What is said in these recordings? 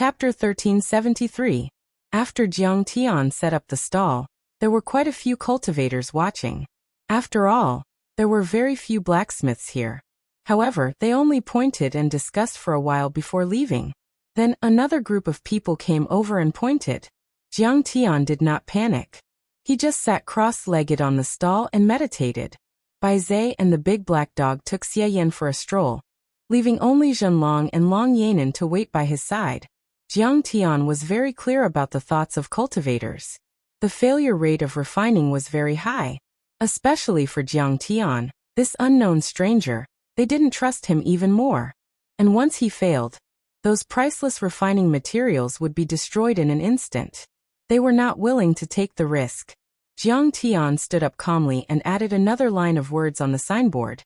Chapter 1373. After Jiang Tian set up the stall, there were quite a few cultivators watching. After all, there were very few blacksmiths here. However, they only pointed and discussed for a while before leaving. Then another group of people came over and pointed. Jiang Tian did not panic. He just sat cross-legged on the stall and meditated. Bai Zhe and the big black dog took Xie Yan for a stroll, leaving only Zhenlong and Long Yanan to wait by his side. Jiang Tian was very clear about the thoughts of cultivators. The failure rate of refining was very high. Especially for Jiang Tian, this unknown stranger, they didn't trust him even more. And once he failed, those priceless refining materials would be destroyed in an instant. They were not willing to take the risk. Jiang Tian stood up calmly and added another line of words on the signboard.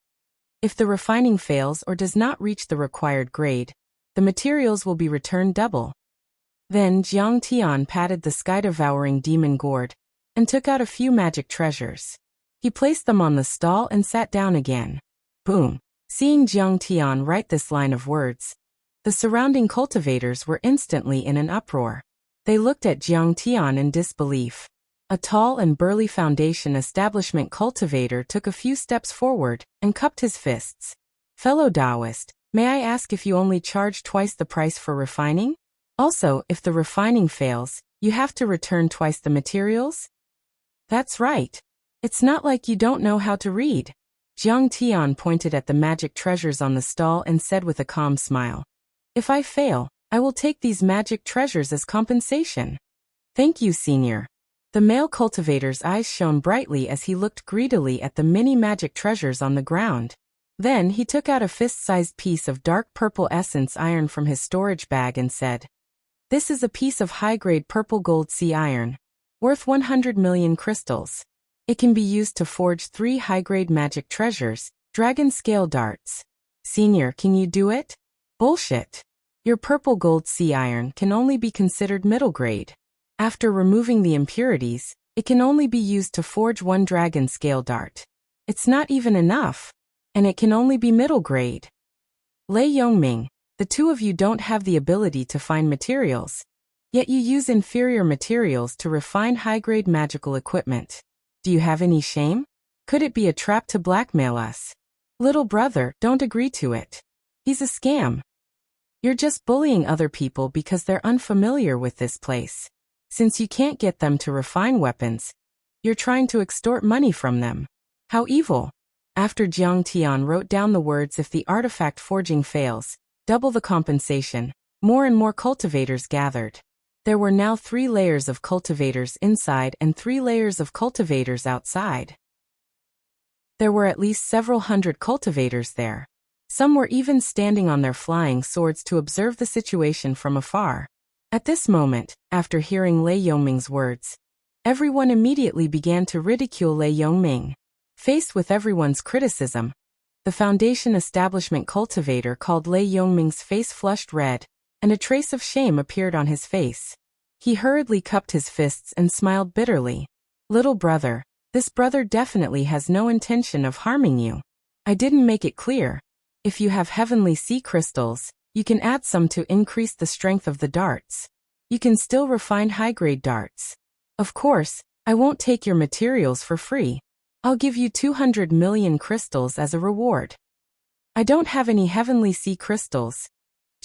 If the refining fails or does not reach the required grade, the materials will be returned double. Then Jiang Tian patted the sky-devouring demon gourd and took out a few magic treasures. He placed them on the stall and sat down again. Boom! Seeing Jiang Tian write this line of words, the surrounding cultivators were instantly in an uproar. They looked at Jiang Tian in disbelief. A tall and burly foundation establishment cultivator took a few steps forward and cupped his fists. Fellow Taoist, may I ask if you only charge twice the price for refining? Also, if the refining fails, you have to return twice the materials? That's right. It's not like you don't know how to read. Jiang Tian pointed at the magic treasures on the stall and said with a calm smile. If I fail, I will take these magic treasures as compensation. Thank you, senior. The male cultivator's eyes shone brightly as he looked greedily at the many magic treasures on the ground. Then he took out a fist-sized piece of dark purple essence iron from his storage bag and said, "This is a piece of high-grade purple gold sea iron, worth 100 million crystals. It can be used to forge 3 high-grade magic treasures, dragon scale darts. Senior, can you do it?" Bullshit. Your purple gold sea iron can only be considered middle grade. After removing the impurities, it can only be used to forge 1 dragon scale dart. It's not even enough. And it can only be middle grade. Lei Yongming, the two of you don't have the ability to find materials, yet you use inferior materials to refine high-grade magical equipment. Do you have any shame? Could it be a trap to blackmail us? Little brother, don't agree to it. He's a scam. You're just bullying other people because they're unfamiliar with this place. Since you can't get them to refine weapons, you're trying to extort money from them. How evil. After Jiang Tian wrote down the words, if the artifact forging fails, double the compensation, more and more cultivators gathered. There were now 3 layers of cultivators inside and 3 layers of cultivators outside. There were at least several hundred cultivators there. Some were even standing on their flying swords to observe the situation from afar. At this moment, after hearing Lei Yongming's words, everyone immediately began to ridicule Lei Yongming. Faced with everyone's criticism, the Foundation establishment cultivator called Lei Yongming's face flushed red, and a trace of shame appeared on his face. He hurriedly cupped his fists and smiled bitterly. Little brother, this brother definitely has no intention of harming you. I didn't make it clear. If you have heavenly sea crystals, you can add some to increase the strength of the darts. You can still refine high-grade darts. Of course, I won't take your materials for free. I'll give you 200 million crystals as a reward. I don't have any heavenly sea crystals.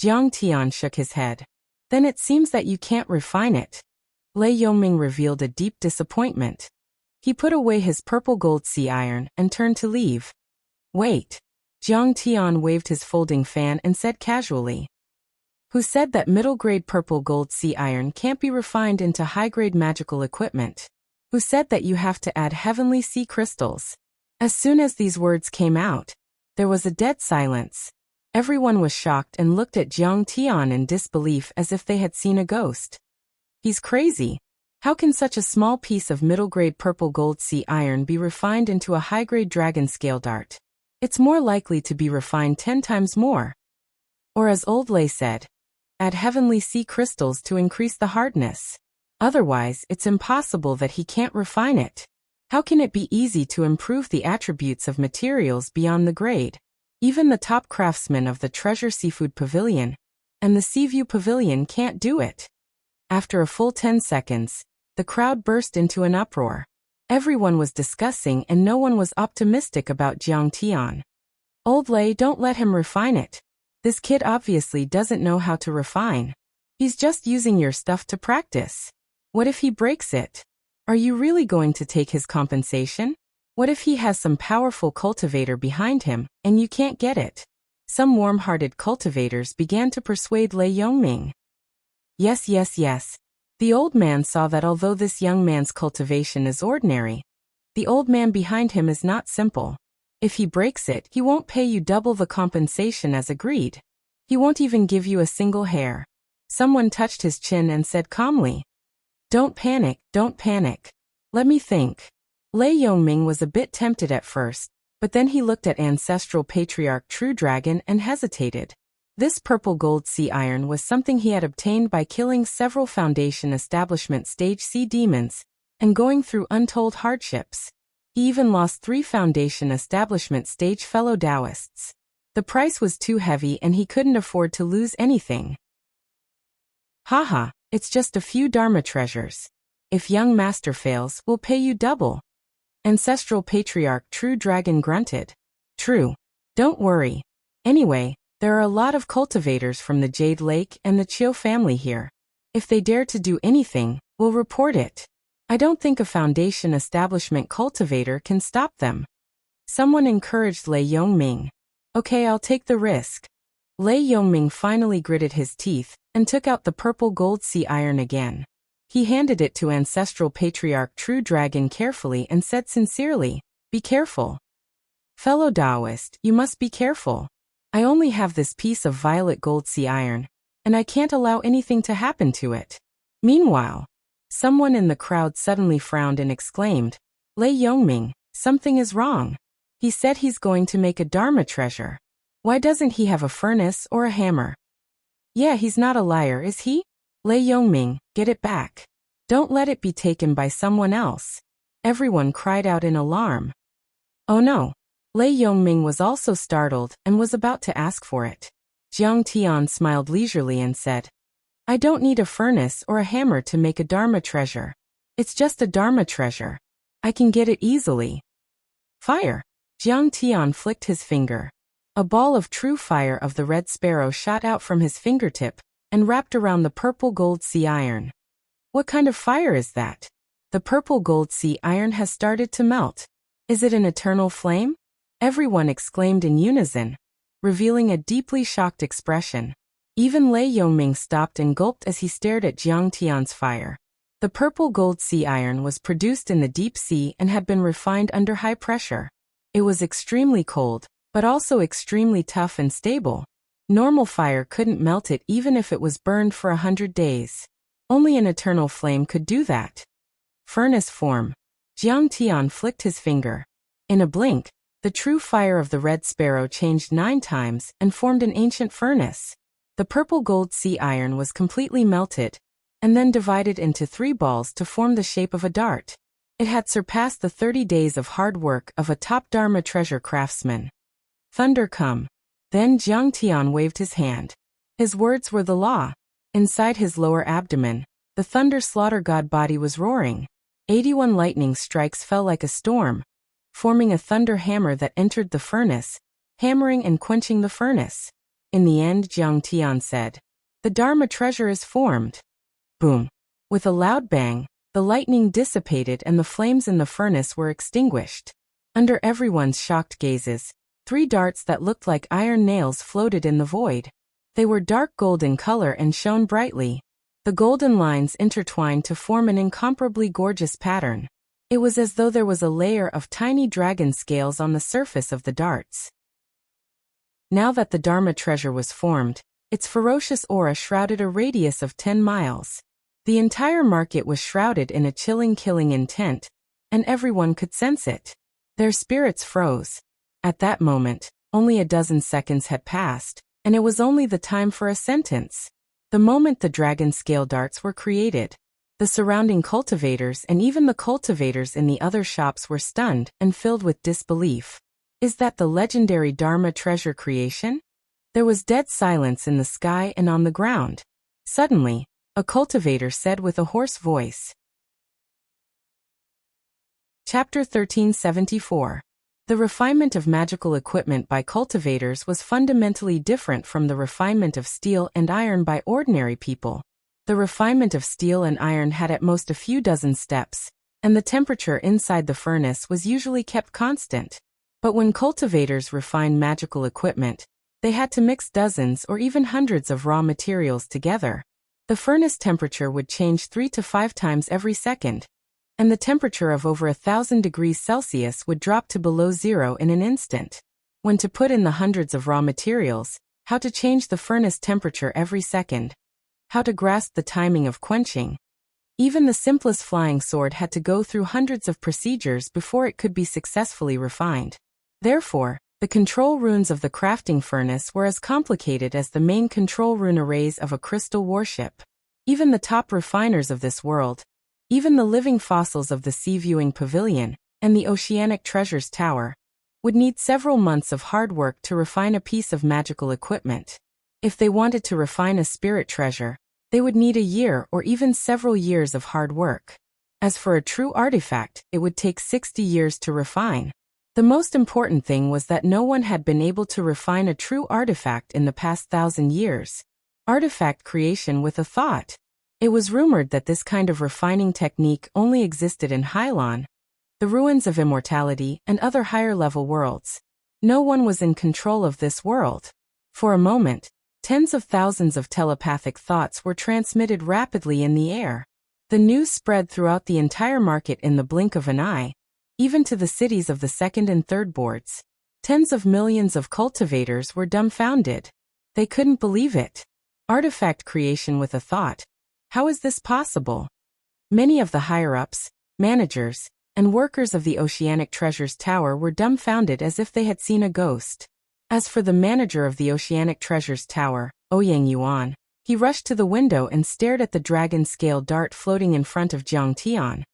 Jiang Tian shook his head. Then it seems that you can't refine it. Lei Yongming revealed a deep disappointment. He put away his purple gold sea iron and turned to leave. Wait. Jiang Tian waved his folding fan and said casually. Who said that middle-grade purple gold sea iron can't be refined into high-grade magical equipment? Who said that you have to add heavenly sea crystals? As soon as these words came out, there was a dead silence. Everyone was shocked and looked at Jiang Tian in disbelief as if they had seen a ghost. He's crazy. How can such a small piece of middle-grade purple gold sea iron be refined into a high-grade dragon scale dart? It's more likely to be refined 10 times more. Or as Old Lei said, add heavenly sea crystals to increase the hardness. Otherwise, it's impossible that he can't refine it. How can it be easy to improve the attributes of materials beyond the grade? Even the top craftsman of the Treasure Seafood Pavilion, and the Seaview Pavilion can't do it. After a full 10 seconds, the crowd burst into an uproar. Everyone was discussing and no one was optimistic about Jiang Tian. Old Lei, don't let him refine it. This kid obviously doesn't know how to refine. He's just using your stuff to practice. What if he breaks it? Are you really going to take his compensation? What if he has some powerful cultivator behind him, and you can't get it? Some warm-hearted cultivators began to persuade Lei Yongming. Yes, yes, yes. The old man saw that although this young man's cultivation is ordinary, the old man behind him is not simple. If he breaks it, he won't pay you double the compensation as agreed. He won't even give you a single hair. Someone touched his chin and said calmly, Don't panic, don't panic. Let me think. Lei Yongming was a bit tempted at first, but then he looked at Ancestral Patriarch True Dragon and hesitated. This purple gold sea iron was something he had obtained by killing several Foundation Establishment Stage C demons and going through untold hardships. He even lost 3 Foundation Establishment Stage fellow Taoists. The price was too heavy and he couldn't afford to lose anything. Haha, it's just a few Dharma treasures. If young master fails, we'll pay you double. Ancestral Patriarch True Dragon grunted. True. Don't worry. Anyway, there are a lot of cultivators from the Jade Lake and the Chiu family here. If they dare to do anything, we'll report it. I don't think a Foundation Establishment cultivator can stop them. Someone encouraged Lei Yongming. Okay, I'll take the risk. Lei Yongming finally gritted his teeth and took out the purple gold sea iron again. He handed it to Ancestral Patriarch True Dragon carefully and said sincerely, Be careful. Fellow Taoist, you must be careful. I only have this piece of violet gold sea iron, and I can't allow anything to happen to it. Meanwhile, someone in the crowd suddenly frowned and exclaimed, Lei Yongming, something is wrong. He said he's going to make a Dharma treasure. Why doesn't he have a furnace or a hammer? Yeah, he's not a liar, is he? Lei Yongming, get it back. Don't let it be taken by someone else. Everyone cried out in alarm. Oh no. Lei Yongming was also startled and was about to ask for it. Jiang Tian smiled leisurely and said, I don't need a furnace or a hammer to make a Dharma treasure. It's just a Dharma treasure. I can get it easily. Fire! Jiang Tian flicked his finger. A ball of true fire of the red sparrow shot out from his fingertip and wrapped around the purple gold sea iron. What kind of fire is that? The purple gold sea iron has started to melt. Is it an eternal flame? Everyone exclaimed in unison, revealing a deeply shocked expression. Even Lei Yongming stopped and gulped as he stared at Jiang Tian's fire. The purple gold sea iron was produced in the deep sea and had been refined under high pressure. It was extremely cold, but also extremely tough and stable. Normal fire couldn't melt it even if it was burned for 100 days. Only an eternal flame could do that. Furnace form. Jiang Tian flicked his finger. In a blink, the true fire of the red sparrow changed 9 times and formed an ancient furnace. The purple gold sea iron was completely melted, and then divided into 3 balls to form the shape of a dart. It had surpassed the 30 days of hard work of a top Dharma treasure craftsman. Thunder come. Then Jiang Tian waved his hand. His words were the law. Inside his lower abdomen, the thunder slaughter god body was roaring. 81 lightning strikes fell like a storm, forming a thunder hammer that entered the furnace, hammering and quenching the furnace. In the end, Jiang Tian said, The Dharma treasure is formed. Boom. With a loud bang, the lightning dissipated and the flames in the furnace were extinguished. Under everyone's shocked gazes, 3 darts that looked like iron nails floated in the void. They were dark gold in color and shone brightly. The golden lines intertwined to form an incomparably gorgeous pattern. It was as though there was a layer of tiny dragon scales on the surface of the darts. Now that the Dharma treasure was formed, its ferocious aura shrouded a radius of 10 miles. The entire market was shrouded in a chilling killing intent, and everyone could sense it. Their spirits froze. At that moment, only a dozen seconds had passed, and it was only the time for a sentence. The moment the dragon scale darts were created, the surrounding cultivators and even the cultivators in the other shops were stunned and filled with disbelief. Is that the legendary Dharma treasure creation? There was dead silence in the sky and on the ground. Suddenly, a cultivator said with a hoarse voice. Chapter 1374. The refinement of magical equipment by cultivators was fundamentally different from the refinement of steel and iron by ordinary people. The refinement of steel and iron had at most a few dozen steps, and the temperature inside the furnace was usually kept constant. But when cultivators refined magical equipment, they had to mix dozens or even hundreds of raw materials together. The furnace temperature would change 3 to 5 times every second, and the temperature of over 1,000 degrees Celsius would drop to below zero in an instant. When to put in the hundreds of raw materials, how to change the furnace temperature every second, how to grasp the timing of quenching. Even the simplest flying sword had to go through hundreds of procedures before it could be successfully refined. Therefore, the control runes of the crafting furnace were as complicated as the main control rune arrays of a crystal warship. Even the top refiners of this world, even the living fossils of the sea-viewing pavilion and the oceanic treasures tower, would need several months of hard work to refine a piece of magical equipment. If they wanted to refine a spirit treasure, they would need a year or even several years of hard work. As for a true artifact, it would take 60 years to refine. The most important thing was that no one had been able to refine a true artifact in the past 1,000 years. Artifact creation with a thought. It was rumored that this kind of refining technique only existed in Hylon, the ruins of immortality, and other higher-level worlds. No one was in control of this world. For a moment, tens of thousands of telepathic thoughts were transmitted rapidly in the air. The news spread throughout the entire market in the blink of an eye, even to the cities of the second and third boards. Tens of millions of cultivators were dumbfounded. They couldn't believe it. Artifact creation with a thought. How is this possible? Many of the higher-ups, managers, and workers of the Oceanic Treasures Tower were dumbfounded as if they had seen a ghost. As for the manager of the Oceanic Treasures Tower, Ouyang Yuan, he rushed to the window and stared at the dragon-scale dart floating in front of Jiang Tian,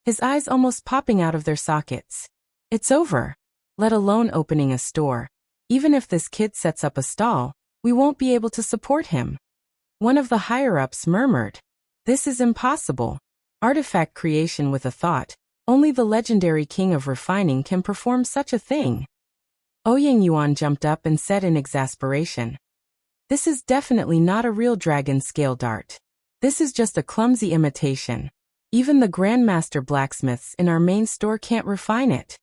his eyes almost popping out of their sockets. It's over. Let alone opening a store. Even if this kid sets up a stall, we won't be able to support him. One of the higher-ups murmured. This is impossible. Artifact creation with a thought. Only the legendary king of refining can perform such a thing. Ouyang Yuan jumped up and said in exasperation. This is definitely not a real dragon-scale dart. This is just a clumsy imitation. Even the Grandmaster blacksmiths in our main store can't refine it.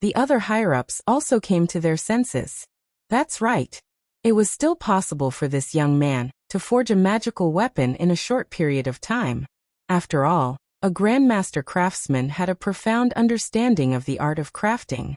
The other higher-ups also came to their senses. That's right. It was still possible for this young man to forge a magical weapon in a short period of time. After all, a Grandmaster craftsman had a profound understanding of the art of crafting.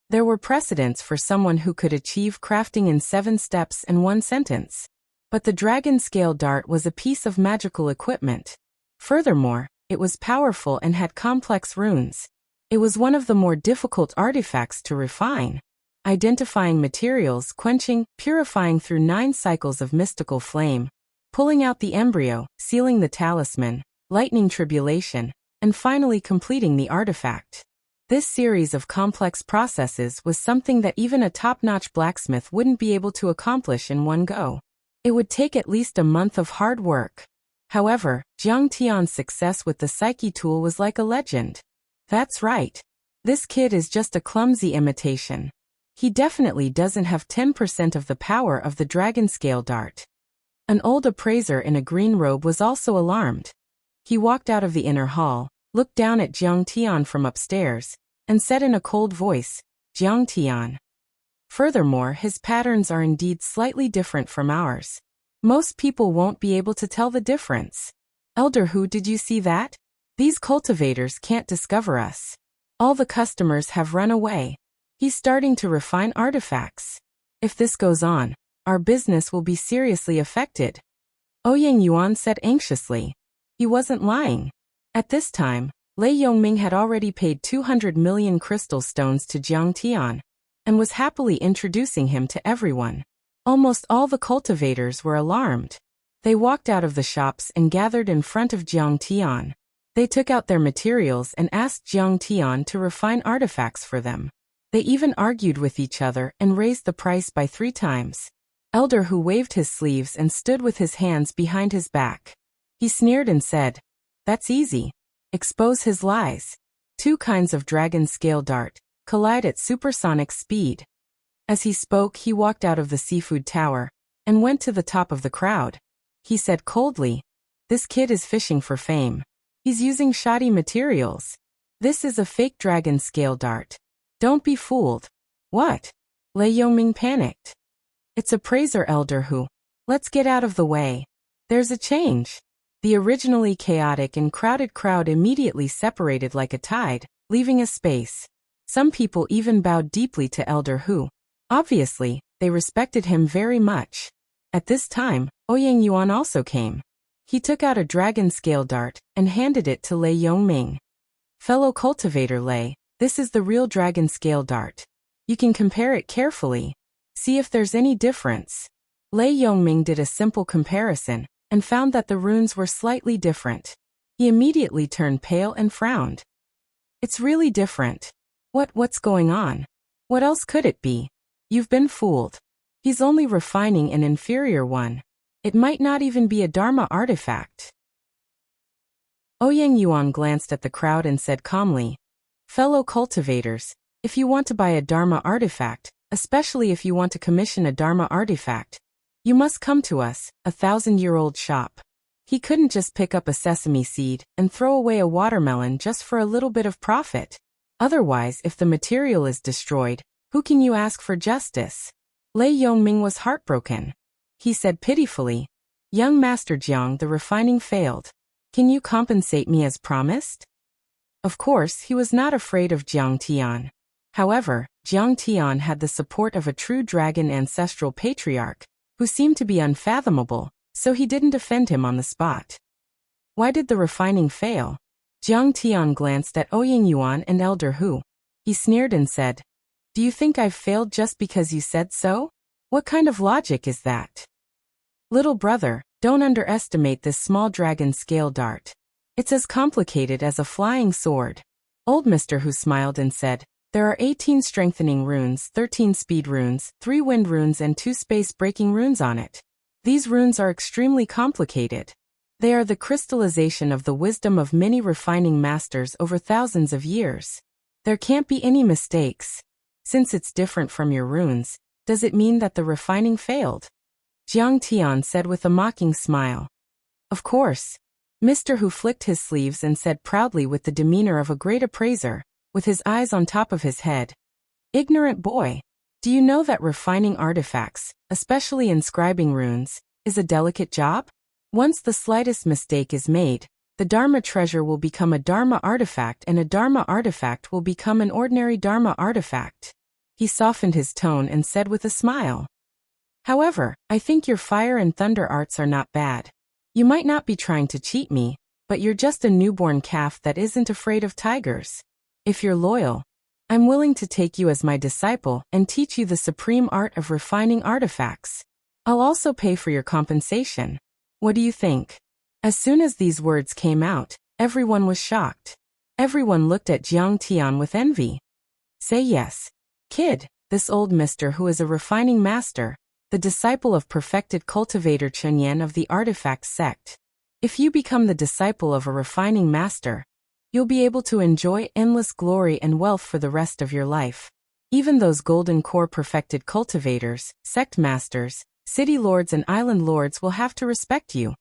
There were precedents for someone who could achieve crafting in 7 steps and 1 sentence. But the dragon-scale dart was a piece of magical equipment. Furthermore, it was powerful and had complex runes. It was one of the more difficult artifacts to refine. Identifying materials, quenching, purifying through 9 cycles of mystical flame, pulling out the embryo, sealing the talisman, lightning tribulation, and finally completing the artifact. This series of complex processes was something that even a top-notch blacksmith wouldn't be able to accomplish in one go. It would take at least a month of hard work. However, Jiang Tian's success with the Psyche tool was like a legend. That's right. This kid is just a clumsy imitation. He definitely doesn't have 10% of the power of the dragon-scale dart. An old appraiser in a green robe was also alarmed. He walked out of the inner hall, looked down at Jiang Tian from upstairs, and said in a cold voice, Jiang Tian. Furthermore, his patterns are indeed slightly different from ours. Most people won't be able to tell the difference. Elder Hu, did you see that? These cultivators can't discover us. All the customers have run away. He's starting to refine artifacts. If this goes on, our business will be seriously affected. Ouyang Yuan said anxiously. He wasn't lying. At this time, Lei Yongming had already paid 200 million crystal stones to Jiang Tian, and was happily introducing him to everyone. Almost all the cultivators were alarmed. They walked out of the shops and gathered in front of Jiang Tian. They took out their materials and asked Jiang Tian to refine artifacts for them. They even argued with each other and raised the price by 3 times. Elder Hu waved his sleeves and stood with his hands behind his back. He sneered and said, "That's easy. Expose his lies." 2 kinds of dragon scale dart collide at supersonic speed. As he spoke, he walked out of the seafood tower and went to the top of the crowd. He said coldly, "This kid is fishing for fame. He's using shoddy materials. This is a fake dragon scale dart. Don't be fooled." "What?" Lei Yongming panicked. "It's a praiser, Elder Hu. Let's get out of the way." There's a change. The originally chaotic and crowded crowd immediately separated like a tide, leaving a space. Some people even bowed deeply to Elder Hu. Obviously, they respected him very much. At this time, Ouyang Yuan also came. He took out a dragon scale dart and handed it to Lei Yongming. "Fellow cultivator Lei, this is the real dragon scale dart. You can compare it carefully. See if there's any difference." Lei Yongming did a simple comparison and found that the runes were slightly different. He immediately turned pale and frowned. "It's really different. What's going on? What else could it be? You've been fooled. He's only refining an inferior one. It might not even be a Dharma artifact." Ouyang Yuan glanced at the crowd and said calmly, "Fellow cultivators, if you want to buy a Dharma artifact, especially if you want to commission a Dharma artifact, you must come to us, a 1,000-year-old shop." He couldn't just pick up a sesame seed and throw away a watermelon just for a little bit of profit. Otherwise, if the material is destroyed, who can you ask for justice? Lei Yongming was heartbroken. He said pitifully, "Young Master Jiang, the refining failed. Can you compensate me as promised?" Of course, he was not afraid of Jiang Tian. However, Jiang Tian had the support of a true dragon ancestral patriarch, who seemed to be unfathomable, so he didn't offend him on the spot. "Why did the refining fail?" Jiang Tian glanced at Ouyang Yuan and Elder Hu. He sneered and said, "Do you think I've failed just because you said so? What kind of logic is that?" "Little brother, don't underestimate this small dragon scale dart. It's as complicated as a flying sword." Old Mr. Hu smiled and said, "There are 18 strengthening runes, 13 speed runes, 3 wind runes and 2 space-breaking runes on it. These runes are extremely complicated. They are the crystallization of the wisdom of many refining masters over thousands of years. There can't be any mistakes. Since it's different from your runes, does it mean that the refining failed?" Jiang Tian said with a mocking smile. "Of course." Mr. Hu flicked his sleeves and said proudly with the demeanor of a great appraiser, with his eyes on top of his head, "Ignorant boy. Do you know that refining artifacts, especially inscribing runes, is a delicate job? Once the slightest mistake is made, the Dharma treasure will become a Dharma artifact and a Dharma artifact will become an ordinary Dharma artifact." He softened his tone and said with a smile, "However, I think your fire and thunder arts are not bad. You might not be trying to cheat me, but you're just a newborn calf that isn't afraid of tigers. If you're loyal, I'm willing to take you as my disciple and teach you the supreme art of refining artifacts. I'll also pay for your compensation. What do you think?" As soon as these words came out, everyone was shocked. Everyone looked at Jiang Tian with envy. "Say yes, kid," this old mister who is a refining master, the disciple of perfected cultivator Chunyan of the artifact sect. If you become the disciple of a refining master, you'll be able to enjoy endless glory and wealth for the rest of your life. Even those golden core perfected cultivators, sect masters, city lords and island lords will have to respect you.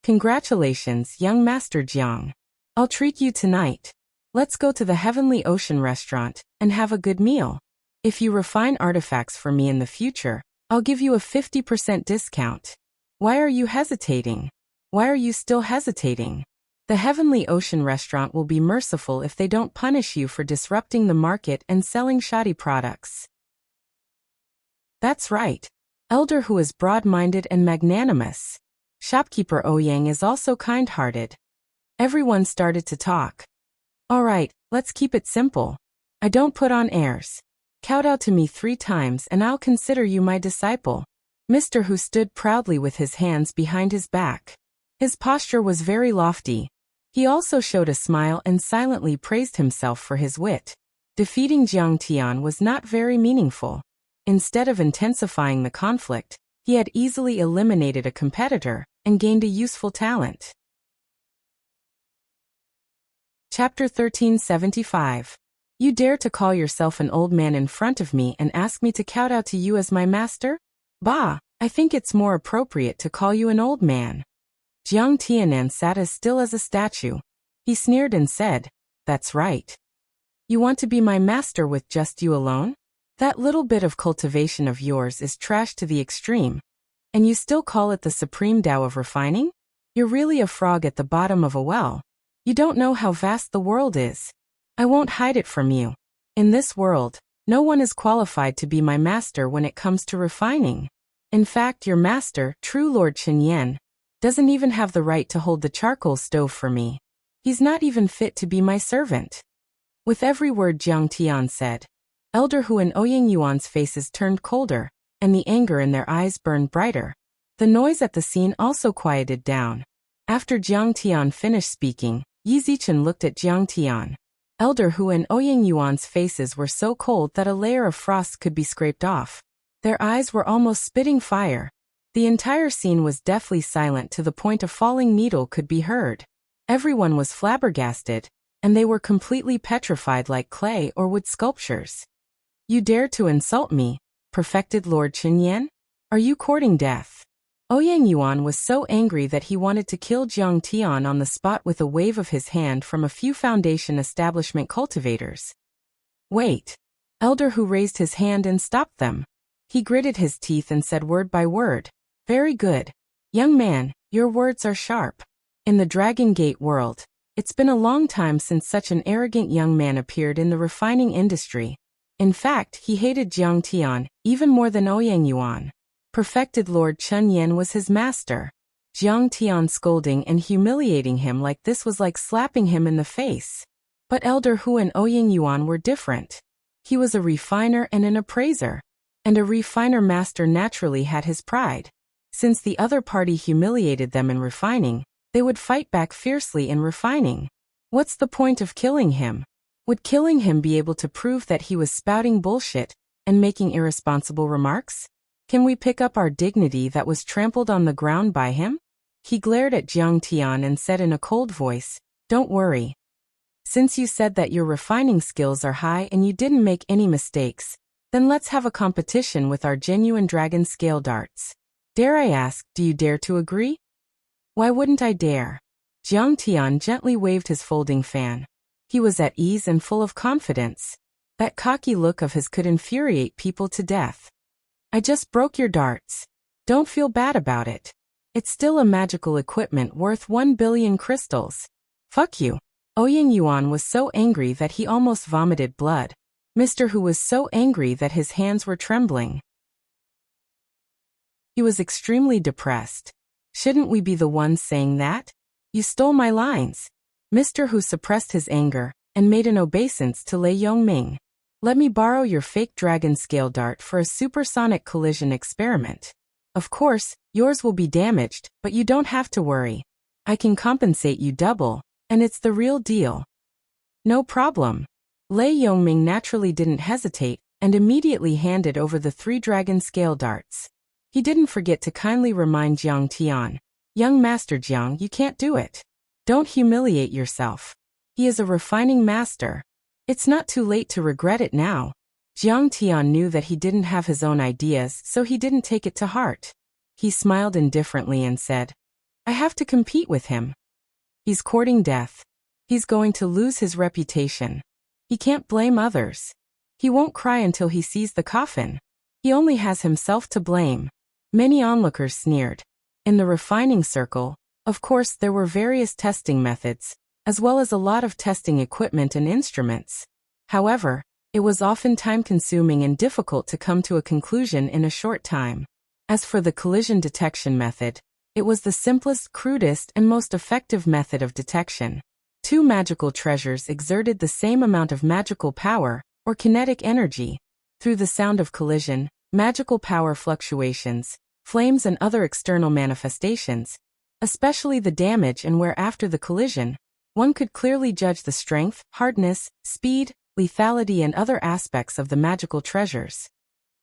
Congratulations, young Master Jiang. I'll treat you tonight. Let's go to the Heavenly Ocean restaurant and have a good meal. If you refine artifacts for me in the future, I'll give you a 50% discount. Why are you hesitating? Why are you still hesitating? The Heavenly Ocean restaurant will be merciful if they don't punish you for disrupting the market and selling shoddy products. That's right. Elder Hu is broad-minded and magnanimous. Shopkeeper Ouyang is also kind-hearted. Everyone started to talk. All right, let's keep it simple. I don't put on airs. Kowtow to me 3 times and I'll consider you my disciple. Mr. Hu stood proudly with his hands behind his back. His posture was very lofty. He also showed a smile and silently praised himself for his wit. Defeating Jiang Tian was not very meaningful. Instead of intensifying the conflict, he had easily eliminated a competitor and gained a useful talent. Chapter 1375. You dare to call yourself an old man in front of me and ask me to kowtow to you as my master? Bah, I think it's more appropriate to call you an old man. Jiang Tianan sat as still as a statue. He sneered and said, That's right. You want to be my master with just you alone? That little bit of cultivation of yours is trash to the extreme. And you still call it the supreme Tao of refining? You're really a frog at the bottom of a well. You don't know how vast the world is. I won't hide it from you. In this world, no one is qualified to be my master when it comes to refining. In fact, your master, true Lord Chen Yan, doesn't even have the right to hold the charcoal stove for me. He's not even fit to be my servant. With every word Jiang Tian said, Elder Hu and Ouyang Yuan's faces turned colder, and the anger in their eyes burned brighter. The noise at the scene also quieted down. After Jiang Tian finished speaking, Yi Zichen looked at Jiang Tian. Elder Hu and Ouyang Yuan's faces were so cold that a layer of frost could be scraped off. Their eyes were almost spitting fire. The entire scene was deathly silent to the point a falling needle could be heard. Everyone was flabbergasted, and they were completely petrified like clay or wood sculptures. You dare to insult me, perfected Lord Chen Yan? Are you courting death? Ouyang Yuan was so angry that he wanted to kill Jiang Tian on the spot with a wave of his hand from a few Foundation establishment cultivators. Wait. Elder Hu raised his hand and stopped them. He gritted his teeth and said word by word. Very good. Young man, your words are sharp. In the Dragon Gate world, it's been a long time since such an arrogant young man appeared in the refining industry. In fact, he hated Jiang Tian even more than Ouyang Yuan. Perfected Lord Chen Yan was his master. Jiang Tian scolding and humiliating him like this was like slapping him in the face. But Elder Hu and Ouyang Yuan were different. He was a refiner and an appraiser. And a refiner master naturally had his pride. Since the other party humiliated them in refining, they would fight back fiercely in refining. What's the point of killing him? Would killing him be able to prove that he was spouting bullshit and making irresponsible remarks? Can we pick up our dignity that was trampled on the ground by him? He glared at Jiang Tian and said in a cold voice, Don't worry. Since you said that your refining skills are high and you didn't make any mistakes, then let's have a competition with our genuine dragon scale darts. Dare I ask, do you dare to agree? Why wouldn't I dare? Jiang Tian gently waved his folding fan. He was at ease and full of confidence. That cocky look of his could infuriate people to death. I just broke your darts. Don't feel bad about it. It's still a magical equipment worth 1 billion crystals. Fuck you. Ouyang Yuan was so angry that he almost vomited blood. Mr. Hu was so angry that his hands were trembling. He was extremely depressed. Shouldn't we be the ones saying that? You stole my lines. Mr. Hu suppressed his anger and made an obeisance to Lei Yongming. Let me borrow your fake dragon scale dart for a supersonic collision experiment. Of course, yours will be damaged, but you don't have to worry. I can compensate you double, and it's the real deal. No problem. Lei Yongming naturally didn't hesitate and immediately handed over the 3 dragon scale darts. He didn't forget to kindly remind Jiang Tian, Young Master Jiang, you can't do it. Don't humiliate yourself. He is a refining master. It's not too late to regret it now. Jiang Tian knew that he didn't have his own ideas, so he didn't take it to heart. He smiled indifferently and said, I have to compete with him. He's courting death. He's going to lose his reputation. He can't blame others. He won't cry until he sees the coffin. He only has himself to blame. Many onlookers sneered. In the refining circle, of course, there were various testing methods, as well as a lot of testing equipment and instruments. However, it was often time-consuming and difficult to come to a conclusion in a short time. As for the collision detection method, it was the simplest, crudest, and most effective method of detection. 2 magical treasures exerted the same amount of magical power, or kinetic energy. Through the sound of collision, magical power fluctuations, flames and other external manifestations, especially the damage and wear after the collision, one could clearly judge the strength, hardness, speed, lethality and other aspects of the magical treasures.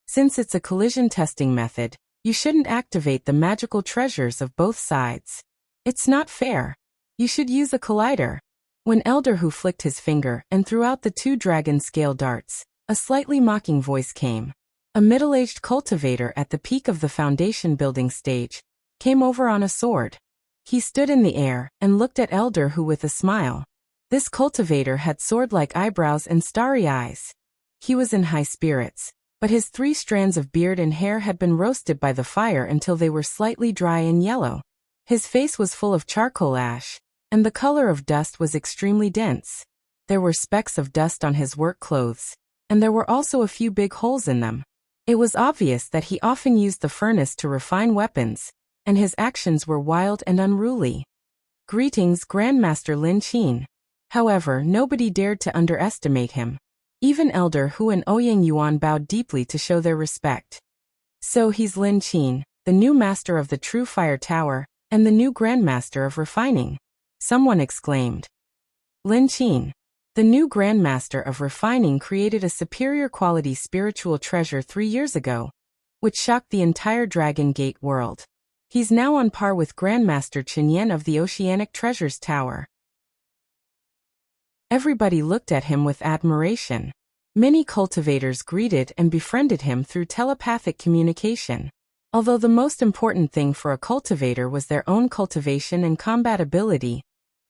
Since it's a collision testing method, you shouldn't activate the magical treasures of both sides. It's not fair. You should use a collider. When Elder Hu flicked his finger and threw out the 2 dragon scale darts, a slightly mocking voice came. A middle-aged cultivator at the peak of the foundation building stage came over on a sword. He stood in the air and looked at Elder Hu with a smile. This cultivator had sword-like eyebrows and starry eyes. He was in high spirits, but his 3 strands of beard and hair had been roasted by the fire until they were slightly dry and yellow. His face was full of charcoal ash, and the color of dust was extremely dense. There were specks of dust on his work clothes, and there were also a few big holes in them. It was obvious that he often used the furnace to refine weapons, and his actions were wild and unruly. Greetings, Grandmaster Lin Qin. However, nobody dared to underestimate him. Even Elder Hu and Ouyang Yuan bowed deeply to show their respect. So he's Lin Qin, the new master of the True Fire Tower, and the new Grandmaster of Refining. Someone exclaimed. Lin Qin, the new Grandmaster of Refining, created a superior quality spiritual treasure 3 years ago, which shocked the entire Dragon Gate world. He's now on par with Grandmaster Chenyan of the Oceanic Treasures Tower. Everybody looked at him with admiration. Many cultivators greeted and befriended him through telepathic communication. Although the most important thing for a cultivator was their own cultivation and combat ability,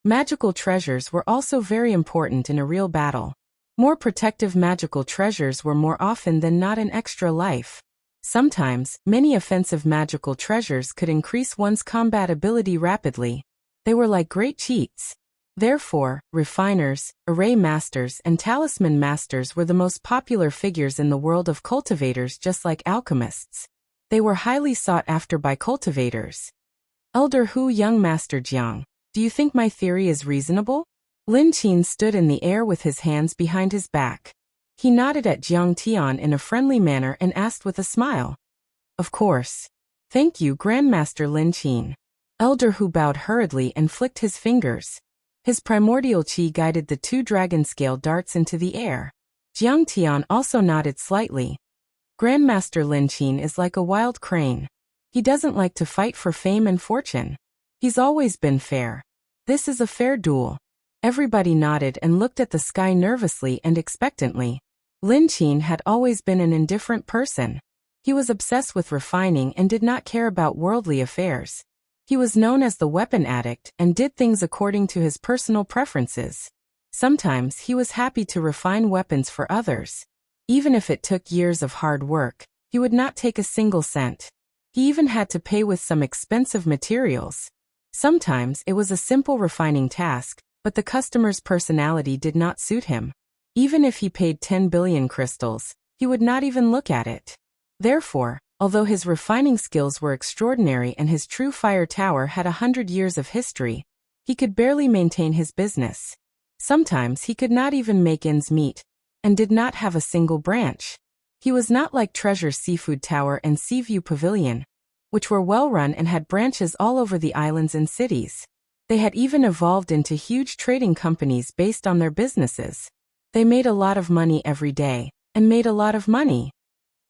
magical treasures were also very important in a real battle. More protective magical treasures were more often than not an extra life. Sometimes, many offensive magical treasures could increase one's combat ability rapidly. They were like great cheats. Therefore, refiners, array masters, and talisman masters were the most popular figures in the world of cultivators, just like alchemists. They were highly sought after by cultivators. Elder Hu, young Master Jiang, do you think my theory is reasonable? Lin Qin stood in the air with his hands behind his back. He nodded at Jiang Tian in a friendly manner and asked with a smile. Of course. Thank you, Grandmaster Lin Qin. Elder Hu bowed hurriedly and flicked his fingers. His primordial qi guided the 2 dragon scale darts into the air. Jiang Tian also nodded slightly. Grandmaster Lin Qin is like a wild crane. He doesn't like to fight for fame and fortune. He's always been fair. This is a fair duel. Everybody nodded and looked at the sky nervously and expectantly. Lin Qin had always been an indifferent person. He was obsessed with refining and did not care about worldly affairs. He was known as the weapon addict and did things according to his personal preferences. Sometimes he was happy to refine weapons for others. Even if it took years of hard work, he would not take a single cent. He even had to pay with some expensive materials. Sometimes it was a simple refining task, but the customer's personality did not suit him. Even if he paid 10 billion crystals, he would not even look at it. Therefore, although his refining skills were extraordinary and his True Fire Tower had 100 years of history, he could barely maintain his business. Sometimes he could not even make ends meet, and did not have a single branch. He was not like Treasure Seafood Tower and Seaview Pavilion, which were well run and had branches all over the islands and cities. They had even evolved into huge trading companies based on their businesses. They made a lot of money every day, and made a lot of money.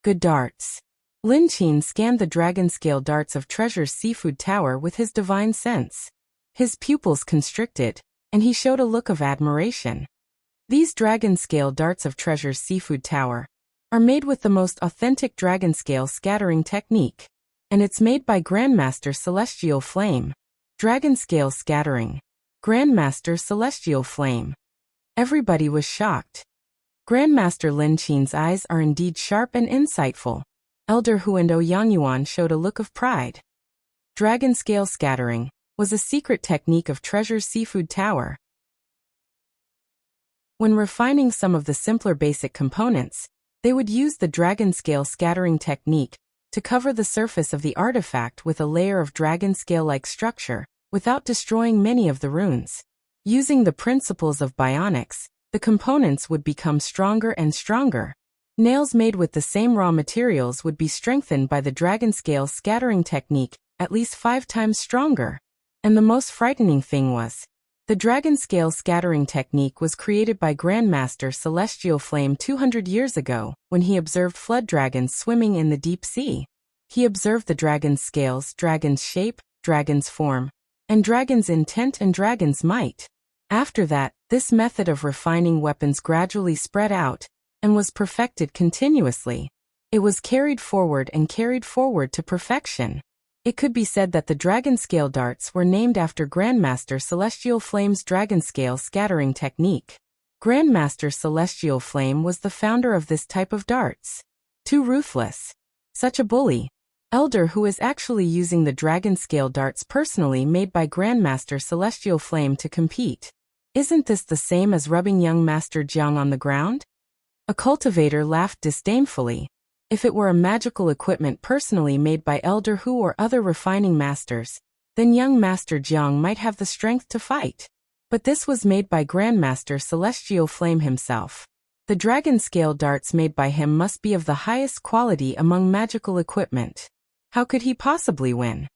Good darts. Lin Qin scanned the dragon-scale darts of Treasure's Seafood Tower with his divine sense. His pupils constricted, and he showed a look of admiration. These dragon-scale darts of Treasure's Seafood Tower are made with the most authentic dragon-scale scattering technique, and it's made by Grandmaster Celestial Flame. Dragon-scale scattering. Grandmaster Celestial Flame. Everybody was shocked. Grandmaster Lin Qin's eyes are indeed sharp and insightful. Elder Hu and Ouyang Yuan showed a look of pride. Dragon-scale scattering was a secret technique of Treasure's Seafood Tower. When refining some of the simpler basic components, they would use the dragon-scale scattering technique to cover the surface of the artifact with a layer of dragon-scale-like structure, without destroying many of the runes. Using the principles of bionics, the components would become stronger and stronger. Nails made with the same raw materials would be strengthened by the dragon-scale scattering technique, at least 5 times stronger. And the most frightening thing was, The dragon scale scattering technique was created by Grandmaster Celestial Flame 200 years ago, when he observed flood dragons swimming in the deep sea. He observed the dragon's scales, dragon's shape, dragon's form, and dragon's intent and dragon's might. After that, this method of refining weapons gradually spread out, and was perfected continuously. It was carried forward to perfection. It could be said that the dragon scale darts were named after Grandmaster Celestial Flame's dragon scale scattering technique. Grandmaster Celestial Flame was the founder of this type of darts. Too ruthless. Such a bully. Elder who is actually using the dragon scale darts personally made by Grandmaster Celestial Flame to compete. Isn't this the same as rubbing young Master Jiang on the ground? A cultivator laughed disdainfully. If it were a magical equipment personally made by Elder Hu or other refining masters, then young Master Jiang might have the strength to fight. But this was made by Grandmaster Celestial Flame himself. The dragon scale darts made by him must be of the highest quality among magical equipment. How could he possibly win?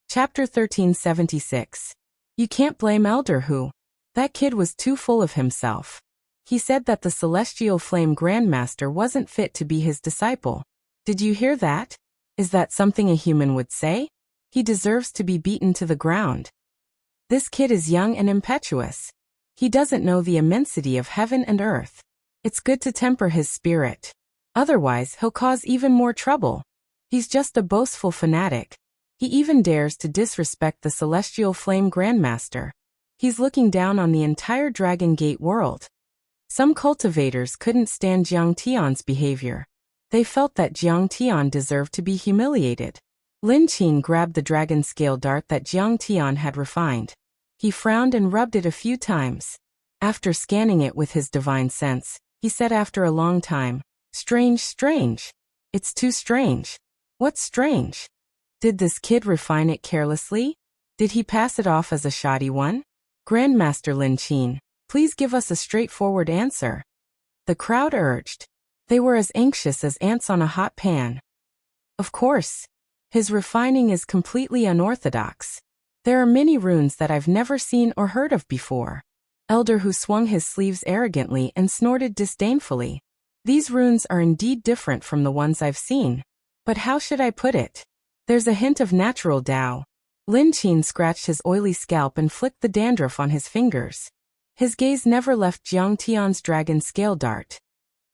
Chapter 1376. You can't blame Elder Hu. That kid was too full of himself. He said that the Celestial Flame Grandmaster wasn't fit to be his disciple. Did you hear that? Is that something a human would say? He deserves to be beaten to the ground. This kid is young and impetuous. He doesn't know the immensity of heaven and earth. It's good to temper his spirit. Otherwise, he'll cause even more trouble. He's just a boastful fanatic. He even dares to disrespect the Celestial Flame Grandmaster. He's looking down on the entire Dragon Gate world. Some cultivators couldn't stand Jiang Tian's behavior. They felt that Jiang Tian deserved to be humiliated. Lin Qin grabbed the dragon scale dart that Jiang Tian had refined. He frowned and rubbed it a few times. After scanning it with his divine sense, he said after a long time, "Strange, strange. It's too strange." What's strange? Did this kid refine it carelessly? Did he pass it off as a shoddy one? Grandmaster Lin Qin, please give us a straightforward answer. The crowd urged. They were as anxious as ants on a hot pan. Of course. His refining is completely unorthodox. There are many runes that I've never seen or heard of before. Elder Hu swung his sleeves arrogantly and snorted disdainfully. These runes are indeed different from the ones I've seen. But how should I put it? There's a hint of natural Tao. Lin Qin scratched his oily scalp and flicked the dandruff on his fingers. His gaze never left Jiang Tian's dragon scale dart.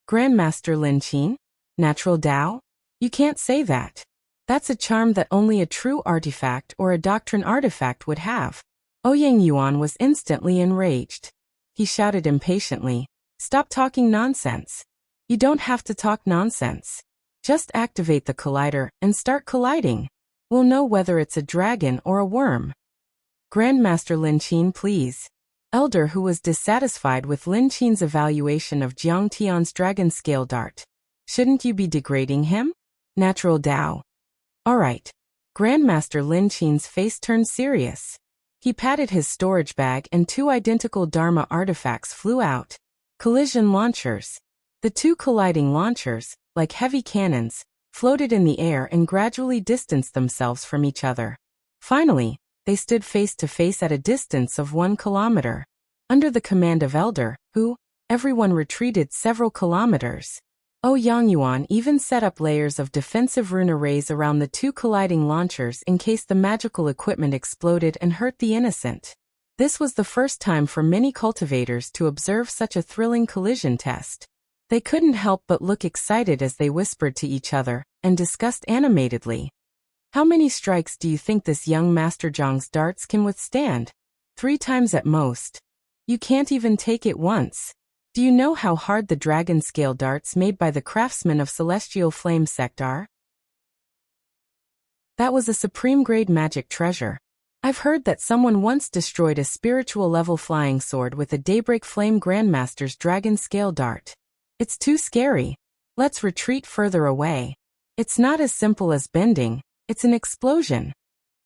Grandmaster Lin Qin? Natural Tao? You can't say that. That's a charm that only a true artifact or a doctrine artifact would have. Ouyang Yuan was instantly enraged. He shouted impatiently, "Stop talking nonsense. You don't have to talk nonsense. Just activate the collider and start colliding. We'll know whether it's a dragon or a worm." Grandmaster Lin Qin, please. Elder Hu was dissatisfied with Lin Qin's evaluation of Jiang Tian's dragon scale dart. Shouldn't you be degrading him? Natural Tao. All right. Grandmaster Lin Qin's face turned serious. He patted his storage bag and two identical Dharma artifacts flew out. Collision launchers. The two colliding launchers, like heavy cannons, floated in the air and gradually distanced themselves from each other. Finally, they stood face to face at a distance of 1 kilometer. Under the command of Elder Hu, everyone retreated several kilometers. Ouyang Yuan even set up layers of defensive rune arrays around the two colliding launchers in case the magical equipment exploded and hurt the innocent. This was the first time for many cultivators to observe such a thrilling collision test. They couldn't help but look excited as they whispered to each other and discussed animatedly. How many strikes do you think this young Master Zhang's darts can withstand? 3 times at most. You can't even take it once. Do you know how hard the dragon scale darts made by the craftsmen of Celestial Flame sect are? That was a supreme grade magic treasure. I've heard that someone once destroyed a spiritual level flying sword with a Daybreak Flame Grandmaster's dragon scale dart. It's too scary. Let's retreat further away. It's not as simple as bending, it's an explosion.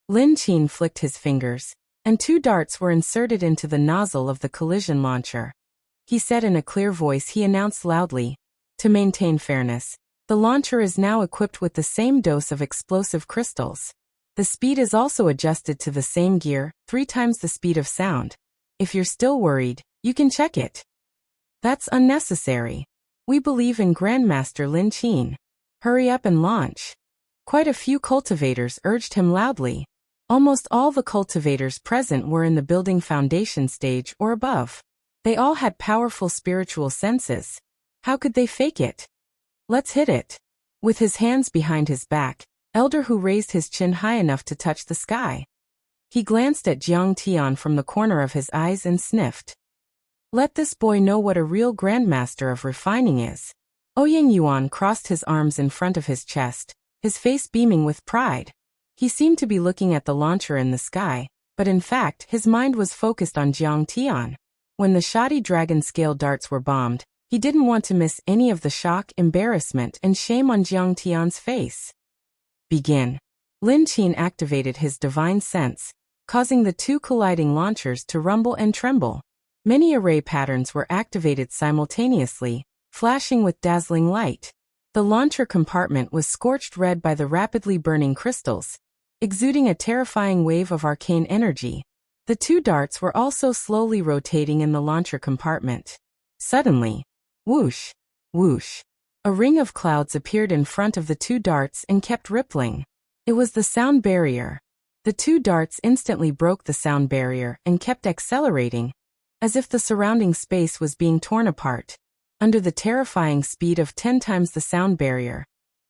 Lin Qin flicked his fingers, and 2 darts were inserted into the nozzle of the collision launcher. He said in a clear voice, he announced loudly, "To maintain fairness, the launcher is now equipped with the same dose of explosive crystals. The speed is also adjusted to the same gear, 3 times the speed of sound. If you're still worried, you can check it. That's unnecessary. We believe in Grandmaster Lin Qin. Hurry up and launch. Quite a few cultivators urged him loudly. Almost all the cultivators present were in the building foundation stage or above. They all had powerful spiritual senses. How could they fake it? Let's hit it. With his hands behind his back, Elder Hu raised his chin high enough to touch the sky. He glanced at Jiang Tian from the corner of his eyes and sniffed. Let this boy know what a real grandmaster of refining is. Ouyang Yuan crossed his arms in front of his chest, his face beaming with pride. He seemed to be looking at the launcher in the sky, but in fact his mind was focused on Jiang Tian. When the shoddy dragon scale darts were bombed, he didn't want to miss any of the shock, embarrassment, and shame on Jiang Tian's face. Begin. Lin Qin activated his divine sense, causing the 2 colliding launchers to rumble and tremble. Many array patterns were activated simultaneously, flashing with dazzling light. The launcher compartment was scorched red by the rapidly burning crystals, exuding a terrifying wave of arcane energy. The 2 darts were also slowly rotating in the launcher compartment. Suddenly, whoosh, whoosh, a ring of clouds appeared in front of the 2 darts and kept rippling. It was the sound barrier. The 2 darts instantly broke the sound barrier and kept accelerating, as if the surrounding space was being torn apart. Under the terrifying speed of 10 times the sound barrier,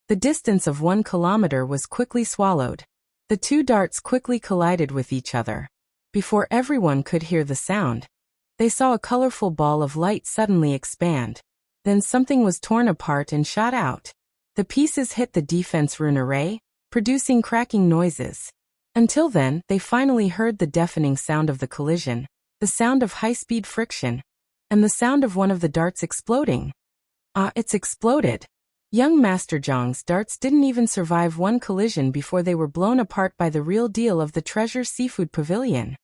the distance of 1 kilometer was quickly swallowed. The 2 darts quickly collided with each other. Before everyone could hear the sound, they saw a colorful ball of light suddenly expand. Then something was torn apart and shot out. The pieces hit the defense rune array, producing cracking noises. Until then, they finally heard the deafening sound of the collision, the sound of high-speed friction, and the sound of one of the darts exploding. It's exploded. Young Master Zhang's darts didn't even survive 1 collision before they were blown apart by the real deal of the Treasure Seafood Pavilion.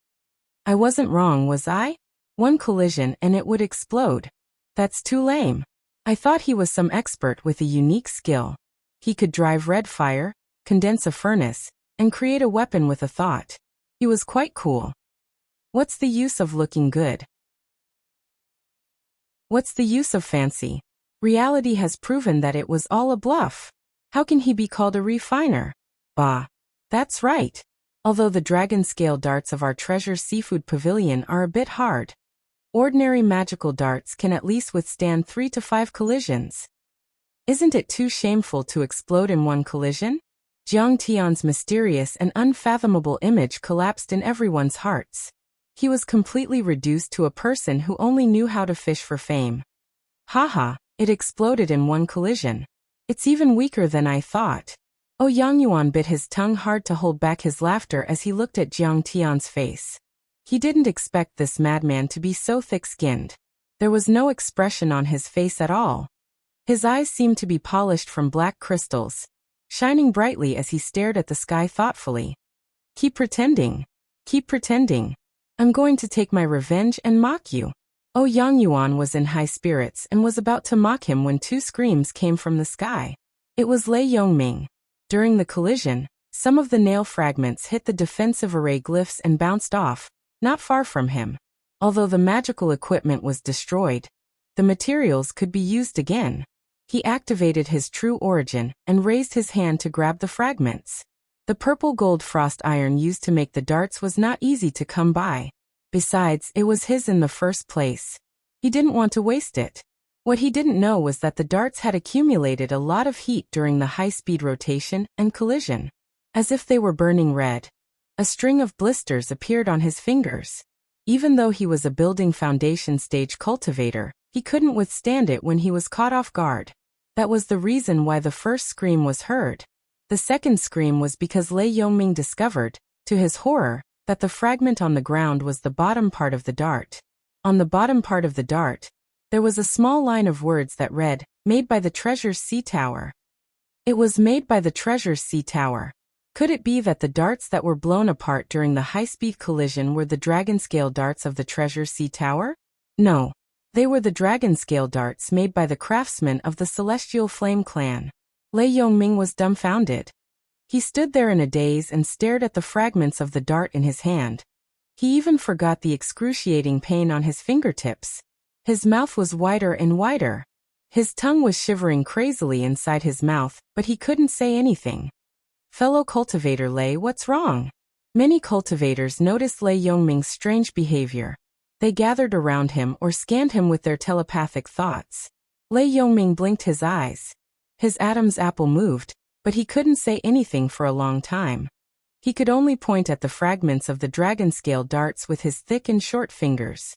I wasn't wrong, was I? 1 collision and it would explode. That's too lame. I thought he was some expert with a unique skill. He could drive red fire, condense a furnace, and create a weapon with a thought. He was quite cool. What's the use of looking good? What's the use of fancy? Reality has proven that it was all a bluff. How can he be called a refiner? Bah. That's right. Although the dragon scale darts of our Treasure Seafood Pavilion are a bit hard, ordinary magical darts can at least withstand 3 to 5 collisions. Isn't it too shameful to explode in 1 collision? Jiang Tian's mysterious and unfathomable image collapsed in everyone's hearts. He was completely reduced to a person who only knew how to fish for fame. Haha, it exploded in 1 collision. It's even weaker than I thought. Yang Yuan bit his tongue hard to hold back his laughter as he looked at Jiang Tian's face. He didn't expect this madman to be so thick-skinned. There was no expression on his face at all. His eyes seemed to be polished from black crystals, shining brightly as he stared at the sky thoughtfully. Keep pretending. Keep pretending. I'm going to take my revenge and mock you. Yang Yuan was in high spirits and was about to mock him when 2 screams came from the sky. It was Lei Yongming. During the collision, some of the nail fragments hit the defensive array glyphs and bounced off, not far from him. Although the magical equipment was destroyed, the materials could be used again. He activated his true origin and raised his hand to grab the fragments. The purple gold frost iron used to make the darts was not easy to come by. Besides, it was his in the first place. He didn't want to waste it. What he didn't know was that the darts had accumulated a lot of heat during the high-speed rotation and collision. As if they were burning red, a string of blisters appeared on his fingers. Even though he was a building foundation stage cultivator, he couldn't withstand it when he was caught off guard. That was the reason why the first scream was heard. The second scream was because Lei Yongming discovered, to his horror, that the fragment on the ground was the bottom part of the dart. On the bottom part of the dart, there was a small line of words that read, "Made by the Treasure's Sea Tower." It was made by the Treasure's Sea Tower. Could it be that the darts that were blown apart during the high-speed collision were the dragon-scale darts of the Treasure's Sea Tower? No. They were the dragon-scale darts made by the craftsmen of the Celestial Flame Clan. Lei Yongming was dumbfounded. He stood there in a daze and stared at the fragments of the dart in his hand. He even forgot the excruciating pain on his fingertips. His mouth was wider and wider. His tongue was shivering crazily inside his mouth, but he couldn't say anything. Fellow cultivator Lei, what's wrong? Many cultivators noticed Lei Yongming's strange behavior. They gathered around him or scanned him with their telepathic thoughts. Lei Yongming blinked his eyes. His Adam's apple moved, but he couldn't say anything for a long time. He could only point at the fragments of the dragon-scale darts with his thick and short fingers.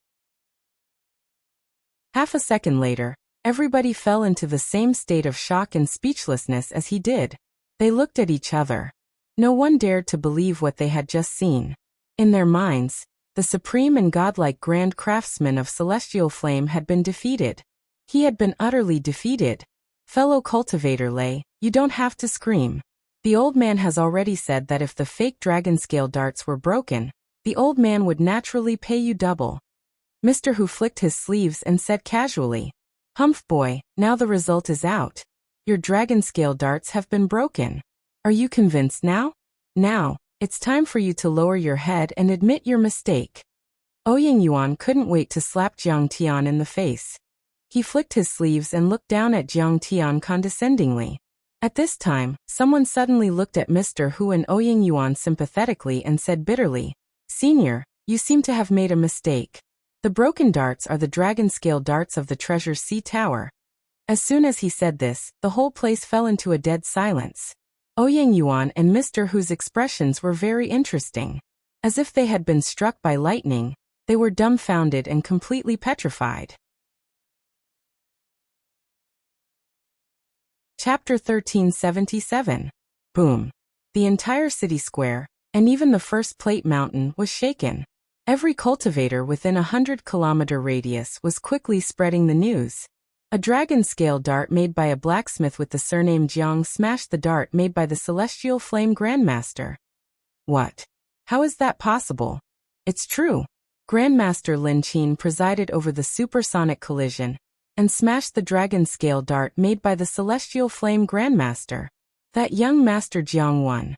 Half a second later, everybody fell into the same state of shock and speechlessness as he did. They looked at each other. No one dared to believe what they had just seen. In their minds, the supreme and godlike grand craftsman of celestial flame had been defeated. He had been utterly defeated. Fellow cultivator Lei, you don't have to scream. The old man has already said that if the fake dragon-scale darts were broken, the old man would naturally pay you double. Mr. Hu flicked his sleeves and said casually, "Humph boy, now the result is out. Your dragon-scale darts have been broken. Are you convinced now? Now, it's time for you to lower your head and admit your mistake." Ouyang Yuan couldn't wait to slap Jiang Tian in the face. He flicked his sleeves and looked down at Jiang Tian condescendingly. At this time, someone suddenly looked at Mr. Hu and Ouyang Yuan sympathetically and said bitterly, "Senior, you seem to have made a mistake. The broken darts are the dragon-scale darts of the Treasure Sea Tower." As soon as he said this, the whole place fell into a dead silence. Ouyang Yuan and Mr. Hu's expressions were very interesting. As if they had been struck by lightning, they were dumbfounded and completely petrified. Chapter 1377. Boom. The entire city square, and even the first plate mountain, was shaken. Every cultivator within a 100-kilometer radius was quickly spreading the news. A dragon-scale dart made by a blacksmith with the surname Jiang smashed the dart made by the Celestial Flame Grandmaster. What? How is that possible? It's true. Grandmaster Lin Qin presided over the supersonic collision and smashed the dragon-scale dart made by the Celestial Flame Grandmaster. That young Master Jiang won.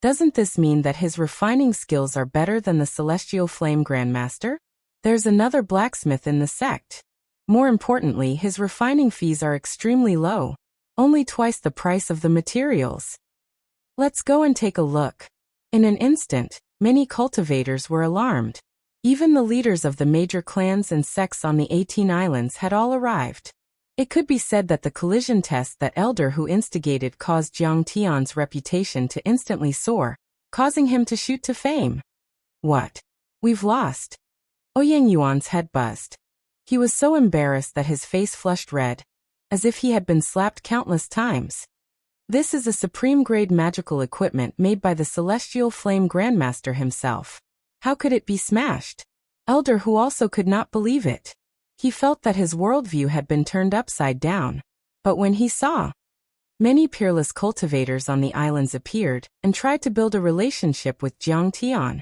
Doesn't this mean that his refining skills are better than the Celestial Flame Grandmaster? There's another blacksmith in the sect. More importantly, his refining fees are extremely low, only twice the price of the materials. Let's go and take a look. In an instant, many cultivators were alarmed. Even the leaders of the major clans and sects on the 18 islands had all arrived. It could be said that the collision test that Elder Hu instigated caused Jiang Tian's reputation to instantly soar, causing him to shoot to fame. What? We've lost. Ouyang Yuan's head buzzed. He was so embarrassed that his face flushed red, as if he had been slapped countless times. This is a supreme-grade magical equipment made by the Celestial Flame Grandmaster himself. How could it be smashed? Elder Hu also could not believe it. He felt that his worldview had been turned upside down. But when he saw many peerless cultivators on the islands appeared and tried to build a relationship with Jiang Tian,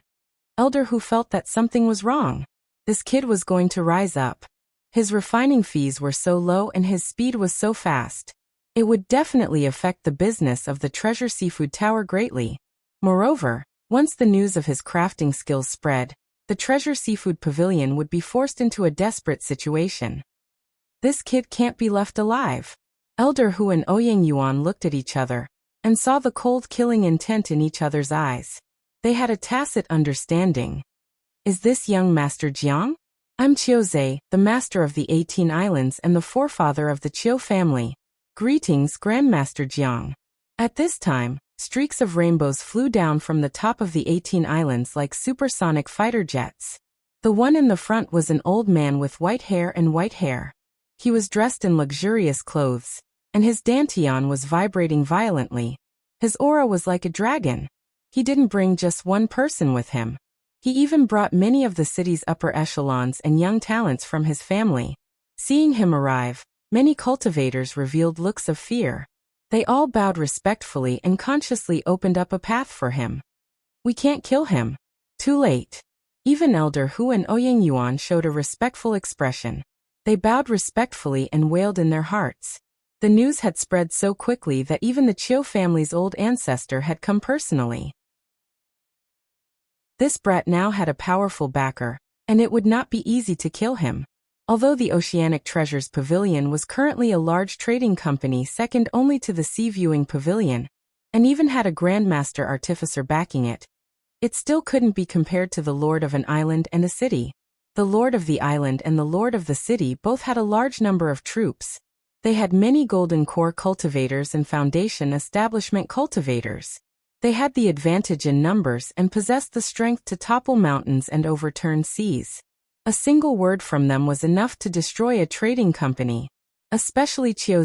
Elder Hu felt that something was wrong. This kid was going to rise up. His refining fees were so low and his speed was so fast. It would definitely affect the business of the Treasure Seafood Tower greatly. Moreover, once the news of his crafting skills spread, the Treasure Seafood Pavilion would be forced into a desperate situation. This kid can't be left alive. Elder Hu and Ouyang Yuan looked at each other and saw the cold killing intent in each other's eyes. They had a tacit understanding. Is this young Master Jiang? I'm Qiuzhe, the master of the 18 islands and the forefather of the Qiu family. Greetings, Grandmaster Jiang. At this time, streaks of rainbows flew down from the top of the 18 islands like supersonic fighter jets. The one in the front was an old man with white hair and white hair. He was dressed in luxurious clothes, and his dantian was vibrating violently. His aura was like a dragon. He didn't bring just one person with him. He even brought many of the city's upper echelons and young talents from his family. Seeing him arrive, many cultivators revealed looks of fear. They all bowed respectfully and consciously opened up a path for him. We can't kill him. Too late. Even Elder Hu and Ouyang Yuan showed a respectful expression. They bowed respectfully and wailed in their hearts. The news had spread so quickly that even the Chiu family's old ancestor had come personally. This brat now had a powerful backer, and it would not be easy to kill him. Although the Oceanic Treasures Pavilion was currently a large trading company second only to the Sea Viewing Pavilion, and even had a Grandmaster Artificer backing it, it still couldn't be compared to the Lord of an island and a city. The Lord of the island and the Lord of the city both had a large number of troops. They had many Golden Core cultivators and Foundation Establishment cultivators. They had the advantage in numbers and possessed the strength to topple mountains and overturn seas. A single word from them was enough to destroy a trading company. Especially Chiu,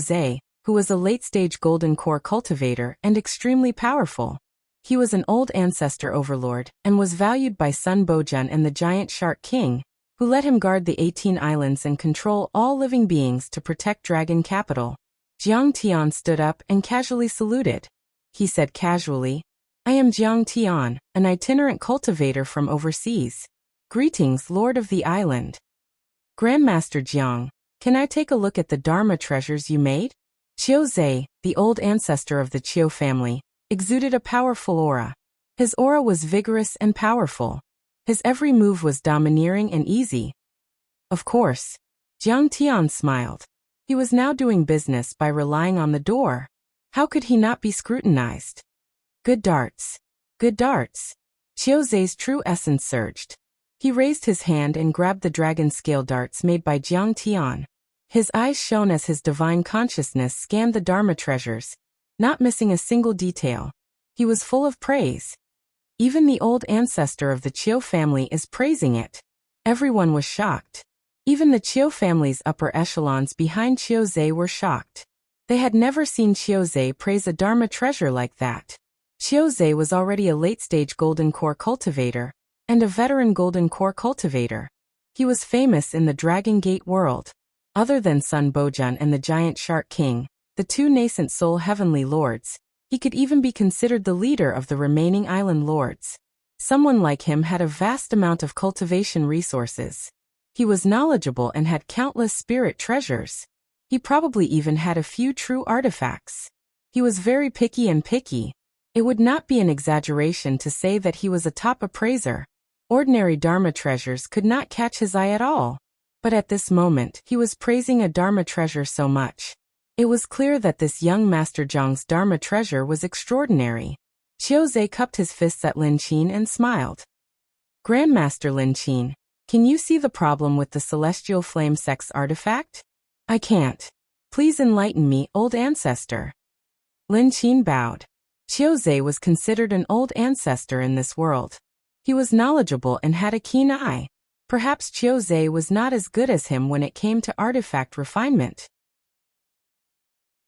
who was a late-stage Golden Core cultivator and extremely powerful. He was an old ancestor overlord and was valued by Sun Bojun and the Giant Shark King, who let him guard the 18 islands and control all living beings to protect Dragon Capital. Jiang Tian stood up and casually saluted. He said casually, "I am Jiang Tian, an itinerant cultivator from overseas. Greetings, Lord of the Island. Grandmaster Jiang, can I take a look at the Dharma treasures you made?" Chiu, the old ancestor of the Chiu family, exuded a powerful aura. His aura was vigorous and powerful. His every move was domineering and easy. Of course. Jiang Tian smiled. He was now doing business by relying on the door. How could he not be scrutinized? Good darts. Good darts. Chiu's true essence surged. He raised his hand and grabbed the dragon scale darts made by Jiang Tian. His eyes shone as his divine consciousness scanned the Dharma treasures, not missing a single detail. He was full of praise. Even the old ancestor of the Chiu family is praising it. Everyone was shocked. Even the Chiu family's upper echelons behind Chiu were shocked. They had never seen Chiu praise a Dharma treasure like that. Chiu was already a late-stage Golden Core cultivator, and a veteran Golden Core cultivator. He was famous in the Dragon Gate world. Other than Sun Bojun and the Giant Shark King, the two nascent Soul Heavenly Lords, he could even be considered the leader of the remaining island lords. Someone like him had a vast amount of cultivation resources. He was knowledgeable and had countless spirit treasures. He probably even had a few true artifacts. He was very picky and picky. It would not be an exaggeration to say that he was a top appraiser. Ordinary Dharma treasures could not catch his eye at all. But at this moment, he was praising a Dharma treasure so much. It was clear that this young Master Zhang's Dharma treasure was extraordinary. Chiu cupped his fists at Lin Qin and smiled. Grandmaster Lin Qin, can you see the problem with the Celestial Flame Sex artifact? I can't. Please enlighten me, old ancestor. Lin Qin bowed. Chiu was considered an old ancestor in this world. He was knowledgeable and had a keen eye. Perhaps Chiu was not as good as him when it came to artifact refinement.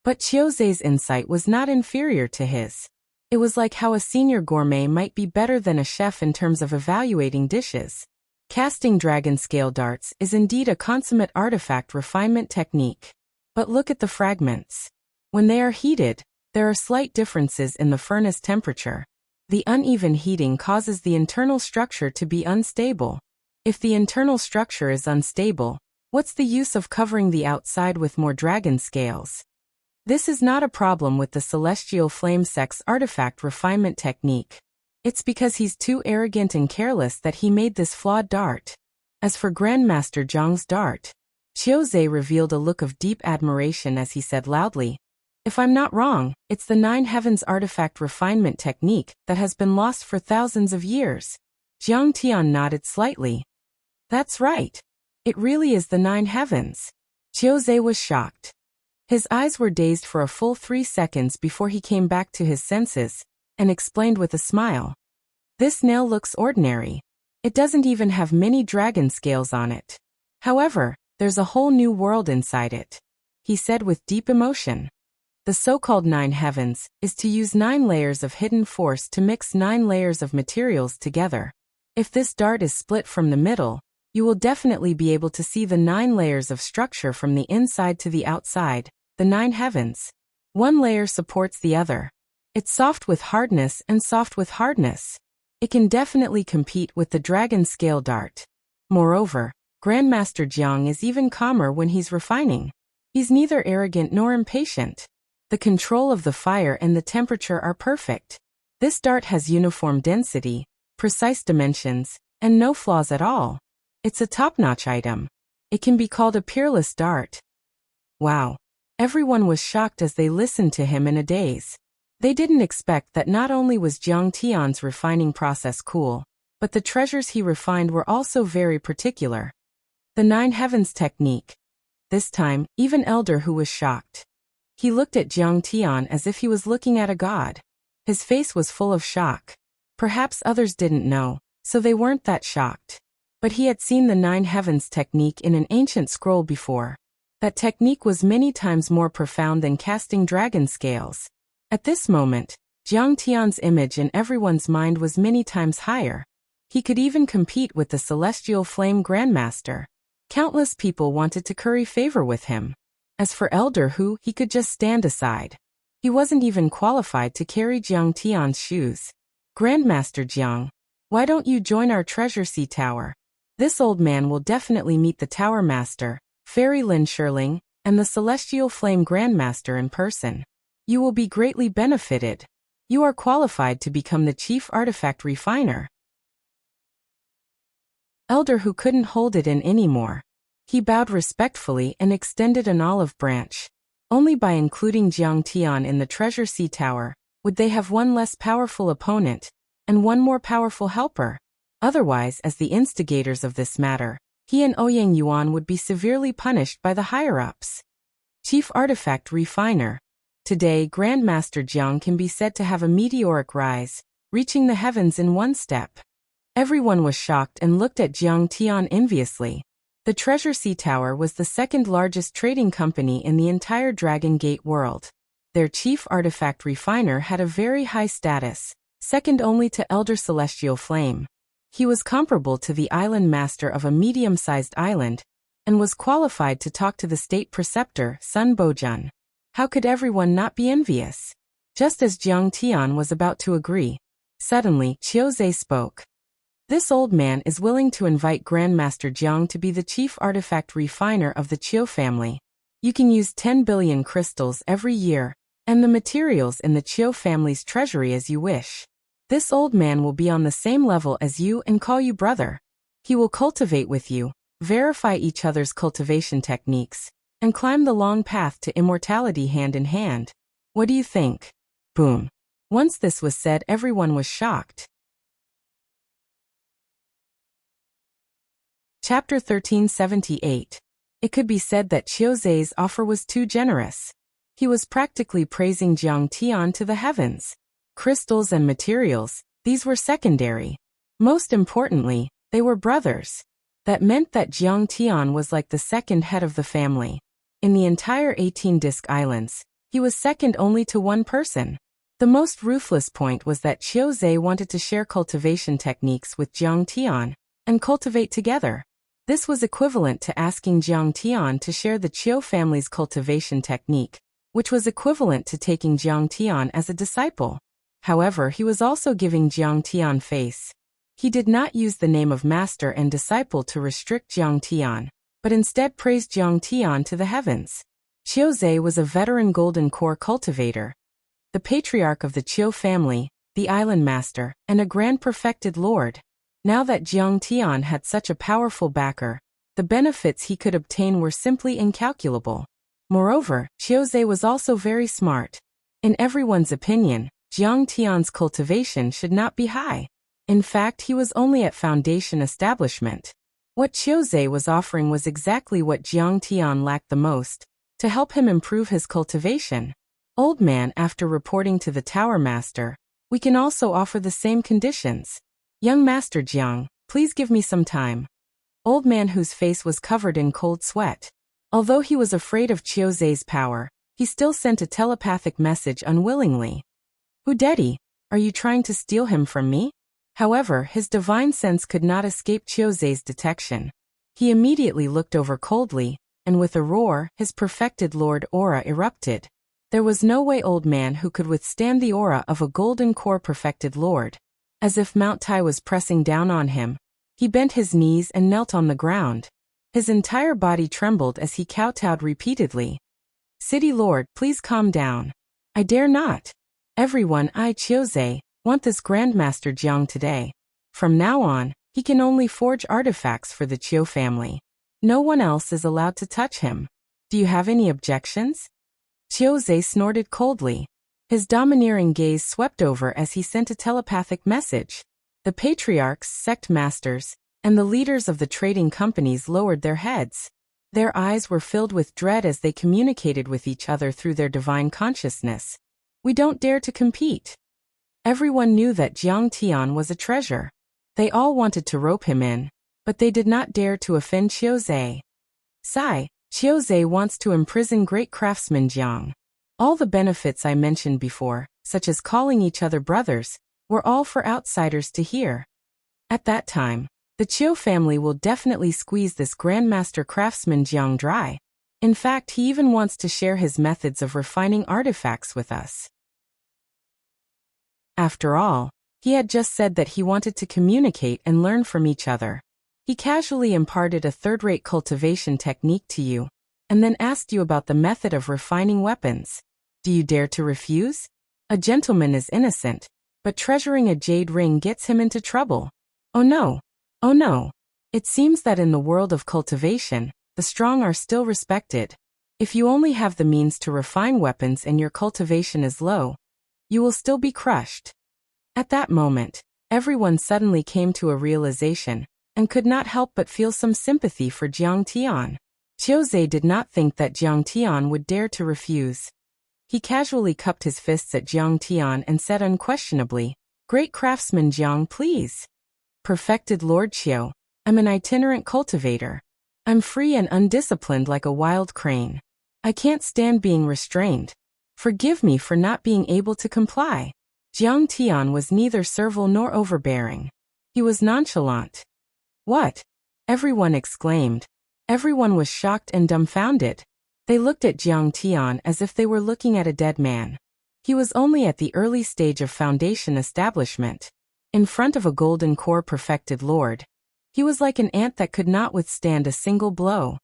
But Chiu's insight was not inferior to his. It was like how a senior gourmet might be better than a chef in terms of evaluating dishes. Casting dragon scale darts is indeed a consummate artifact refinement technique. But look at the fragments. When they are heated, there are slight differences in the furnace temperature. The uneven heating causes the internal structure to be unstable. If the internal structure is unstable, what's the use of covering the outside with more dragon scales? This is not a problem with the Celestial Flame Sex artifact refinement technique. It's because he's too arrogant and careless that he made this flawed dart. As for Grandmaster Zhang's dart, Chiu revealed a look of deep admiration as he said loudly, "If I'm not wrong, it's the Nine Heavens artifact refinement technique that has been lost for thousands of years." Jiang Tian nodded slightly. That's right. It really is the Nine Heavens. Chiu was shocked. His eyes were dazed for a full 3 seconds before he came back to his senses, and explained with a smile. This nail looks ordinary. It doesn't even have many dragon scales on it. However, there's a whole new world inside it, he said with deep emotion. The so-called Nine Heavens is to use 9 layers of hidden force to mix 9 layers of materials together. If this dart is split from the middle, you will definitely be able to see the 9 layers of structure from the inside to the outside, the 9 heavens. One layer supports the other. It's soft with hardness and soft with hardness. It can definitely compete with the dragon scale dart. Moreover, Grandmaster Jiang is even calmer when he's refining. He's neither arrogant nor impatient. The control of the fire and the temperature are perfect. This dart has uniform density, precise dimensions, and no flaws at all. It's a top-notch item. It can be called a peerless dart. Wow. Everyone was shocked as they listened to him in a daze. They didn't expect that not only was Jiang Tian's refining process cool, but the treasures he refined were also very particular. The 9 Heavens technique. This time, even Elder Hu was shocked. He looked at Jiang Tian as if he was looking at a god. His face was full of shock. Perhaps others didn't know, so they weren't that shocked. But he had seen the 9 Heavens technique in an ancient scroll before. That technique was many times more profound than casting dragon scales. At this moment, Jiang Tian's image in everyone's mind was many times higher. He could even compete with the Celestial Flame Grandmaster. Countless people wanted to curry favor with him. As for Elder Hu, he could just stand aside. He wasn't even qualified to carry Jiang Tian's shoes. Grandmaster Jiang, why don't you join our Treasure Sea Tower? This old man will definitely meet the Tower Master, Fairy Lin Shirling, and the Celestial Flame Grandmaster in person. You will be greatly benefited. You are qualified to become the Chief Artifact Refiner. Elder Hu couldn't hold it in anymore. He bowed respectfully and extended an olive branch. Only by including Jiang Tian in the Treasure Sea Tower would they have one less powerful opponent and one more powerful helper. Otherwise, as the instigators of this matter, he and Ouyang Yuan would be severely punished by the higher-ups. Chief Artifact Refiner. Today, Grandmaster Jiang can be said to have a meteoric rise, reaching the heavens in one step. Everyone was shocked and looked at Jiang Tian enviously. The Treasure Sea Tower was the second largest trading company in the entire Dragon Gate world. Their chief artifact refiner had a very high status, second only to Elder Celestial Flame. He was comparable to the island master of a medium-sized island, and was qualified to talk to the state preceptor, Sun Bojun. How could everyone not be envious? Just as Jiang Tian was about to agree, suddenly Qiu Zhe spoke. This old man is willing to invite Grandmaster Jiang to be the chief artifact refiner of the Qiu family. You can use 10 billion crystals every year, and the materials in the Qiu family's treasury as you wish. This old man will be on the same level as you and call you brother. He will cultivate with you, verify each other's cultivation techniques, and climb the long path to immortality hand in hand. What do you think? Boom. Once this was said, everyone was shocked. Chapter 1378. It could be said that Qiu Zhe's offer was too generous. He was practically praising Jiang Tian to the heavens. Crystals and materials, these were secondary. Most importantly, they were brothers. That meant that Jiang Tian was like the second head of the family. In the entire 18-disc islands, he was second only to one person. The most ruthless point was that Qiu Zhe wanted to share cultivation techniques with Jiang Tian, and cultivate together. This was equivalent to asking Jiang Tian to share the Qiu family's cultivation technique, which was equivalent to taking Jiang Tian as a disciple. However, he was also giving Jiang Tian face. He did not use the name of master and disciple to restrict Jiang Tian, but instead praised Jiang Tian to the heavens. Qiu Zhe was a veteran golden core cultivator, the patriarch of the Qiu family, the island master, and a grand perfected lord. Now that Jiang Tian had such a powerful backer, the benefits he could obtain were simply incalculable. Moreover, Qiu Zhe was also very smart. In everyone's opinion, Jiang Tian's cultivation should not be high. In fact, he was only at foundation establishment. What Qiu Zhe was offering was exactly what Jiang Tian lacked the most, to help him improve his cultivation. Old man, after reporting to the Tower Master, we can also offer the same conditions. Young Master Jiang, please give me some time. Old man, whose face was covered in cold sweat. Although he was afraid of Qiu Zhe's power, he still sent a telepathic message unwillingly. Udeti, are you trying to steal him from me? However, his divine sense could not escape Qiu Zhe's detection. He immediately looked over coldly, and with a roar, his perfected lord aura erupted. There was no way old man who could withstand the aura of a golden core perfected lord. As if Mount Tai was pressing down on him, he bent his knees and knelt on the ground. His entire body trembled as he kowtowed repeatedly. City Lord, please calm down. I dare not. Everyone, I Chiuze, want this Grandmaster Jiang today. From now on, he can only forge artifacts for the Chiu family. No one else is allowed to touch him. Do you have any objections? Chiuze snorted coldly. His domineering gaze swept over as he sent a telepathic message. The patriarchs, sect masters, and the leaders of the trading companies lowered their heads. Their eyes were filled with dread as they communicated with each other through their divine consciousness. We don't dare to compete. Everyone knew that Jiang Tian was a treasure. They all wanted to rope him in, but they did not dare to offend Chiuze. Sigh, Chiuze wants to imprison great craftsman Jiang. All the benefits I mentioned before, such as calling each other brothers, were all for outsiders to hear. At that time, the Chiu family will definitely squeeze this Grandmaster craftsman Jiang dry. In fact, he even wants to share his methods of refining artifacts with us. After all, he had just said that he wanted to communicate and learn from each other. He casually imparted a third-rate cultivation technique to you, and then asked you about the method of refining weapons. Do you dare to refuse? A gentleman is innocent, but treasuring a jade ring gets him into trouble. Oh no! Oh no! It seems that in the world of cultivation, the strong are still respected. If you only have the means to refine weapons and your cultivation is low, you will still be crushed. At that moment, everyone suddenly came to a realization, and could not help but feel some sympathy for Jiang Tian. Chiuze did not think that Jiang Tian would dare to refuse. He casually cupped his fists at Jiang Tian and said unquestionably, "Great craftsman Jiang, please." Perfected Lord Chiu, I'm an itinerant cultivator. I'm free and undisciplined like a wild crane. I can't stand being restrained. Forgive me for not being able to comply. Jiang Tian was neither servile nor overbearing. He was nonchalant. What? Everyone exclaimed. Everyone was shocked and dumbfounded. They looked at Jiang Tian as if they were looking at a dead man. He was only at the early stage of foundation establishment. In front of a golden core perfected lord, he was like an ant that could not withstand a single blow.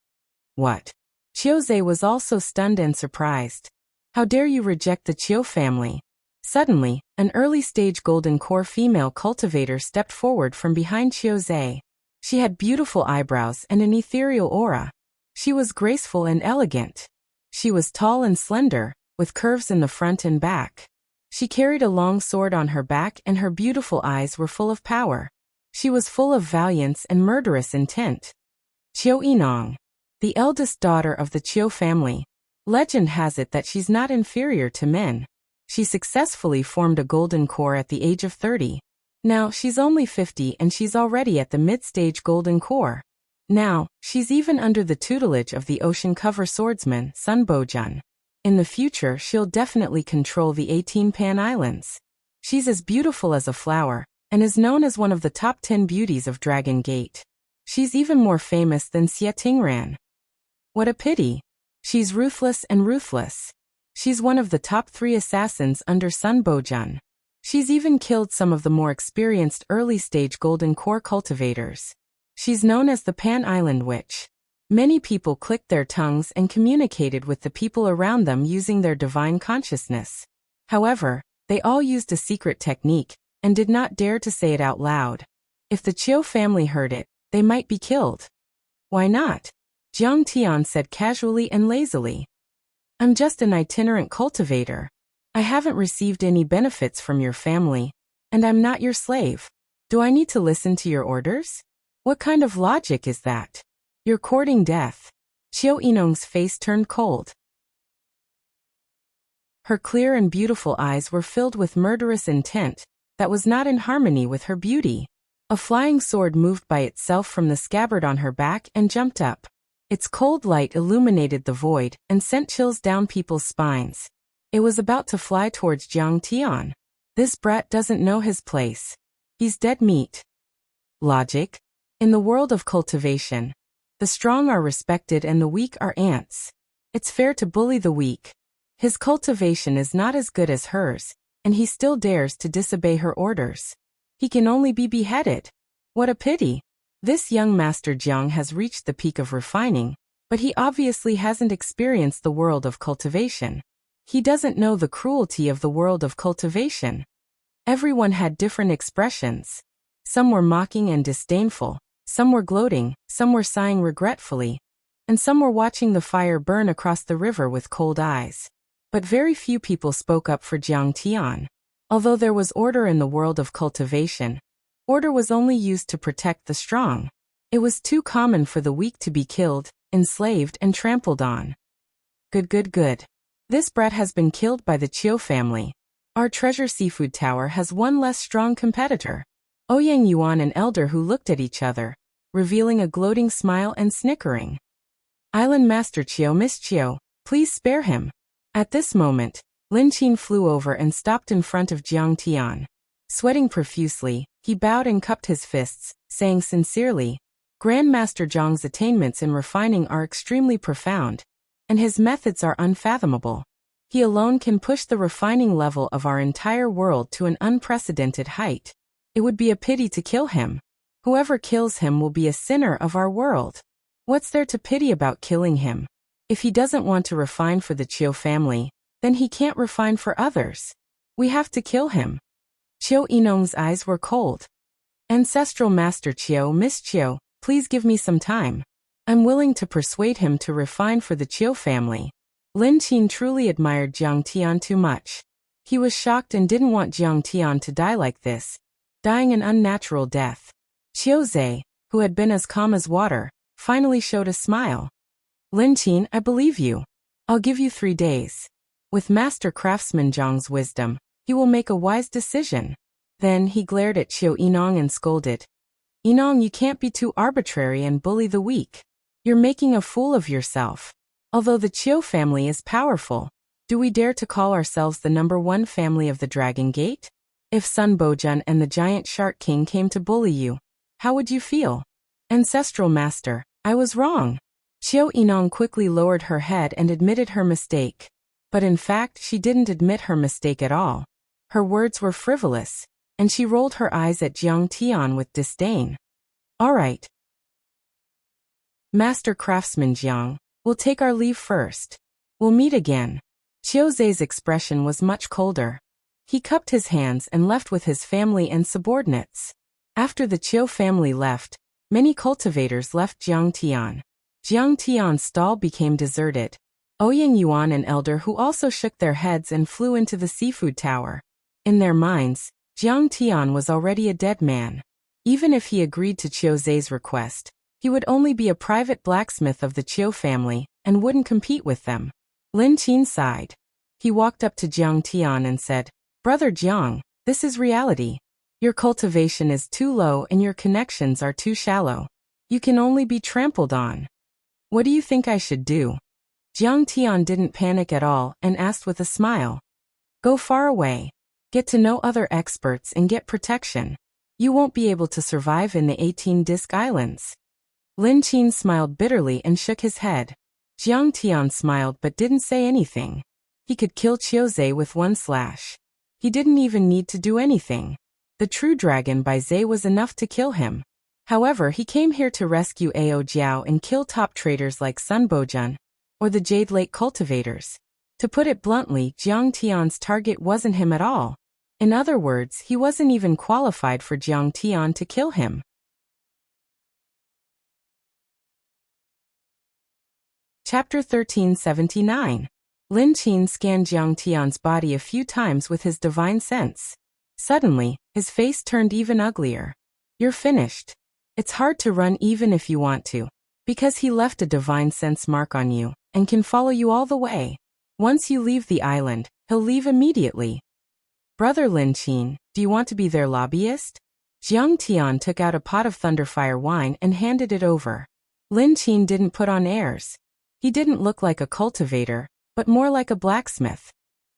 What? Chiuze was also stunned and surprised. How dare you reject the Chiu family? Suddenly, an early-stage golden core female cultivator stepped forward from behind Chiuze. She had beautiful eyebrows and an ethereal aura. She was graceful and elegant. She was tall and slender, with curves in the front and back. She carried a long sword on her back and her beautiful eyes were full of power. She was full of valiance and murderous intent. Chiu Yinong, the eldest daughter of the Chiu family. Legend has it that she's not inferior to men. She successfully formed a golden core at the age of 30. Now, she's only 50 and she's already at the mid-stage golden core. Now, she's even under the tutelage of the ocean cover swordsman, Sun Bojun. In the future, she'll definitely control the 18 Pan Islands. She's as beautiful as a flower, and is known as one of the top 10 beauties of Dragon Gate. She's even more famous than Xie Tingran. What a pity. She's ruthless and ruthless. She's one of the top 3 assassins under Sun Bojun. She's even killed some of the more experienced early-stage golden core cultivators. She's known as the Pan Island Witch. Many people clicked their tongues and communicated with the people around them using their divine consciousness. However, they all used a secret technique, and did not dare to say it out loud. If the Chiu family heard it, they might be killed. Why not? Jiang Tian said casually and lazily. I'm just an itinerant cultivator. I haven't received any benefits from your family, and I'm not your slave. Do I need to listen to your orders? What kind of logic is that? You're courting death. Chiu Yinong's face turned cold. Her clear and beautiful eyes were filled with murderous intent that was not in harmony with her beauty. A flying sword moved by itself from the scabbard on her back and jumped up. Its cold light illuminated the void and sent chills down people's spines. It was about to fly towards Jiang Tian. This brat doesn't know his place. He's dead meat. Logic? In the world of cultivation, the strong are respected and the weak are ants. It's fair to bully the weak. His cultivation is not as good as hers, and he still dares to disobey her orders. He can only be beheaded. What a pity. This young Master Jiang has reached the peak of refining, But he obviously hasn't experienced the world of cultivation. He doesn't know the cruelty of the world of cultivation. Everyone had different expressions. Some were mocking and disdainful, some were gloating, some were sighing regretfully, and some were watching the fire burn across the river with cold eyes. But very few people spoke up for Jiang Tian. Although there was order in the world of cultivation, order was only used to protect the strong. It was too common for the weak to be killed, enslaved, and trampled on. Good. This brat has been killed by the Chiu family. Our treasure seafood tower has one less strong competitor. Ouyang Yuan and Elder Hu looked at each other, revealing a gloating smile and snickering. Island Master Chiu, Miss Chiu, please spare him. At this moment, Lin Qin flew over and stopped in front of Jiang Tian. Sweating profusely, he bowed and cupped his fists, saying sincerely, Grandmaster Zhang's attainments in refining are extremely profound, and his methods are unfathomable. He alone can push the refining level of our entire world to an unprecedented height. It would be a pity to kill him. Whoever kills him will be a sinner of our world. What's there to pity about killing him? If he doesn't want to refine for the Chiu family, then he can't refine for others. We have to kill him. Chiu Yinong's eyes were cold. Ancestral Master Chiu, Miss Chiu, please give me some time. I'm willing to persuade him to refine for the Chiu family. Lin Qin truly admired Jiang Tian too much. He was shocked and didn't want Jiang Tian to die like this, dying an unnatural death. Qiu Zhe, who had been as calm as water, finally showed a smile. Lin Qin, I believe you. I'll give you 3 days. With Master Craftsman Zhang's wisdom, he will make a wise decision. Then he glared at Chiu Yinong and scolded. Yinong, you can't be too arbitrary and bully the weak. You're making a fool of yourself. Although the Chiu family is powerful, do we dare to call ourselves the #1 family of the Dragon Gate? If Sun Bojun and the Giant Shark King came to bully you, how would you feel? Ancestral Master, I was wrong. Chiu Yinong quickly lowered her head and admitted her mistake. But in fact, she didn't admit her mistake at all. Her words were frivolous, and she rolled her eyes at Jiang Tian with disdain. All right. Master Craftsman Jiang, we'll take our leave first. We'll meet again. Qiu Zhe's expression was much colder. He cupped his hands and left with his family and subordinates. After the Chiu family left, many cultivators left Jiang Tian. Jiang Tian's stall became deserted. Ouyang Yuan and Elder Hu also shook their heads and flew into the seafood tower. In their minds, Jiang Tian was already a dead man. Even if he agreed to Qiu Zhe's request, he would only be a private blacksmith of the Chiu family and wouldn't compete with them. Lin Qin sighed. He walked up to Jiang Tian and said, Brother Jiang, this is reality. Your cultivation is too low and your connections are too shallow. You can only be trampled on. What do you think I should do? Jiang Tian didn't panic at all and asked with a smile. Go far away. Get to know other experts and get protection. You won't be able to survive in the 18-disc islands. Lin Qin smiled bitterly and shook his head. Jiang Tian smiled but didn't say anything. He could kill Qiu Zhe with one slash. He didn't even need to do anything. The true dragon by Zhe was enough to kill him. However, he came here to rescue Ao Jiao and kill top traders like Sun Bojun, or the Jade Lake cultivators. To put it bluntly, Jiang Tian's target wasn't him at all. In other words, he wasn't even qualified for Jiang Tian to kill him. Chapter 1379. Lin Qin scanned Jiang Tian's body a few times with his divine sense. Suddenly, his face turned even uglier. You're finished. It's hard to run even if you want to, because he left a divine sense mark on you, and can follow you all the way. Once you leave the island, he'll leave immediately. Brother Lin Qin, do you want to be their lobbyist? Jiang Tian took out a pot of Thunderfire wine and handed it over. Lin Qin didn't put on airs. He didn't look like a cultivator, but more like a blacksmith.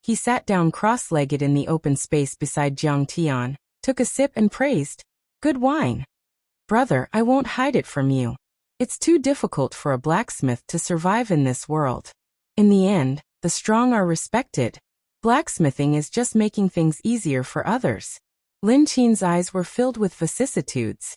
He sat down cross-legged in the open space beside Jiang Tian, took a sip and praised, Good wine. Brother, I won't hide it from you. It's too difficult for a blacksmith to survive in this world. In the end, the strong are respected. Blacksmithing is just making things easier for others. Lin Qin's eyes were filled with vicissitudes.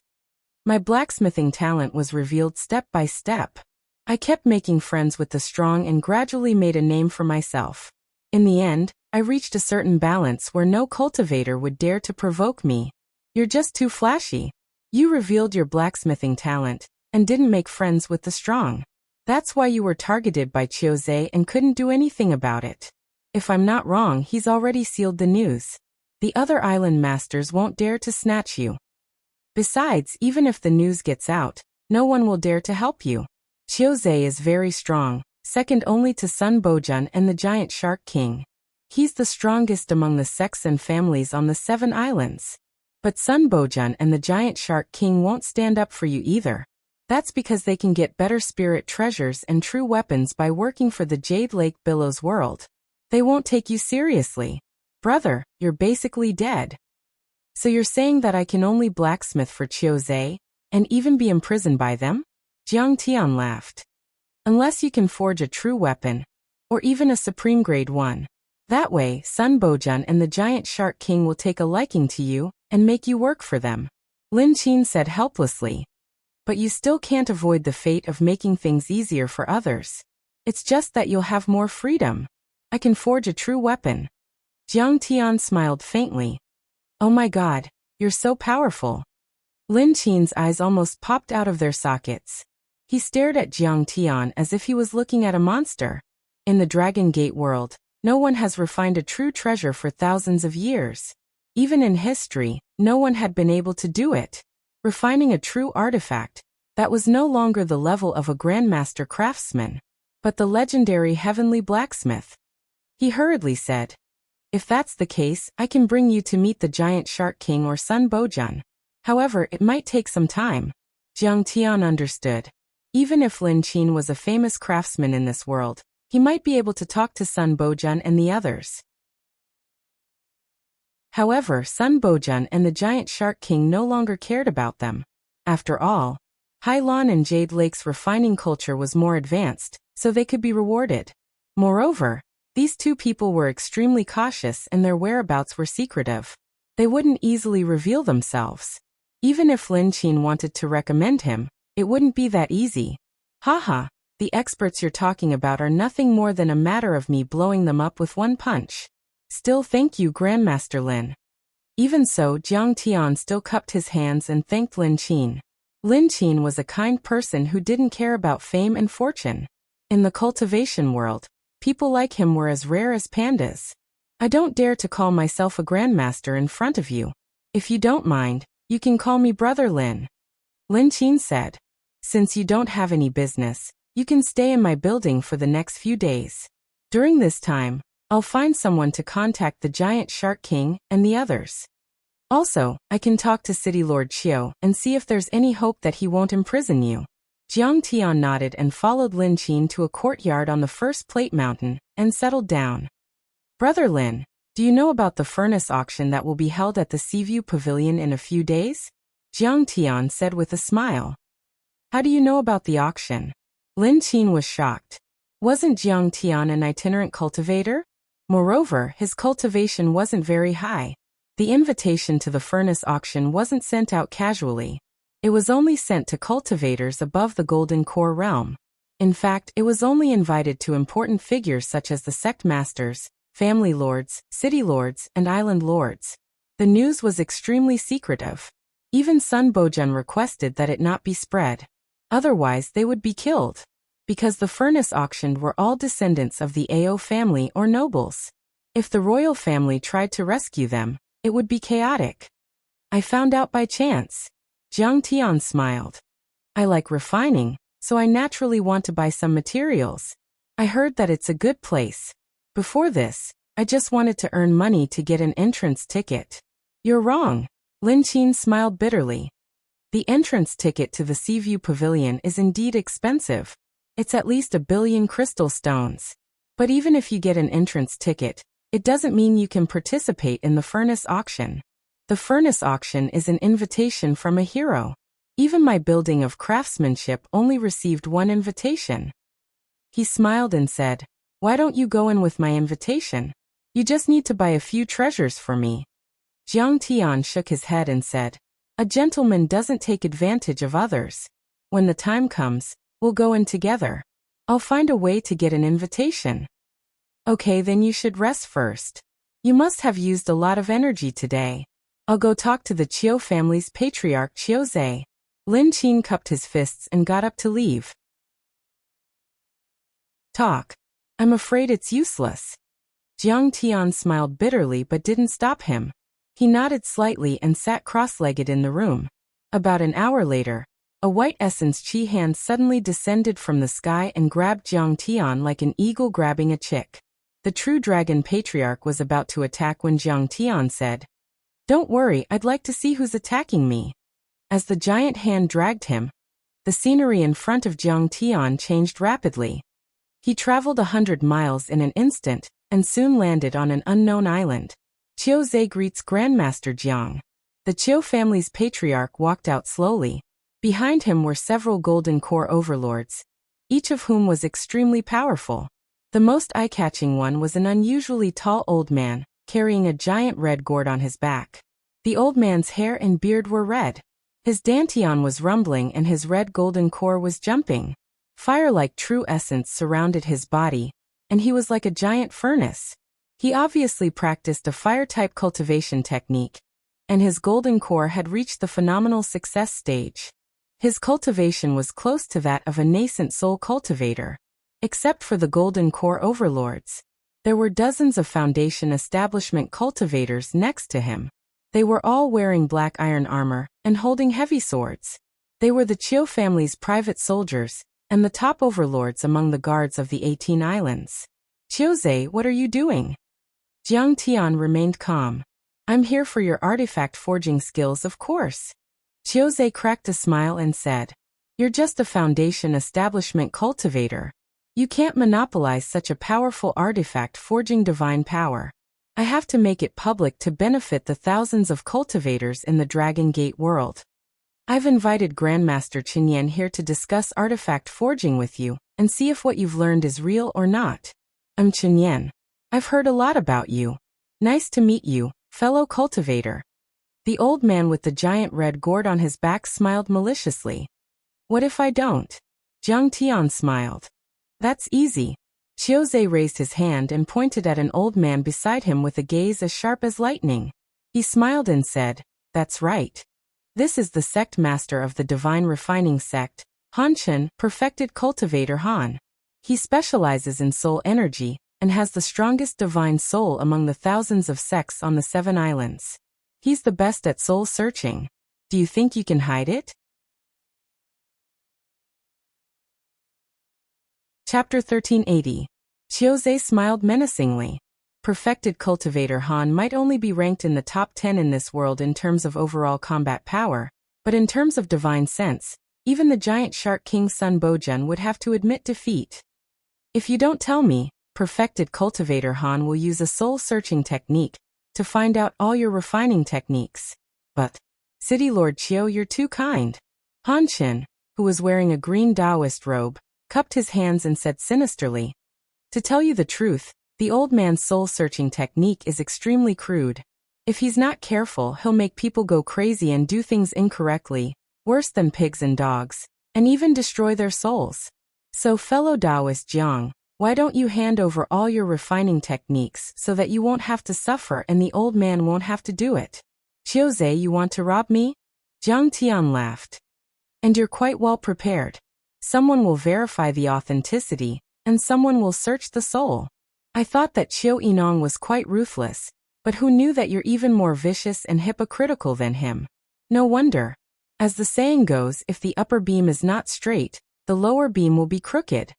My blacksmithing talent was revealed step by step. I kept making friends with the strong and gradually made a name for myself. In the end, I reached a certain balance where no cultivator would dare to provoke me. You're just too flashy. You revealed your blacksmithing talent and didn't make friends with the strong. That's why you were targeted by Chiozei and couldn't do anything about it. If I'm not wrong, he's already sealed the news. The other island masters won't dare to snatch you. Besides, even if the news gets out, no one will dare to help you. Chiozei is very strong, second only to Sun Bojun and the giant Shark King. He's the strongest among the sects and families on the 7 islands. But Sun Bojun and the giant Shark King won't stand up for you either. That's because they can get better spirit treasures and true weapons by working for the Jade Lake Billows world. They won't take you seriously. Brother, you're basically dead. So you're saying that I can only blacksmith for Chiozei, and even be imprisoned by them? Jiang Tian laughed. Unless you can forge a true weapon, or even a supreme grade one. That way, Sun Bojun and the giant Shark King will take a liking to you, and make you work for them. Lin Qin said helplessly. But you still can't avoid the fate of making things easier for others. It's just that you'll have more freedom. I can forge a true weapon. Jiang Tian smiled faintly. Oh my god, you're so powerful. Lin Qin's eyes almost popped out of their sockets. He stared at Jiang Tian as if he was looking at a monster. In the Dragon Gate world, no one has refined a true treasure for thousands of years. Even in history, no one had been able to do it. Refining a true artifact, that was no longer the level of a grandmaster craftsman, but the legendary heavenly blacksmith. He hurriedly said, if that's the case, I can bring you to meet the giant Shark King or Sun Bojun. However, it might take some time. Jiang Tian understood. Even if Lin Qin was a famous craftsman in this world, he might be able to talk to Sun Bojun and the others. However, Sun Bojun and the giant Shark King no longer cared about them. After all, Hailan and Jade Lake's refining culture was more advanced, so they could be rewarded. Moreover, these two people were extremely cautious and their whereabouts were secretive. They wouldn't easily reveal themselves. Even if Lin Qin wanted to recommend him, it wouldn't be that easy. Haha, the experts you're talking about are nothing more than a matter of me blowing them up with one punch. Still, thank you, Grandmaster Lin. Even so, Jiang Tian still cupped his hands and thanked Lin Qin. Lin Qin was a kind person who didn't care about fame and fortune. In the cultivation world, people like him were as rare as pandas. I don't dare to call myself a grandmaster in front of you. If you don't mind, you can call me Brother Lin. Lin Qin said. Since you don't have any business, you can stay in my building for the next few days. During this time, I'll find someone to contact the giant Shark King and the others. Also, I can talk to City Lord Qiu and see if there's any hope that he won't imprison you. Jiang Tian nodded and followed Lin Qin to a courtyard on the first plate mountain and settled down. Brother Lin, do you know about the furnace auction that will be held at the Seaview Pavilion in a few days? Jiang Tian said with a smile. How do you know about the auction? Lin Qin was shocked. Wasn't Jiang Tian an itinerant cultivator? Moreover, his cultivation wasn't very high. The invitation to the furnace auction wasn't sent out casually. It was only sent to cultivators above the Golden Core realm. In fact, it was only invited to important figures such as the sect masters, family lords, city lords, and island lords. The news was extremely secretive. Even Sun Bojun requested that it not be spread. Otherwise, they would be killed. Because the furnace auctioned were all descendants of the Ao family or nobles. If the royal family tried to rescue them, it would be chaotic. I found out by chance. Jiang Tian smiled. I like refining, so I naturally want to buy some materials. I heard that it's a good place. Before this, I just wanted to earn money to get an entrance ticket. You're wrong. Lin Qin smiled bitterly. The entrance ticket to the Seaview Pavilion is indeed expensive. It's at least 1 billion crystal stones. But even if you get an entrance ticket, it doesn't mean you can participate in the furnace auction. The furnace auction is an invitation from a hero. Even my building of craftsmanship only received one invitation. He smiled and said, why don't you go in with my invitation? You just need to buy a few treasures for me. Jiang Tian shook his head and said, a gentleman doesn't take advantage of others. When the time comes, We'll go in together. I'll find a way to get an invitation. Okay, then you should rest first. You must have used a lot of energy today. I'll go talk to the Chiu family's patriarch Chiuze. Lin Qin cupped his fists and got up to leave. Talk. I'm afraid it's useless. Jiang Tian smiled bitterly but didn't stop him. He nodded slightly and sat cross-legged in the room. About an hour later, a white essence chi hand suddenly descended from the sky and grabbed Jiang Tian like an eagle grabbing a chick. The true dragon patriarch was about to attack when Jiang Tian said, "Don't worry, I'd like to see who's attacking me." As the giant hand dragged him, the scenery in front of Jiang Tian changed rapidly. He traveled 100 miles in an instant and soon landed on an unknown island. Chiuze greets Grandmaster Jiang. The Chiu family's patriarch walked out slowly. Behind him were several golden core overlords, each of whom was extremely powerful. The most eye-catching one was an unusually tall old man, carrying a giant red gourd on his back. The old man's hair and beard were red. His dantian was rumbling and his red golden core was jumping. Fire-like true essence surrounded his body, and he was like a giant furnace. He obviously practiced a fire-type cultivation technique, and his golden core had reached the phenomenal success stage. His cultivation was close to that of a nascent soul cultivator. Except for the golden core overlords, there were dozens of foundation establishment cultivators next to him. They were all wearing black iron armor and holding heavy swords. They were the Chiu family's private soldiers and the top overlords among the guards of the 18 islands. "Chiuze, what are you doing?" Jiang Tian remained calm. "I'm here for your artifact forging skills, of course." Chiuze cracked a smile and said, "You're just a foundation establishment cultivator. You can't monopolize such a powerful artifact forging divine power. I have to make it public to benefit the thousands of cultivators in the Dragon Gate world. I've invited Grandmaster Qinyan here to discuss artifact forging with you and see if what you've learned is real or not. I'm Qinyan. I've heard a lot about you. Nice to meet you, fellow cultivator." The old man with the giant red gourd on his back smiled maliciously. "What if I don't?" Jiang Tian smiled. "That's easy." Chiuze raised his hand and pointed at an old man beside him with a gaze as sharp as lightning. He smiled and said, "That's right. This is the sect master of the Divine Refining Sect, Hanchen, Perfected Cultivator Han. He specializes in soul energy and has the strongest divine soul among the thousands of sects on the 7 islands. He's the best at soul searching. Do you think you can hide it?" Chapter 1380. Chiuze smiled menacingly. Perfected Cultivator Han might only be ranked in the top 10 in this world in terms of overall combat power, but in terms of divine sense, even the giant Shark King Sun Bojun would have to admit defeat. "If you don't tell me, Perfected Cultivator Han will use a soul-searching technique to find out all your refining techniques. But, City Lord Chiu, you're too kind." Han Qin, who was wearing a green Taoist robe, cupped his hands and said sinisterly, "To tell you the truth, the old man's soul-searching technique is extremely crude. If he's not careful, he'll make people go crazy and do things incorrectly, worse than pigs and dogs, and even destroy their souls. So fellow Taoist Jiang, why don't you hand over all your refining techniques so that you won't have to suffer and the old man won't have to do it?" "Chiuze, you want to rob me?" Jiang Tian laughed. "And you're quite well prepared. Someone will verify the authenticity, and someone will search the soul. I thought that Chiu Inong was quite ruthless, but who knew that you're even more vicious and hypocritical than him? No wonder. As the saying goes, if the upper beam is not straight, the lower beam will be crooked.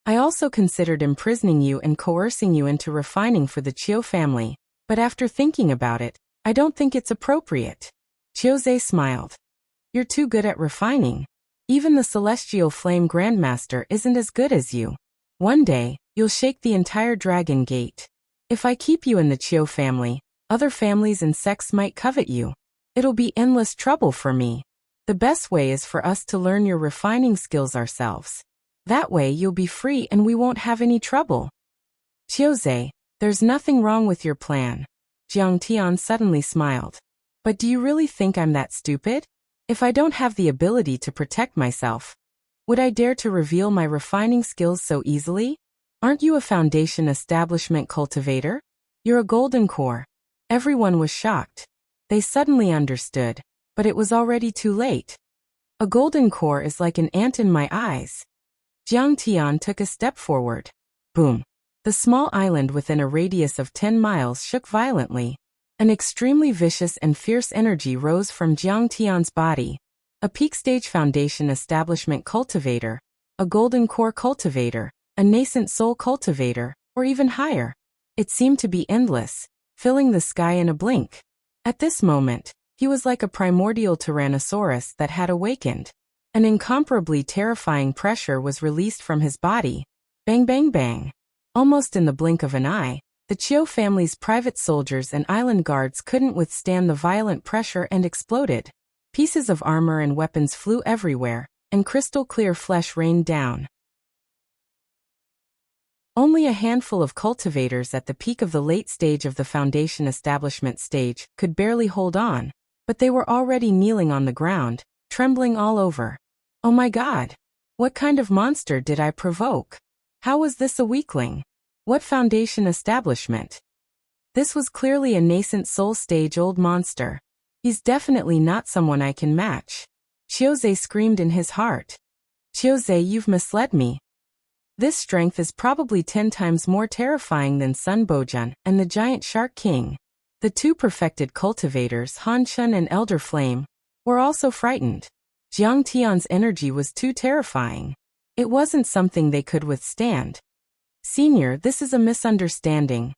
I also considered imprisoning you and coercing you into refining for the Chiu family, but after thinking about it, I don't think it's appropriate." Chiuze smiled. "You're too good at refining. Even the Celestial Flame Grandmaster isn't as good as you. One day, you'll shake the entire Dragon Gate. If I keep you in the Chiu family, other families and sects might covet you. It'll be endless trouble for me. The best way is for us to learn your refining skills ourselves. That way you'll be free and we won't have any trouble." "Chiuze, there's nothing wrong with your plan." Jiang Tian suddenly smiled. "But do you really think I'm that stupid? If I don't have the ability to protect myself, Would I dare to reveal my refining skills so easily? Aren't you a Foundation establishment cultivator? You're a golden core. Everyone was shocked. They suddenly understood, but it was already too late. A golden core is like an ant in my eyes. Jiang Tian took a step forward. Boom. The small island within a radius of 10 miles shook violently. An extremely vicious and fierce energy rose from Jiang Tian's body. A peak stage Foundation establishment cultivator, a golden core cultivator, a nascent soul cultivator, or even higher. It seemed to be endless, filling the sky in a blink. At this moment, he was like a primordial Tyrannosaurus that had awakened. An incomparably terrifying pressure was released from his body. Bang bang bang. Almost in the blink of an eye, the Chiu family's private soldiers and island guards couldn't withstand the violent pressure and exploded. Pieces of armor and weapons flew everywhere, and crystal-clear flesh rained down. Only a handful of cultivators at the peak of the late stage of the Foundation establishment stage could barely hold on, but they were already kneeling on the ground, trembling all over. Oh my God! What kind of monster did I provoke? How was this a weakling? What Foundation establishment? This was clearly a nascent soul stage-old monster. He's definitely not someone I can match. Qiuzhe screamed in his heart. Qiuzhe, you've misled me. This strength is probably 10 times more terrifying than Sun Bojun and the Giant Shark King. The two perfected cultivators, Han Chun and Elder Flame, were also frightened. Jiang Tian's energy was too terrifying. It wasn't something they could withstand. Senior, this is a misunderstanding.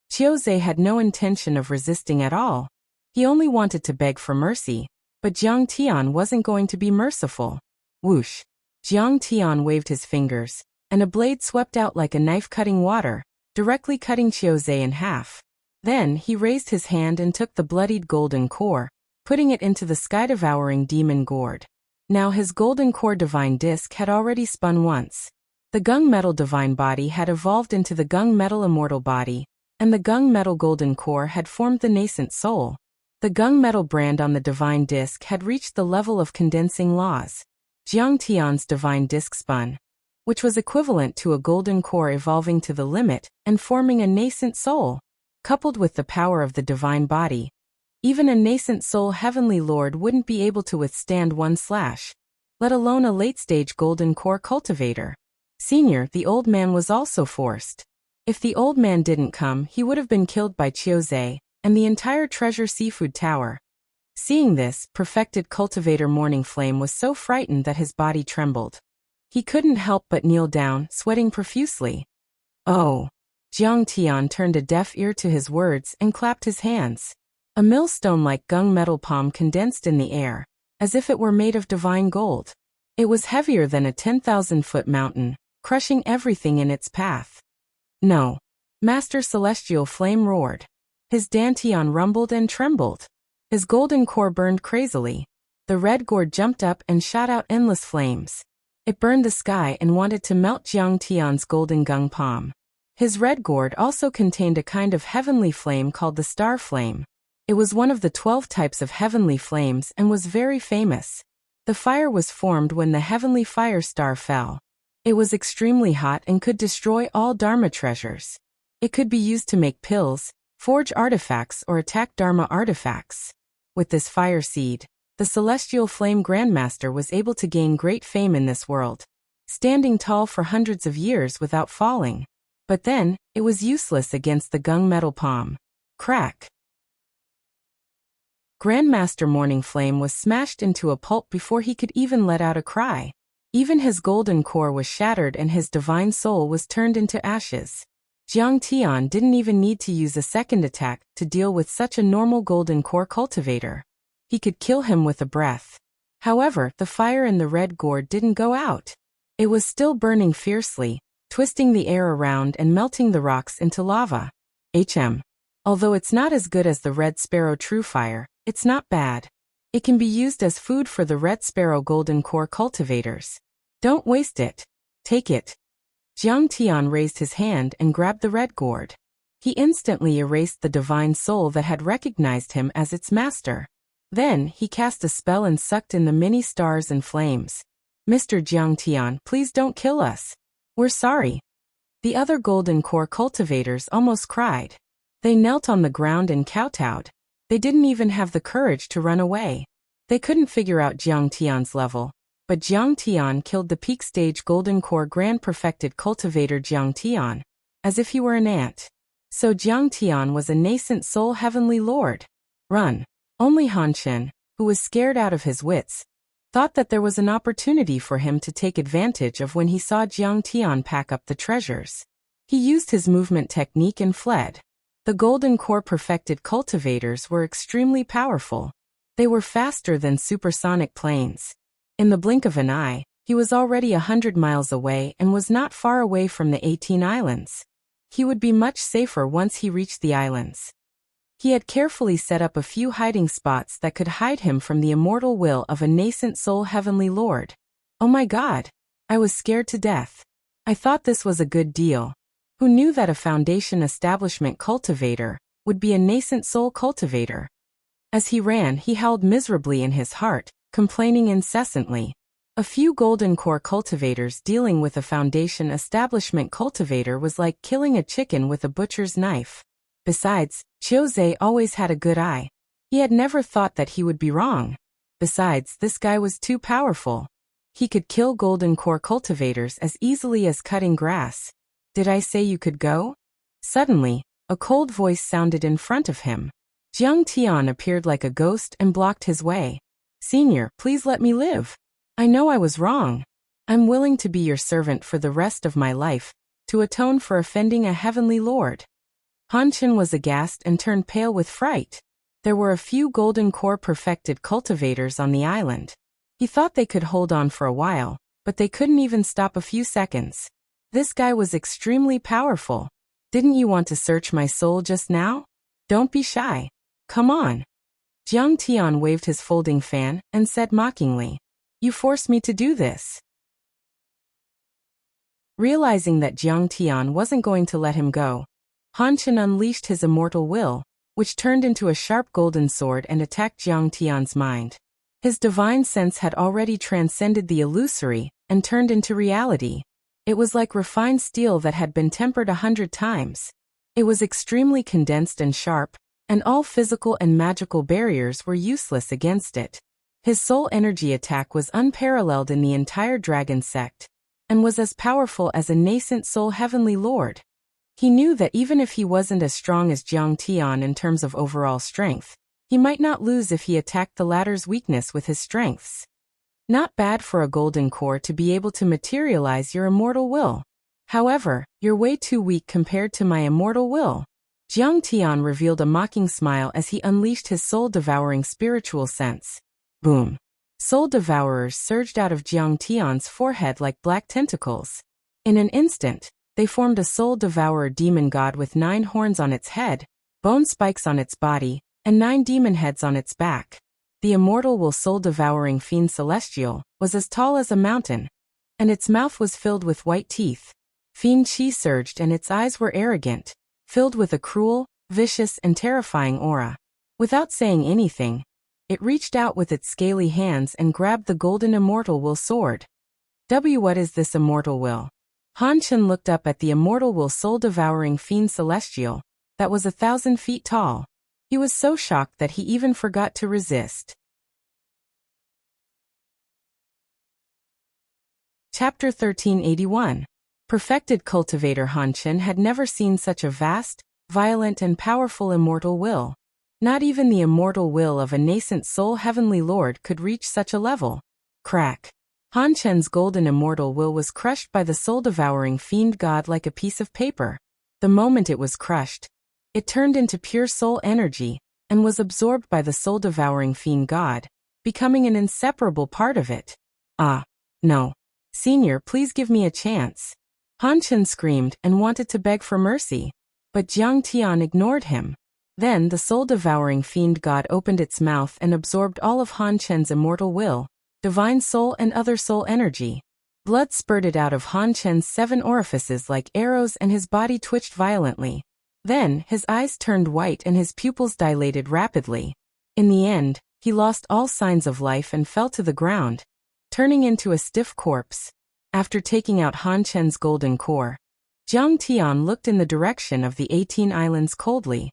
Qiuzhe had no intention of resisting at all. He only wanted to beg for mercy, but Jiang Tian wasn't going to be merciful. Whoosh! Jiang Tian waved his fingers, and a blade swept out like a knife cutting water, directly cutting Qiuzhe in half. Then he raised his hand and took the bloodied golden core, putting it into the sky-devouring demon gourd. Now his golden core divine disc had already spun once. The gung metal divine body had evolved into the gung metal immortal body, and the gung metal golden core had formed the nascent soul. The gung metal brand on the divine disc had reached the level of condensing laws. Jiang Tian's divine disc spun, which was equivalent to a golden core evolving to the limit and forming a nascent soul. Coupled with the power of the divine body, even a nascent soul heavenly lord wouldn't be able to withstand one slash, let alone a late-stage golden core cultivator. Senior, the old man was also forced. If the old man didn't come, he would have been killed by Qiuzhe and the entire treasure seafood tower. Seeing this, perfected cultivator Morning Flame was so frightened that his body trembled. He couldn't help but kneel down, sweating profusely. Oh! Jiang Tian turned a deaf ear to his words and clapped his hands. A millstone-like gung metal palm condensed in the air, as if it were made of divine gold. It was heavier than a 10,000-foot mountain, crushing everything in its path. No! Master Celestial Flame roared. His dantian rumbled and trembled. His golden core burned crazily. The red gourd jumped up and shot out endless flames. It burned the sky and wanted to melt Jiang Tian's golden gung palm. His red gourd also contained a kind of heavenly flame called the star flame. It was one of the 12 types of heavenly flames and was very famous. The fire was formed when the heavenly fire star fell. It was extremely hot and could destroy all Dharma treasures. It could be used to make pills, forge artifacts, or attack Dharma artifacts. With this fire seed, the Celestial Flame Grandmaster was able to gain great fame in this world, standing tall for hundreds of years without falling. But then, it was useless against the gung metal palm. Crack! Grandmaster Morning Flame was smashed into a pulp before he could even let out a cry. Even his golden core was shattered and his divine soul was turned into ashes. Jiang Tian didn't even need to use a second attack to deal with such a normal golden core cultivator. He could kill him with a breath. However, the fire in the red gourd didn't go out. It was still burning fiercely, twisting the air around and melting the rocks into lava. Although it's not as good as the Red Sparrow True Fire, it's not bad. It can be used as food for the Red Sparrow Golden Core cultivators. Don't waste it. Take it. Jiang Tian raised his hand and grabbed the red gourd. He instantly erased the divine soul that had recognized him as its master. Then, he cast a spell and sucked in the many stars and flames. Mr. Jiang Tian, please don't kill us. We're sorry. The other golden core cultivators almost cried. They knelt on the ground and kowtowed. They didn't even have the courage to run away. They couldn't figure out Jiang Tian's level, but Jiang Tian killed the peak stage golden core grand perfected cultivator Jiang Tian, as if he were an ant. So Jiang Tian was a nascent soul heavenly lord. Run. Only Han Chen, who was scared out of his wits, thought that there was an opportunity for him to take advantage of when he saw Jiang Tian pack up the treasures. He used his movement technique and fled. The golden core perfected cultivators were extremely powerful. They were faster than supersonic planes. In the blink of an eye, he was already 100 miles away and was not far away from the 18 islands. He would be much safer once he reached the islands. He had carefully set up a few hiding spots that could hide him from the immortal will of a nascent soul heavenly lord. Oh my God! I was scared to death. I thought this was a good deal. Who knew that a foundation establishment cultivator would be a nascent soul cultivator? As he ran, he howled miserably in his heart, complaining incessantly. A few golden core cultivators dealing with a foundation establishment cultivator was like killing a chicken with a butcher's knife. Besides, Chiozei always had a good eye. He had never thought that he would be wrong. Besides, this guy was too powerful. He could kill golden core cultivators as easily as cutting grass. Did I say you could go? Suddenly, a cold voice sounded in front of him. Jiang Tian appeared like a ghost and blocked his way. Senior, please let me live. I know I was wrong. I'm willing to be your servant for the rest of my life, to atone for offending a heavenly lord. Han Chen was aghast and turned pale with fright. There were a few golden core perfected cultivators on the island. He thought they could hold on for a while, but they couldn't even stop a few seconds. This guy was extremely powerful. Didn't you want to search my soul just now? Don't be shy. Come on. Jiang Tian waved his folding fan and said mockingly, "You forced me to do this." Realizing that Jiang Tian wasn't going to let him go, Han Chen unleashed his immortal will, which turned into a sharp golden sword and attacked Jiang Tian's mind. His divine sense had already transcended the illusory and turned into reality. It was like refined steel that had been tempered 100 times. It was extremely condensed and sharp, and all physical and magical barriers were useless against it. His soul energy attack was unparalleled in the entire dragon sect, and was as powerful as a nascent soul heavenly lord. He knew that even if he wasn't as strong as Jiang Tian in terms of overall strength, he might not lose if he attacked the latter's weakness with his strengths. Not bad for a golden core to be able to materialize your immortal will. However, you're way too weak compared to my immortal will. Jiang Tian revealed a mocking smile as he unleashed his soul-devouring spiritual sense. Boom! Soul devourers surged out of Jiang Tian's forehead like black tentacles. In an instant, they formed a soul-devourer demon god with 9 horns on its head, bone spikes on its body, and 9 demon heads on its back. The immortal will soul-devouring fiend celestial was as tall as a mountain, and its mouth was filled with white teeth. Fiend chi surged and its eyes were arrogant, filled with a cruel, vicious, and terrifying aura. Without saying anything, it reached out with its scaly hands and grabbed the golden immortal will sword. What is this immortal will? Han Chen looked up at the immortal will soul-devouring fiend celestial that was 1,000 feet tall. He was so shocked that he even forgot to resist. Chapter 1381. Perfected cultivator Han Chen had never seen such a vast, violent and powerful immortal will. Not even the immortal will of a nascent soul heavenly lord could reach such a level. Crack. Han Chen's golden immortal will was crushed by the soul-devouring fiend god like a piece of paper. The moment it was crushed, it turned into pure soul energy, and was absorbed by the soul-devouring fiend god, becoming an inseparable part of it. Ah, no. Senior, please give me a chance. Han Chen screamed and wanted to beg for mercy, but Jiang Tian ignored him. Then the soul-devouring fiend god opened its mouth and absorbed all of Han Chen's immortal will, divine soul and other soul energy. Blood spurted out of Han Chen's 7 orifices like arrows and his body twitched violently. Then, his eyes turned white and his pupils dilated rapidly. In the end, he lost all signs of life and fell to the ground. turning into a stiff corpse. After taking out Han Chen's golden core, Jiang Tian looked in the direction of the 18 islands coldly.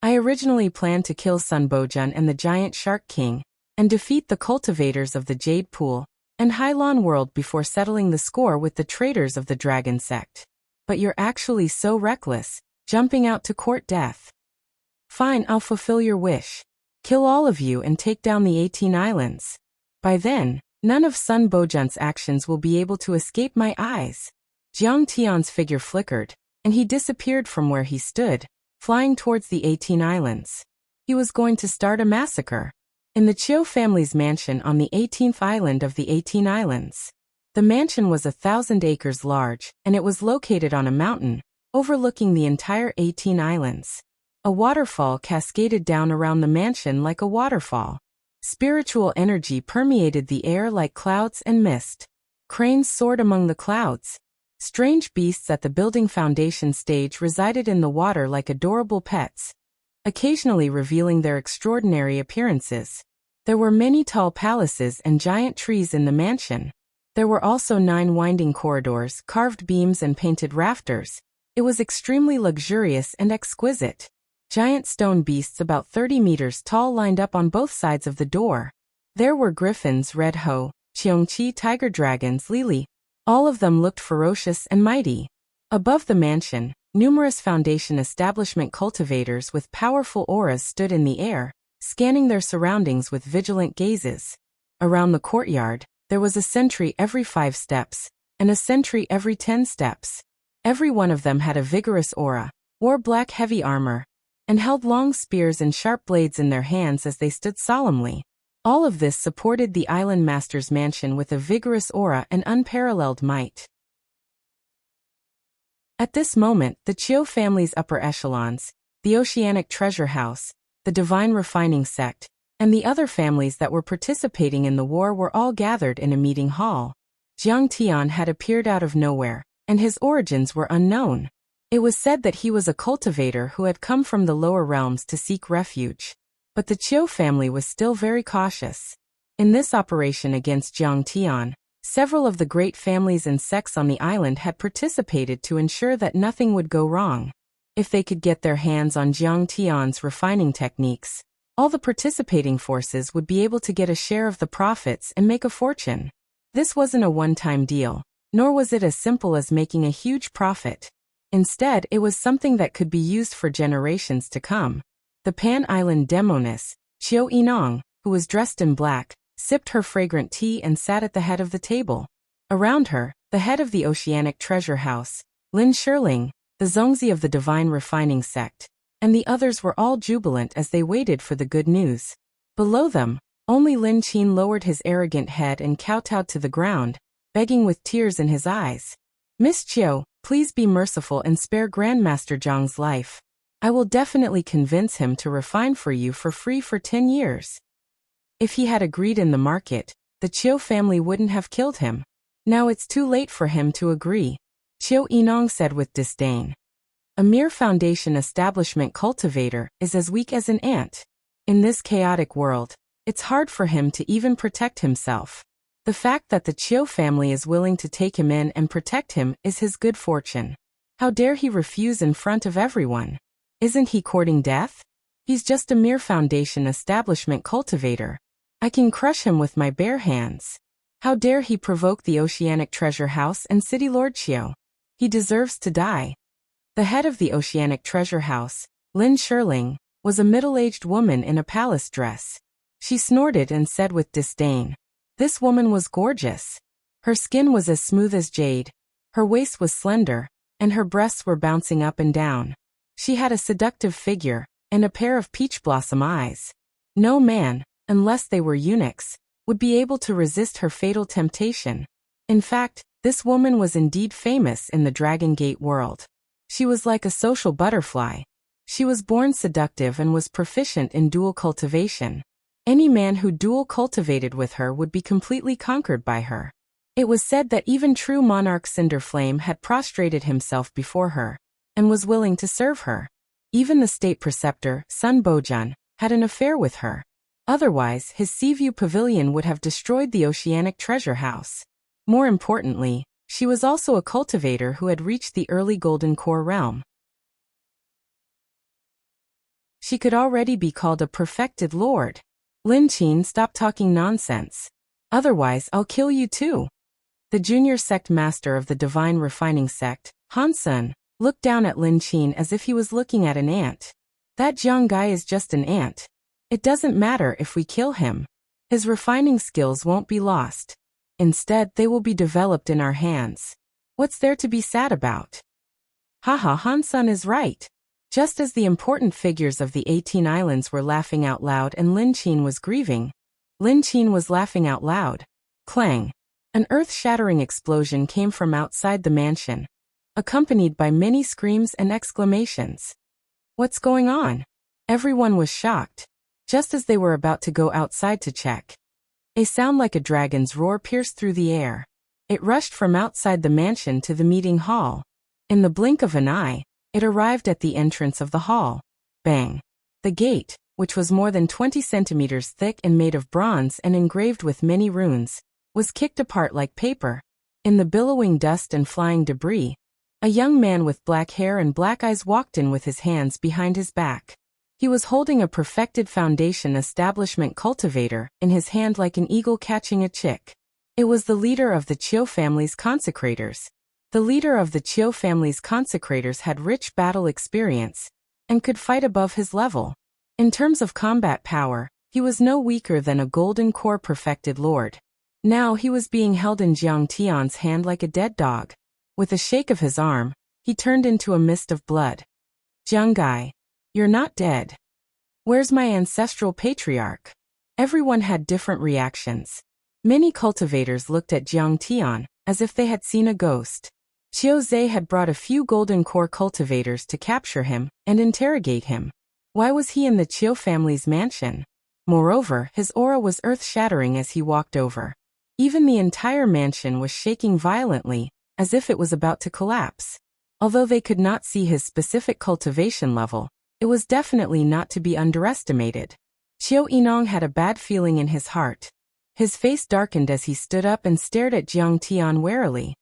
I originally planned to kill Sun Bojun and the Giant Shark King, and defeat the cultivators of the Jade Pool and Hylon World before settling the score with the traitors of the Dragon Sect. But you're actually so reckless, jumping out to court death. Fine, I'll fulfill your wish. Kill all of you and take down the 18 islands. By then, none of Sun Bojun's actions will be able to escape my eyes. Jiang Tian's figure flickered, and he disappeared from where he stood, flying towards the 18 islands. He was going to start a massacre. In the Chiu family's mansion on the 18th island of the 18 islands. The mansion was 1,000 acres large, and it was located on a mountain, overlooking the entire 18 islands. A waterfall cascaded down around the mansion like a waterfall. Spiritual energy permeated the air like clouds and mist. Cranes soared among the clouds. Strange beasts at the building foundation stage resided in the water like adorable pets, occasionally revealing their extraordinary appearances. There were many tall palaces and giant trees in the mansion. There were also 9 winding corridors, carved beams and painted rafters. It was extremely luxurious and exquisite. Giant stone beasts about 30 meters tall lined up on both sides of the door. There were griffins, red ho, cheongqi tiger dragons, lili. All of them looked ferocious and mighty. Above the mansion, numerous Foundation establishment cultivators with powerful auras stood in the air, scanning their surroundings with vigilant gazes. Around the courtyard, there was a sentry every 5 steps, and a sentry every 10 steps. Every one of them had a vigorous aura, wore black heavy armor, and held long spears and sharp blades in their hands as they stood solemnly. All of this supported the Island Master's mansion with a vigorous aura and unparalleled might. At this moment, the Chiu family's upper echelons, the Oceanic Treasure House, the Divine Refining Sect, and the other families that were participating in the war were all gathered in a meeting hall. Jiang Tian had appeared out of nowhere, and his origins were unknown. It was said that he was a cultivator who had come from the lower realms to seek refuge. But the Chiu family was still very cautious. In this operation against Jiang Tian, several of the great families and sects on the island had participated to ensure that nothing would go wrong. If they could get their hands on Jiang Tian's refining techniques, all the participating forces would be able to get a share of the profits and make a fortune. This wasn't a one-time deal, nor was it as simple as making a huge profit. Instead, it was something that could be used for generations to come. The Pan-Island Demoness, Qiu Yinong, who was dressed in black, sipped her fragrant tea and sat at the head of the table. Around her, the head of the Oceanic Treasure House, Lin Shirling, the Zongzi of the Divine Refining Sect, and the others were all jubilant as they waited for the good news. Below them, only Lin Qin lowered his arrogant head and kowtowed to the ground, begging with tears in his eyes. Miss Qiu, please be merciful and spare Grandmaster Zhang's life. I will definitely convince him to refine for you for free for 10 years. If he had agreed in the market, the Qiu family wouldn't have killed him. Now it's too late for him to agree. Qiu Yinong said with disdain. A mere Foundation establishment cultivator is as weak as an ant. In this chaotic world, it's hard for him to even protect himself. The fact that the Qiu family is willing to take him in and protect him is his good fortune. How dare he refuse in front of everyone? Isn't he courting death? He's just a mere Foundation establishment cultivator. I can crush him with my bare hands. How dare he provoke the Oceanic Treasure House and City Lord Qiu? He deserves to die. The head of the Oceanic Treasure House, Lin Shirling, was a middle-aged woman in a palace dress. She snorted and said with disdain. This woman was gorgeous. Her skin was as smooth as jade, her waist was slender, and her breasts were bouncing up and down. She had a seductive figure, and a pair of peach blossom eyes. No man, unless they were eunuchs, would be able to resist her fatal temptation. In fact, this woman was indeed famous in the Dragon Gate world. She was like a social butterfly. She was born seductive and was proficient in dual cultivation. Any man who dual cultivated with her would be completely conquered by her. It was said that even true monarch Cinderflame had prostrated himself before her, and was willing to serve her. Even the state preceptor, Sun Bojun, had an affair with her. Otherwise, his Seaview Pavilion would have destroyed the oceanic treasure house. More importantly, she was also a cultivator who had reached the early Golden Core realm. She could already be called a perfected lord. Lin Qin, stop talking nonsense. Otherwise, I'll kill you too. The junior sect master of the divine refining sect, Han Sun, looked down at Lin Qin as if he was looking at an ant. That Jiang guy is just an ant. It doesn't matter if we kill him. His refining skills won't be lost. Instead, they will be developed in our hands. What's there to be sad about? Haha, Han Sun is right. Just as the important figures of the 18 islands were laughing out loud and Lin Qin was grieving, Lin Qin was laughing out loud. Clang! An earth-shattering explosion came from outside the mansion, accompanied by many screams and exclamations. What's going on? Everyone was shocked. Just as they were about to go outside to check, a sound like a dragon's roar pierced through the air. It rushed from outside the mansion to the meeting hall. In the blink of an eye, it arrived at the entrance of the hall. Bang! The gate, which was more than 20 centimeters thick and made of bronze and engraved with many runes, was kicked apart like paper. In the billowing dust and flying debris, a young man with black hair and black eyes walked in with his hands behind his back. He was holding a perfected foundation establishment cultivator in his hand like an eagle catching a chick. It was the leader of the Qiu family's consecrators. The leader of the Qiu family's consecrators had rich battle experience and could fight above his level. In terms of combat power, he was no weaker than a Golden Core perfected lord. Now he was being held in Jiang Tian's hand like a dead dog. With a shake of his arm, he turned into a mist of blood. Jiang Gai, you're not dead. Where's my ancestral patriarch? Everyone had different reactions. Many cultivators looked at Jiang Tian as if they had seen a ghost. Qiu Zhe had brought a few Golden Core cultivators to capture him and interrogate him. Why was he in the Qiu family's mansion? Moreover, his aura was earth-shattering as he walked over. Even the entire mansion was shaking violently, as if it was about to collapse. Although they could not see his specific cultivation level, it was definitely not to be underestimated. Qiu Yinong had a bad feeling in his heart. His face darkened as he stood up and stared at Jiang Tian warily.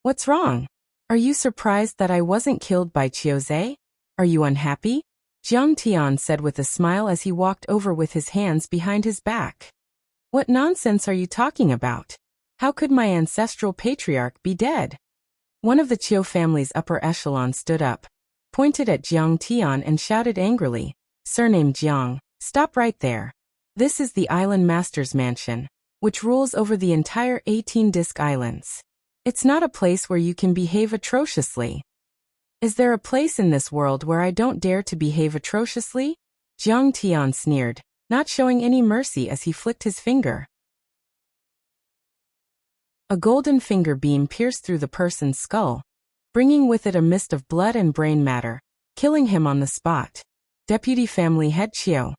What's wrong? Are you surprised that I wasn't killed by Qiu Zhe? Are you unhappy? Jiang Tian said with a smile as he walked over with his hands behind his back. What nonsense are you talking about? How could my ancestral patriarch be dead? One of the Qiu family's upper echelon stood up, pointed at Jiang Tian and shouted angrily, Surname Jiang, stop right there. This is the Island Master's mansion, which rules over the entire 18 Disc Islands. It's not a place where you can behave atrociously. Is there a place in this world where I don't dare to behave atrociously? Jiang Tian sneered, not showing any mercy as he flicked his finger. A golden finger beam pierced through the person's skull, bringing with it a mist of blood and brain matter, killing him on the spot. Deputy Family Head Qiu.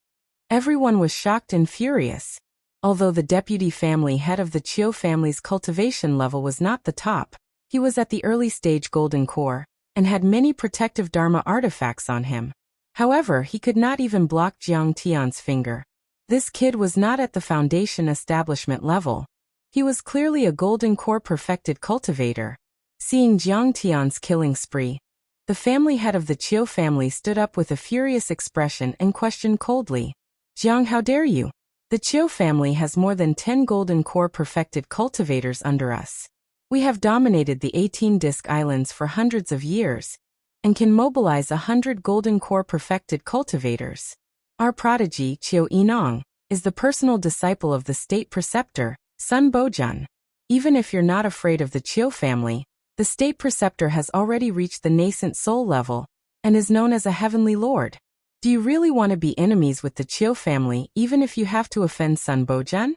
Everyone was shocked and furious. Although the deputy family head of the Qiu family's cultivation level was not the top, he was at the early stage Golden Core, and had many protective Dharma artifacts on him. However, he could not even block Jiang Tian's finger. This kid was not at the foundation establishment level. He was clearly a Golden Core perfected cultivator. Seeing Jiang Tian's killing spree, the family head of the Qiu family stood up with a furious expression and questioned coldly, Jiang, how dare you? The Qiu family has more than 10 Golden Core perfected cultivators under us. We have dominated the 18 Disc Islands for hundreds of years, and can mobilize 100 Golden Core perfected cultivators. Our prodigy, Qiu Yinong, is the personal disciple of the state preceptor, Sun Bojun. Even if you're not afraid of the Qiu family, the state preceptor has already reached the nascent soul level, and is known as a heavenly lord. Do you really want to be enemies with the Qiu family even if you have to offend Sun Bojun?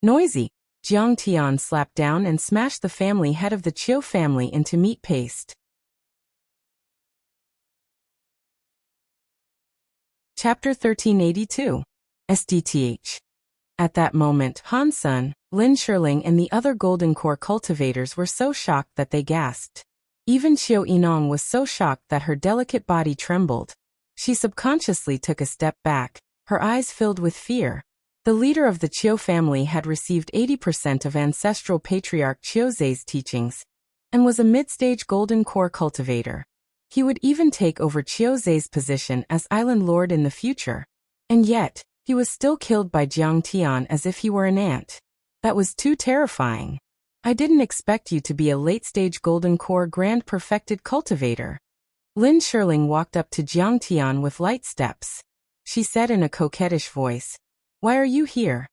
Noisy! Jiang Tian slapped down and smashed the family head of the Qiu family into meat paste. Chapter 1382. SDTH. At that moment, Han Sun, Lin Shirling and the other Golden Core cultivators were so shocked that they gasped. Even Qiu Yinong was so shocked that her delicate body trembled. She subconsciously took a step back, her eyes filled with fear. The leader of the Qiu family had received 80% of ancestral patriarch Qiuzei's teachings and was a mid-stage golden core cultivator. He would even take over Qiuzei's position as island lord in the future. And yet, he was still killed by Jiang Tian as if he were an ant. That was too terrifying. I didn't expect you to be a late-stage golden core grand perfected cultivator. Lin Shirling walked up to Jiang Tian with light steps. She said in a coquettish voice, "Why are you here?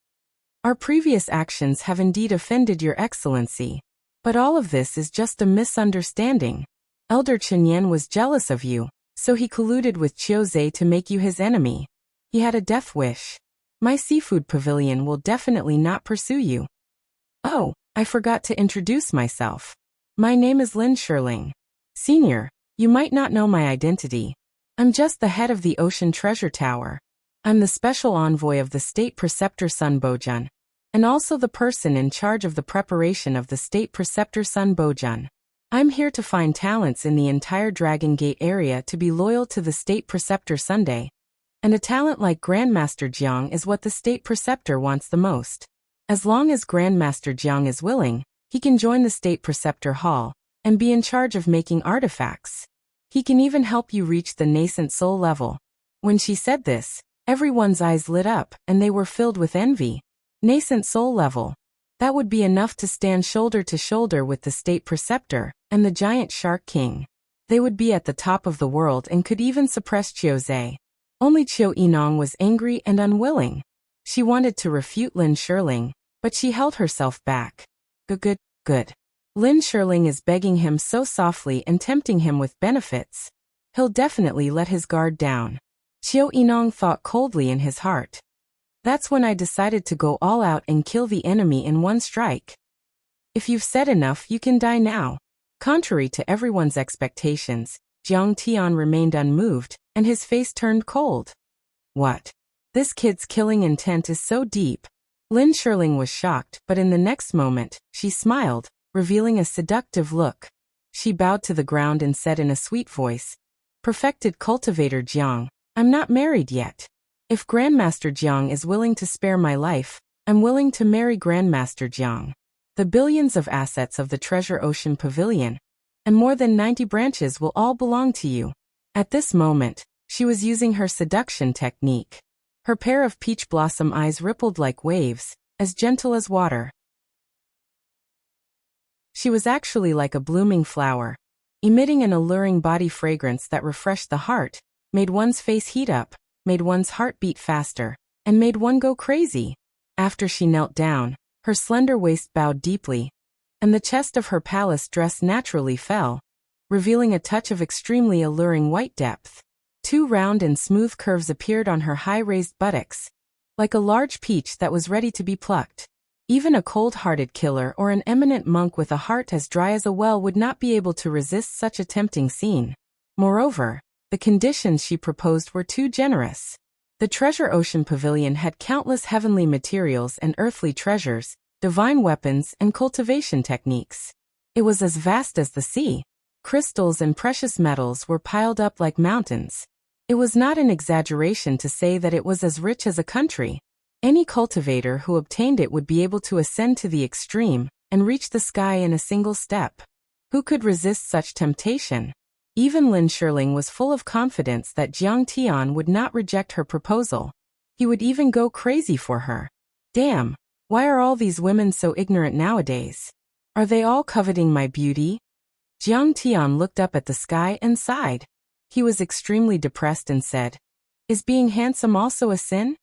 Our previous actions have indeed offended your excellency. But all of this is just a misunderstanding. Elder Chenyan was jealous of you, so he colluded with Qiuzei to make you his enemy. He had a death wish. My seafood pavilion will definitely not pursue you." "Oh, I forgot to introduce myself. My name is Lin Shirling. Senior, you might not know my identity. I'm just the head of the Ocean Treasure Tower. I'm the special envoy of the State Preceptor Sun Bojun, and also the person in charge of the preparation of the State Preceptor Sun Bojun. I'm here to find talents in the entire Dragon Gate area to be loyal to the State Preceptor Sunday. And a talent like Grandmaster Jiang is what the State Preceptor wants the most. As long as Grandmaster Jiang is willing, he can join the State Preceptor Hall and be in charge of making artifacts. He can even help you reach the nascent soul level." When she said this, everyone's eyes lit up and they were filled with envy. Nascent soul level. That would be enough to stand shoulder to shoulder with the State Preceptor and the Giant Shark King. They would be at the top of the world and could even suppress Qiuzei. Only Qiu Yinong was angry and unwilling. She wanted to refute Lin Shirling, but she held herself back. Good. Lin Shirling is begging him so softly and tempting him with benefits. He'll definitely let his guard down. Qiu Yinong thought coldly in his heart. That's when I decided to go all out and kill the enemy in one strike. If you've said enough, you can die now. Contrary to everyone's expectations, Jiang Tian remained unmoved, and his face turned cold. What? This kid's killing intent is so deep. Lin Shirling was shocked, but in the next moment, she smiled, revealing a seductive look. She bowed to the ground and said in a sweet voice, "Perfected cultivator Jiang, I'm not married yet. If Grandmaster Jiang is willing to spare my life, I'm willing to marry Grandmaster Jiang. The billions of assets of the Treasure Ocean Pavilion, and more than 90 branches will all belong to you." At this moment, she was using her seduction technique. Her pair of peach blossom eyes rippled like waves, as gentle as water. She was actually like a blooming flower, emitting an alluring body fragrance that refreshed the heart, made one's face heat up, made one's heart beat faster, and made one go crazy. After she knelt down, her slender waist bowed deeply, and the chest of her palace dress naturally fell, revealing a touch of extremely alluring white depth. 2 round and smooth curves appeared on her high-raised buttocks, like a large peach that was ready to be plucked. Even a cold-hearted killer or an eminent monk with a heart as dry as a well would not be able to resist such a tempting scene. Moreover, the conditions she proposed were too generous. The Treasure Ocean Pavilion had countless heavenly materials and earthly treasures, divine weapons and cultivation techniques. It was as vast as the sea. Crystals and precious metals were piled up like mountains. It was not an exaggeration to say that it was as rich as a country. Any cultivator who obtained it would be able to ascend to the extreme and reach the sky in a single step. Who could resist such temptation? Even Lin Shirling was full of confidence that Jiang Tian would not reject her proposal. He would even go crazy for her. Damn, why are all these women so ignorant nowadays? Are they all coveting my beauty? Jiang Tian looked up at the sky and sighed. He was extremely depressed and said, "Is being handsome also a sin?"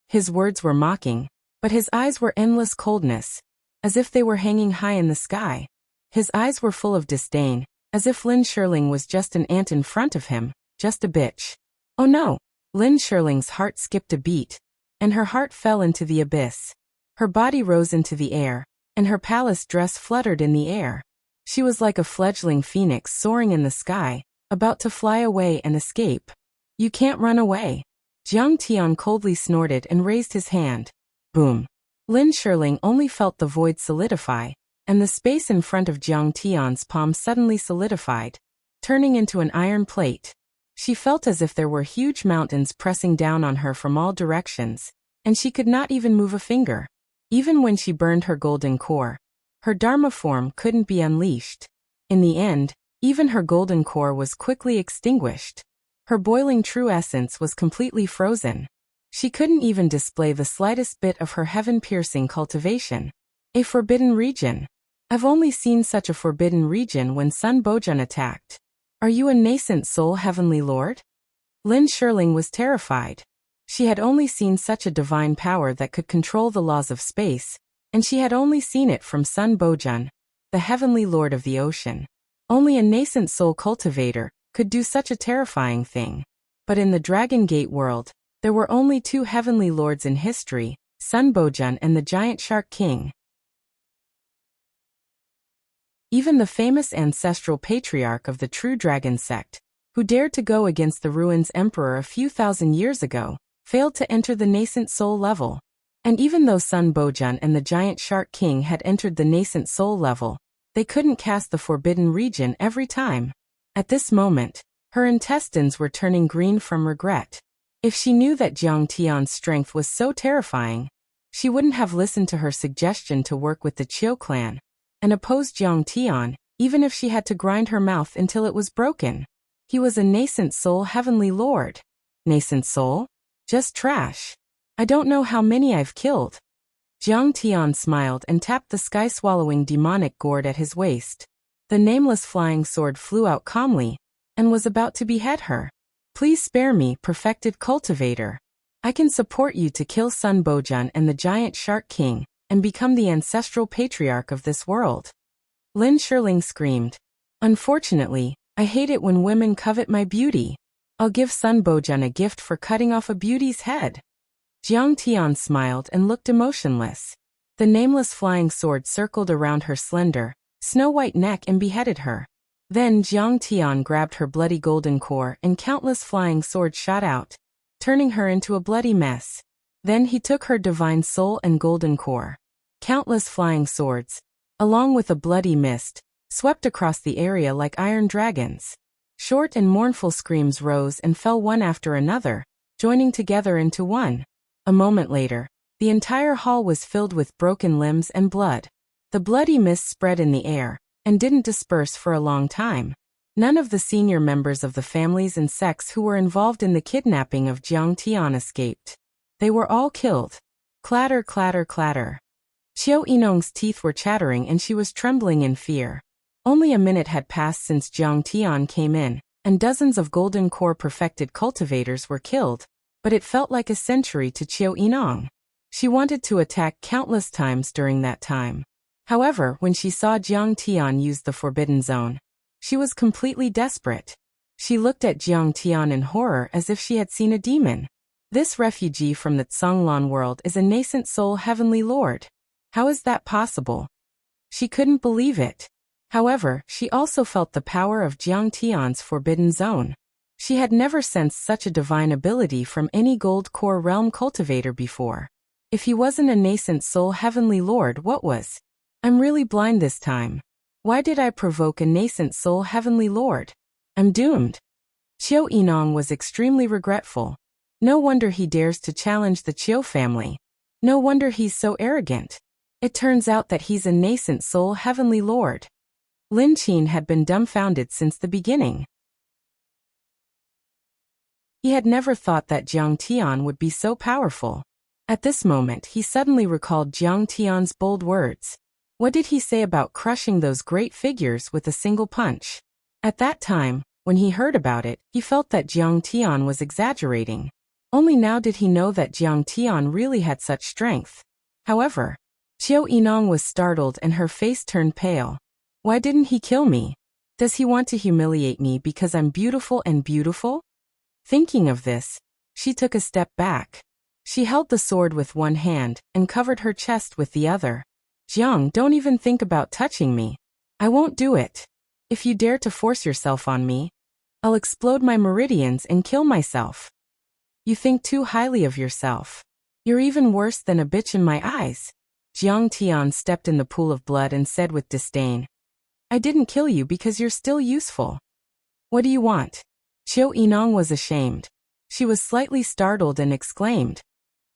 His words were mocking, but his eyes were endless coldness, as if they were hanging high in the sky. His eyes were full of disdain, as if Lin Shirling was just an ant in front of him, just a bitch. Oh no! Lin Shirling's heart skipped a beat, and her heart fell into the abyss. Her body rose into the air, and her palace dress fluttered in the air. She was like a fledgling phoenix soaring in the sky, about to fly away and escape. "You can't run away." Jiang Tian coldly snorted and raised his hand. Boom. Lin Shirling only felt the void solidify, and the space in front of Jiang Tian's palm suddenly solidified, turning into an iron plate. She felt as if there were huge mountains pressing down on her from all directions, and she could not even move a finger. Even when she burned her golden core, her Dharma form couldn't be unleashed. In the end, even her golden core was quickly extinguished. Her boiling true essence was completely frozen. She couldn't even display the slightest bit of her heaven-piercing cultivation. A forbidden region. I've only seen such a forbidden region when Sun Bojun attacked. Are you a nascent soul, Heavenly Lord? Lin Shirling was terrified. She had only seen such a divine power that could control the laws of space, and she had only seen it from Sun Bojun, the Heavenly Lord of the ocean. Only a nascent soul cultivator could do such a terrifying thing. But in the Dragon Gate world, there were only two Heavenly Lords in history, Sun Bojun and the Giant Shark King. Even the famous ancestral patriarch of the True Dragon sect, who dared to go against the Ruins Emperor a few thousand years ago, failed to enter the nascent soul level. And even though Sun Bojun and the Giant Shark King had entered the nascent soul level, they couldn't cast the forbidden region every time. At this moment, her intestines were turning green from regret. If she knew that Jiang Tian's strength was so terrifying, she wouldn't have listened to her suggestion to work with the Qiu clan and oppose Jiang Tian, even if she had to grind her mouth until it was broken. He was a nascent soul Heavenly Lord. Nascent soul? Just trash. I don't know how many I've killed. Jiang Tian smiled and tapped the sky-swallowing demonic gourd at his waist. The nameless flying sword flew out calmly, and was about to behead her. Please spare me, perfected cultivator. I can support you to kill Sun Bojun and the Giant Shark King, and become the ancestral patriarch of this world. Lin Shirling screamed. Unfortunately, I hate it when women covet my beauty. I'll give Sun Bojun a gift for cutting off a beauty's head. Jiang Tian smiled and looked emotionless. The nameless flying sword circled around her slender, snow-white neck and beheaded her. Then Jiang Tian grabbed her bloody golden core and countless flying swords shot out, turning her into a bloody mess. Then he took her divine soul and golden core. Countless flying swords, along with a bloody mist, swept across the area like iron dragons. Short and mournful screams rose and fell one after another, joining together into one. A moment later, the entire hall was filled with broken limbs and blood. The bloody mist spread in the air, and didn't disperse for a long time. None of the senior members of the families and sects who were involved in the kidnapping of Jiang Tian escaped. They were all killed. Clatter, clatter, clatter. Qiu Yinong's teeth were chattering and she was trembling in fear. Only a minute had passed since Jiang Tian came in, and dozens of golden core perfected cultivators were killed, but it felt like a century to Qiu Yinong. She wanted to attack countless times during that time. However, when she saw Jiang Tian use the Forbidden Zone, she was completely desperate. She looked at Jiang Tian in horror as if she had seen a demon. This refugee from the Tsanglan world is a nascent soul Heavenly Lord. How is that possible? She couldn't believe it. However, she also felt the power of Jiang Tian's Forbidden Zone. She had never sensed such a divine ability from any gold core realm cultivator before. If he wasn't a nascent soul Heavenly Lord, what was? I'm really blind this time. Why did I provoke a nascent soul Heavenly Lord? I'm doomed. Qiu Yinong was extremely regretful. No wonder he dares to challenge the Qiu family. No wonder he's so arrogant. It turns out that he's a nascent soul Heavenly Lord. Lin Qin had been dumbfounded since the beginning. He had never thought that Jiang Tian would be so powerful. At this moment, he suddenly recalled Jiang Tian's bold words. What did he say about crushing those great figures with a single punch? At that time, when he heard about it, he felt that Jiang Tian was exaggerating. Only now did he know that Jiang Tian really had such strength. However, Qiu Yinong was startled and her face turned pale. Why didn't he kill me? Does he want to humiliate me because I'm beautiful and beautiful? Thinking of this, she took a step back. She held the sword with one hand and covered her chest with the other. Jiang, don't even think about touching me. I won't do it. If you dare to force yourself on me, I'll explode my meridians and kill myself. You think too highly of yourself. You're even worse than a bitch in my eyes. Jiang Tian stepped in the pool of blood and said with disdain. I didn't kill you because you're still useful. What do you want? Qiu Yinong was ashamed. She was slightly startled and exclaimed.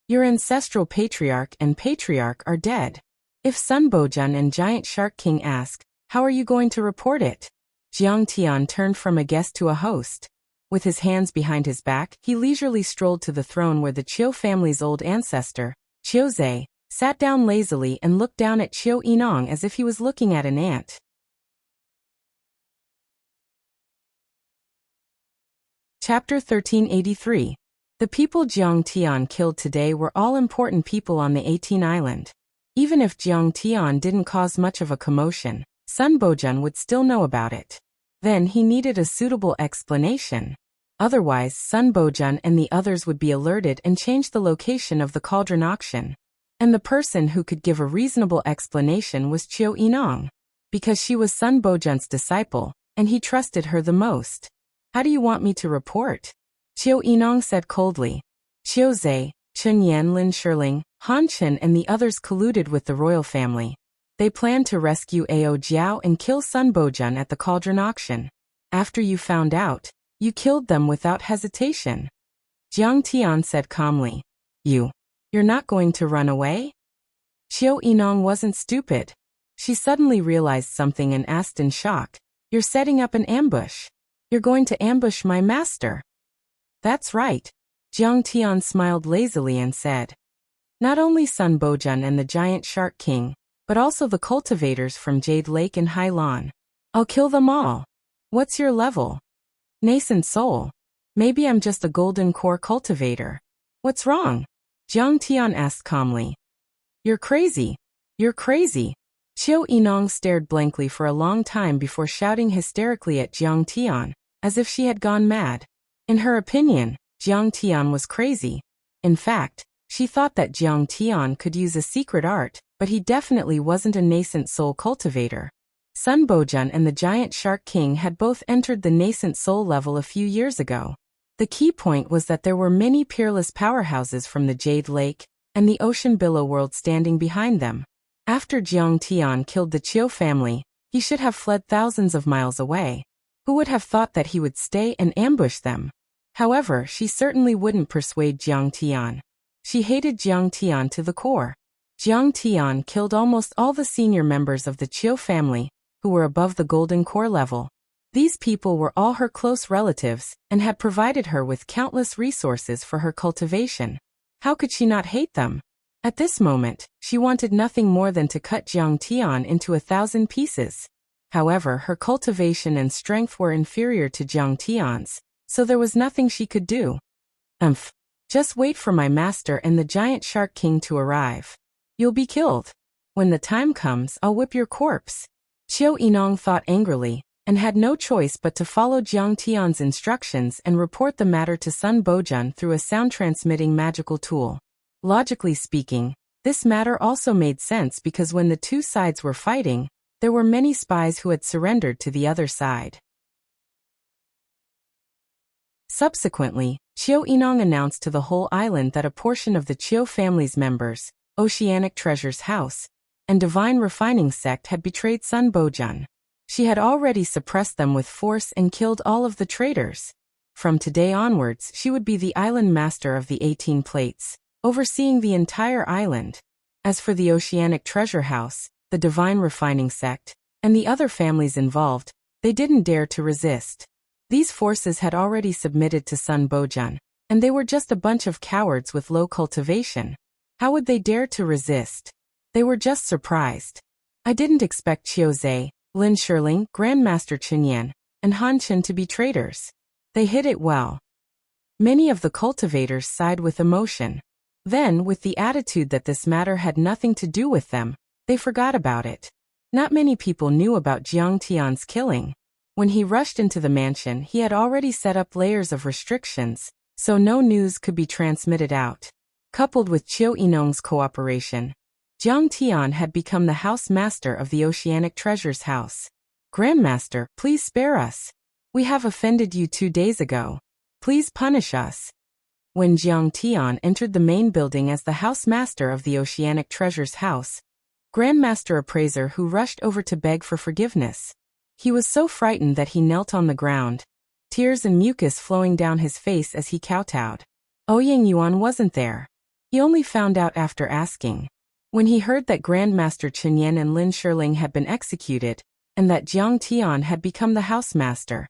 Your ancestral patriarch and patriarch are dead. If Sun Bojun and Giant Shark King ask, how are you going to report it? Jiang Tian turned from a guest to a host. With his hands behind his back, he leisurely strolled to the throne where the Qiu family's old ancestor, Qiu Zhe, sat down lazily and looked down at Qiu Yinong as if he was looking at an ant. Chapter 1383. The people Jiang Tian killed today were all important people on the 18 island. Even if Jiang Tian didn't cause much of a commotion, Sun Bojun would still know about it. Then he needed a suitable explanation. Otherwise, Sun Bojun and the others would be alerted and change the location of the cauldron auction. And the person who could give a reasonable explanation was Qiu Yinong, because she was Sun Bojun's disciple, and he trusted her the most. How do you want me to report? Qiu Yinong said coldly. Qiu Zhe, Chen Yan, Lin Shirling, Han Chen and the others colluded with the royal family. They planned to rescue Ao Jiao and kill Sun Bojun at the cauldron auction. After you found out, you killed them without hesitation. Jiang Tian said calmly. You're not going to run away? Qiu Yinong wasn't stupid. She suddenly realized something and asked in shock. You're setting up an ambush. You're going to ambush my master. That's right. Jiang Tian smiled lazily and said. Not only Sun Bojun and the Giant Shark King, but also the cultivators from Jade Lake and Hailan. I'll kill them all. What's your level? Nascent soul. Maybe I'm just a golden core cultivator. What's wrong? Jiang Tian asked calmly. You're crazy. You're crazy. Qiu Yinong stared blankly for a long time before shouting hysterically at Jiang Tian, as if she had gone mad. In her opinion, Jiang Tian was crazy. In fact, she thought that Jiang Tian could use a secret art, but he definitely wasn't a nascent soul cultivator. Sun Bojun and the Giant Shark King had both entered the nascent soul level a few years ago. The key point was that there were many peerless powerhouses from the Jade Lake and the Ocean Billow world standing behind them. After Jiang Tian killed the Qiu family, he should have fled thousands of miles away. Who would have thought that he would stay and ambush them? However, she certainly wouldn't persuade Jiang Tian. She hated Jiang Tian to the core. Jiang Tian killed almost all the senior members of the Qiu family, who were above the golden core level. These people were all her close relatives and had provided her with countless resources for her cultivation. How could she not hate them? At this moment, she wanted nothing more than to cut Jiang Tian into 1,000 pieces. However, her cultivation and strength were inferior to Jiang Tian's, so there was nothing she could do. Just wait for my master and the Giant Shark King to arrive. You'll be killed. When the time comes, I'll whip your corpse. Qiu Yinong thought angrily, and had no choice but to follow Jiang Tian's instructions and report the matter to Sun Bojun through a sound-transmitting magical tool. Logically speaking, this matter also made sense because when the two sides were fighting, there were many spies who had surrendered to the other side. Subsequently, Qiu Yinong announced to the whole island that a portion of the Qiu family's members, Oceanic Treasure's house, and Divine Refining sect had betrayed Sun Bojun. She had already suppressed them with force and killed all of the traitors. From today onwards, she would be the island master of the 18 plates, overseeing the entire island. As for the Oceanic Treasure House, the Divine Refining sect, and the other families involved, they didn't dare to resist. These forces had already submitted to Sun Bojun, and they were just a bunch of cowards with low cultivation. How would they dare to resist? They were just surprised. I didn't expect Qiu Zhe, Lin Shirling, Grandmaster Chen Yan, and Han Chen to be traitors. They hid it well. Many of the cultivators sighed with emotion. Then, with the attitude that this matter had nothing to do with them, they forgot about it. Not many people knew about Jiang Tian's killing. When he rushed into the mansion, he had already set up layers of restrictions, so no news could be transmitted out. Coupled with Qiu Yinong's cooperation, Jiang Tian had become the house master of the Oceanic Treasure's house. Grandmaster, please spare us. We have offended you 2 days ago. Please punish us. When Jiang Tian entered the main building as the house master of the Oceanic Treasure's house, Grandmaster Appraiser who rushed over to beg for forgiveness. He was so frightened that he knelt on the ground, tears and mucus flowing down his face as he kowtowed. Ouyang Yuan wasn't there. He only found out after asking. When he heard that Grandmaster Chenyan and Lin Shirling had been executed, and that Jiang Tian had become the housemaster,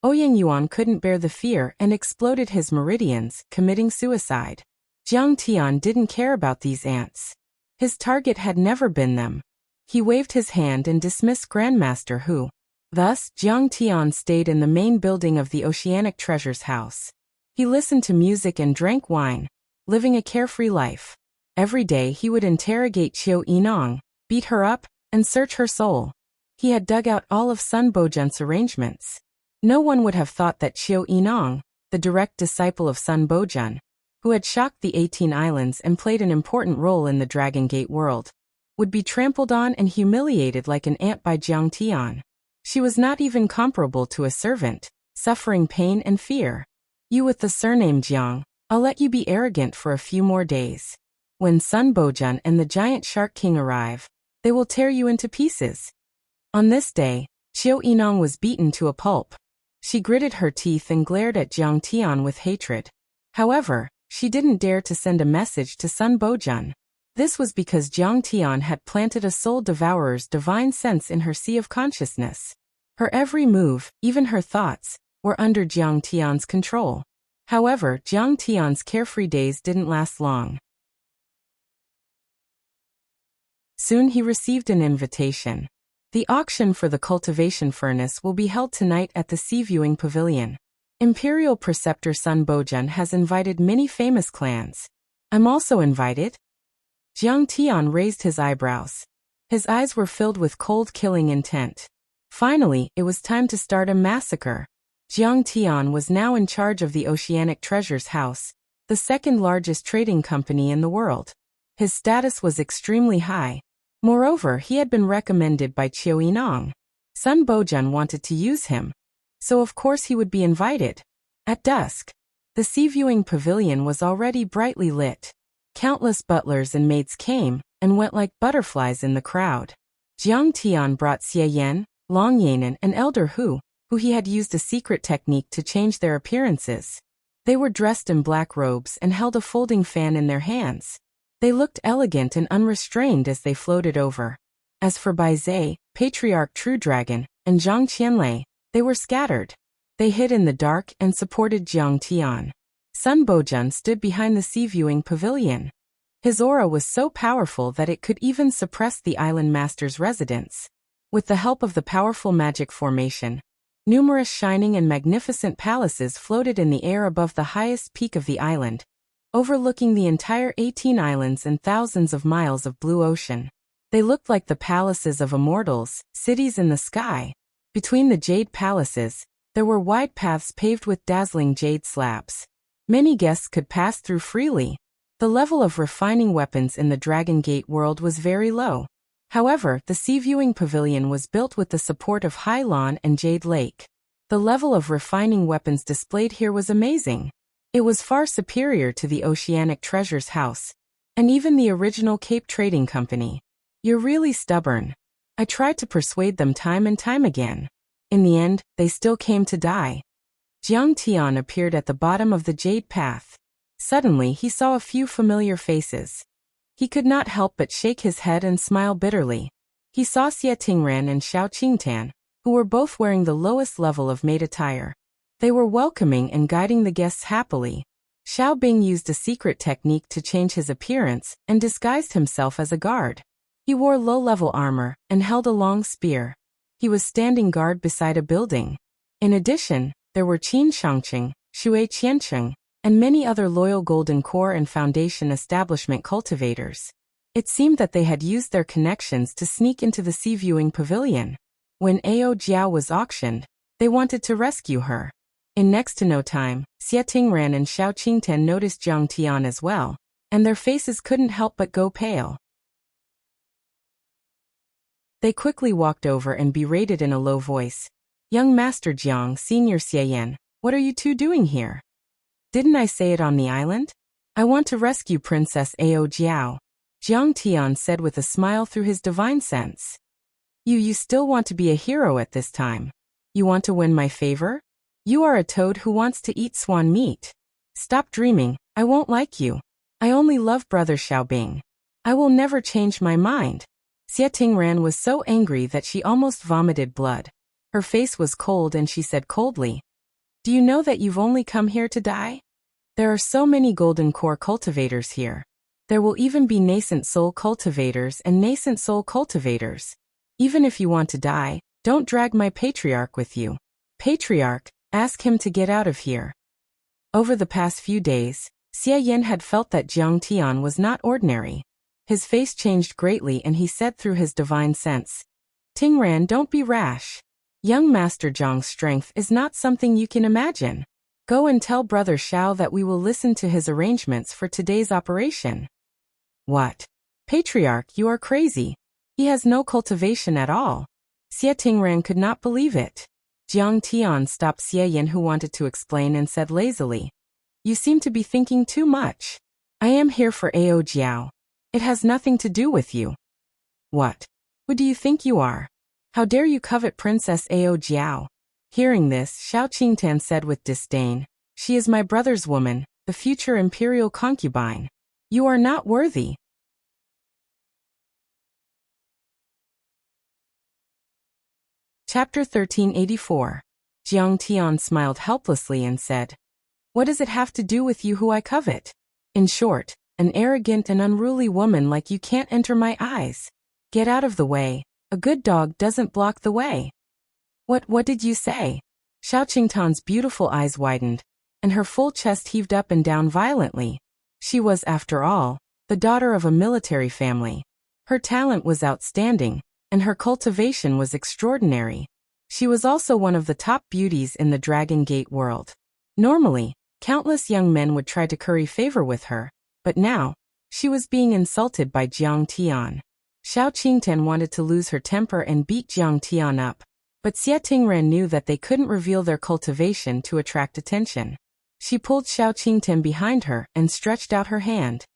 Ouyang Yuan couldn't bear the fear and exploded his meridians, committing suicide. Jiang Tian didn't care about these ants. His target had never been them. He waved his hand and dismissed Grandmaster Hu. Thus, Jiang Tian stayed in the main building of the Oceanic Treasures House. He listened to music and drank wine, living a carefree life. Every day he would interrogate Qiu Yinong, beat her up, and search her soul. He had dug out all of Sun Bojun's arrangements. No one would have thought that Qiu Yinong, the direct disciple of Sun Bojun, who had shocked the 18 islands and played an important role in the Dragon Gate world, would be trampled on and humiliated like an ant by Jiang Tian. She was not even comparable to a servant, suffering pain and fear. You with the surname Jiang, I'll let you be arrogant for a few more days. When Sun Bojun and the giant Shark King arrive, they will tear you into pieces. On this day, Qiu Yinong was beaten to a pulp. She gritted her teeth and glared at Jiang Tian with hatred. However, she didn't dare to send a message to Sun Bojun. This was because Jiang Tian had planted a soul devourer's divine sense in her sea of consciousness. Her every move, even her thoughts, were under Jiang Tian's control. However, Jiang Tian's carefree days didn't last long. Soon he received an invitation. The auction for the cultivation furnace will be held tonight at the Sea Viewing Pavilion. Imperial Preceptor Sun Bojun has invited many famous clans. I'm also invited? Jiang Tian raised his eyebrows. His eyes were filled with cold killing intent. Finally, it was time to start a massacre. Jiang Tian was now in charge of the Oceanic Treasures House, the second largest trading company in the world. His status was extremely high. Moreover, he had been recommended by Qiu Yinong. Sun Bojun wanted to use him, so of course he would be invited. At dusk, the sea viewing pavilion was already brightly lit. Countless butlers and maids came and went like butterflies in the crowd. Jiang Tian brought Xie Yan, Long Yanan, and Elder Hu, he had used a secret technique to change their appearances. They were dressed in black robes and held a folding fan in their hands. They looked elegant and unrestrained as they floated over. As for Bai Zhe, Patriarch True Dragon, and Zhang Qianlei, they were scattered. They hid in the dark and supported Jiang Tian. Sun Bojun stood behind the sea viewing pavilion. His aura was so powerful that it could even suppress the island master's residence. With the help of the powerful magic formation, numerous shining and magnificent palaces floated in the air above the highest peak of the island, overlooking the entire 18 islands and thousands of miles of blue ocean. They looked like the palaces of immortals, cities in the sky. Between the jade palaces, there were wide paths paved with dazzling jade slabs. Many guests could pass through freely. The level of refining weapons in the Dragon Gate world was very low. However, the sea viewing pavilion was built with the support of High Lawn and Jade Lake. The level of refining weapons displayed here was amazing. It was far superior to the Oceanic Treasures House, and even the original Cape Trading Company. You're really stubborn. I tried to persuade them time and time again. In the end, they still came to die. Jiang Tian appeared at the bottom of the jade path. Suddenly he saw a few familiar faces. He could not help but shake his head and smile bitterly. He saw Xie Tingran and Xiao Qingtan, who were both wearing the lowest level of maid attire. They were welcoming and guiding the guests happily. Xiao Bing used a secret technique to change his appearance and disguised himself as a guard. He wore low-level armor and held a long spear. He was standing guard beside a building. In addition, there were Qin Shangqing, Shui Qiancheng, and many other loyal Golden Core and Foundation establishment cultivators. It seemed that they had used their connections to sneak into the sea viewing pavilion. When Ao Jiao was auctioned, they wanted to rescue her. In next to no time, Xie Tingran and Xiao Qingtan noticed Jiang Tian as well, and their faces couldn't help but go pale. They quickly walked over and berated in a low voice. "Young Master Jiang, Senior Xieyan, what are you two doing here? Didn't I say it on the island? I want to rescue Princess Ao Jiao," Jiang Tian said with a smile through his divine sense. You still want to be a hero at this time? You want to win my favor? You are a toad who wants to eat swan meat. Stop dreaming, I won't like you. I only love Brother Xiaobing. I will never change my mind. Xie Tingran was so angry that she almost vomited blood. Her face was cold and she said coldly, "Do you know that you've only come here to die? There are so many golden core cultivators here. There will even be nascent soul cultivators and nascent soul cultivators. Even if you want to die, don't drag my patriarch with you. Patriarch, ask him to get out of here." Over the past few days, Xie Yin had felt that Jiang Tian was not ordinary. His face changed greatly and he said through his divine sense, "Tingran, don't be rash. Young Master Jiang's strength is not something you can imagine. Go and tell Brother Xiao that we will listen to his arrangements for today's operation." "What? Patriarch, you are crazy. He has no cultivation at all." Xie Tingran could not believe it. Jiang Tian stopped Xie Yin, who wanted to explain, and said lazily, "You seem to be thinking too much. I am here for Ao Jiao. It has nothing to do with you." "What? Who do you think you are? How dare you covet Princess Ao Jiao?" Hearing this, Xiao Qingtan said with disdain, "She is my brother's woman, the future imperial concubine. You are not worthy." Chapter 1384. Jiang Tian smiled helplessly and said, "What does it have to do with you who I covet? In short, an arrogant and unruly woman like you can't enter my eyes. Get out of the way. A good dog doesn't block the way." What did you say?" Xiao Qingtan's beautiful eyes widened, and her full chest heaved up and down violently. She was, after all, the daughter of a military family. Her talent was outstanding, and her cultivation was extraordinary. She was also one of the top beauties in the Dragon Gate world. Normally, countless young men would try to curry favor with her, but now, she was being insulted by Jiang Tian. Xiao Qingtan wanted to lose her temper and beat Jiang Tian up, but Xie Tingran knew that they couldn't reveal their cultivation to attract attention. She pulled Xiao Qingtan behind her and stretched out her hand.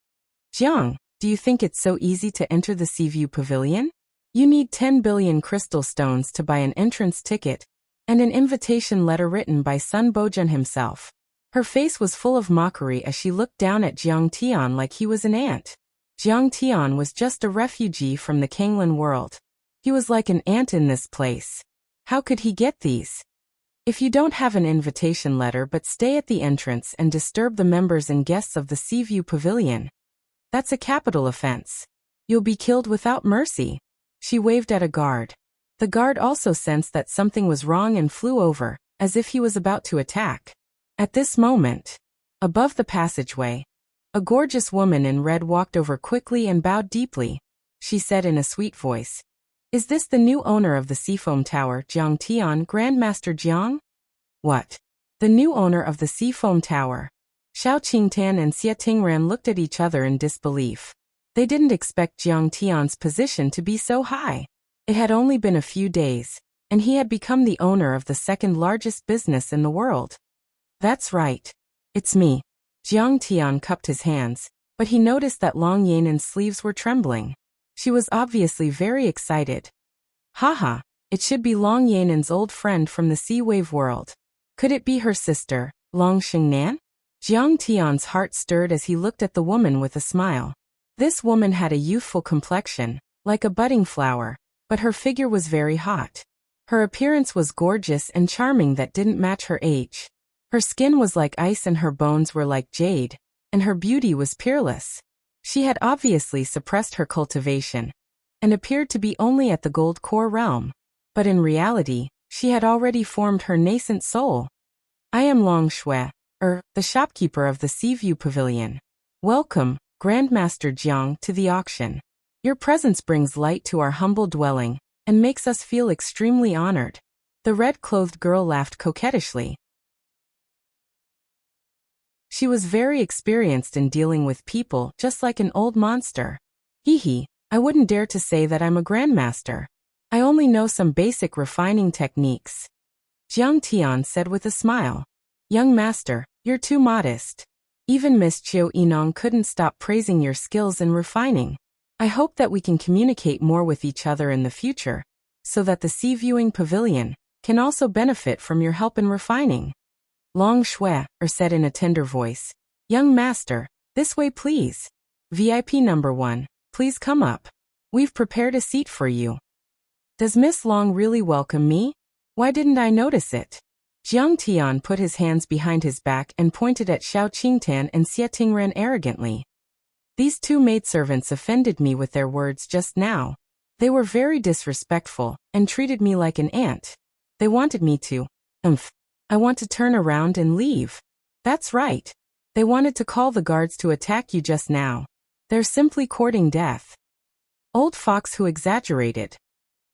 "Jiang, do you think it's so easy to enter the Seaview Pavilion? You need 10 billion crystal stones to buy an entrance ticket, and an invitation letter written by Sun Bojun himself." Her face was full of mockery as she looked down at Jiang Tian like he was an ant. Jiang Tian was just a refugee from the Kanglan world. He was like an ant in this place. How could he get these? "If you don't have an invitation letter but stay at the entrance and disturb the members and guests of the Seaview Pavilion, that's a capital offense. You'll be killed without mercy." She waved at a guard. The guard also sensed that something was wrong and flew over, as if he was about to attack. At this moment, above the passageway, a gorgeous woman in red walked over quickly and bowed deeply. She said in a sweet voice, "Is this the new owner of the Seafoam Tower, Jiang Tian, Grandmaster Jiang?" "What? The new owner of the Seafoam Tower?" Xiao Qingtan and Xie Tingran looked at each other in disbelief. They didn't expect Jiang Tian's position to be so high. It had only been a few days, and he had become the owner of the second largest business in the world. "That's right. It's me." Jiang Tian cupped his hands, but he noticed that Long Yanan's sleeves were trembling. She was obviously very excited. Haha, it should be Long Yanan's old friend from the Sea Wave world. Could it be her sister, Long Xingnan? Jiang Tian's heart stirred as he looked at the woman with a smile. This woman had a youthful complexion, like a budding flower, but her figure was very hot. Her appearance was gorgeous and charming that didn't match her age. Her skin was like ice and her bones were like jade, and her beauty was peerless. She had obviously suppressed her cultivation, and appeared to be only at the gold core realm. But in reality, she had already formed her nascent soul. "I am Long Shui, the shopkeeper of the Seaview Pavilion. Welcome, Grandmaster Jiang, to the auction. Your presence brings light to our humble dwelling, and makes us feel extremely honored." The red-clothed girl laughed coquettishly. She was very experienced in dealing with people, just like an old monster. "Hee, I wouldn't dare to say that I'm a grandmaster. I only know some basic refining techniques," Jiang Tian said with a smile. "Young master, you're too modest. Even Miss Chiu Yinong couldn't stop praising your skills in refining. I hope that we can communicate more with each other in the future, so that the Sea Viewing Pavilion can also benefit from your help in refining." Long Shui said in a tender voice, "Young master, This way please. VIP number 1, please come up. We've prepared a seat for you. Does Miss Long really welcome me? Why didn't I notice it? Jiang Tian put his hands behind his back and pointed at Xiao Qingtan and Xie Tingran arrogantly. These two maidservants offended me with their words just now. They were very disrespectful and treated me like an ant. They wanted me to, I want to turn around and leave. That's right. They wanted to call the guards to attack you just now. They're simply courting death. Old fox who exaggerated.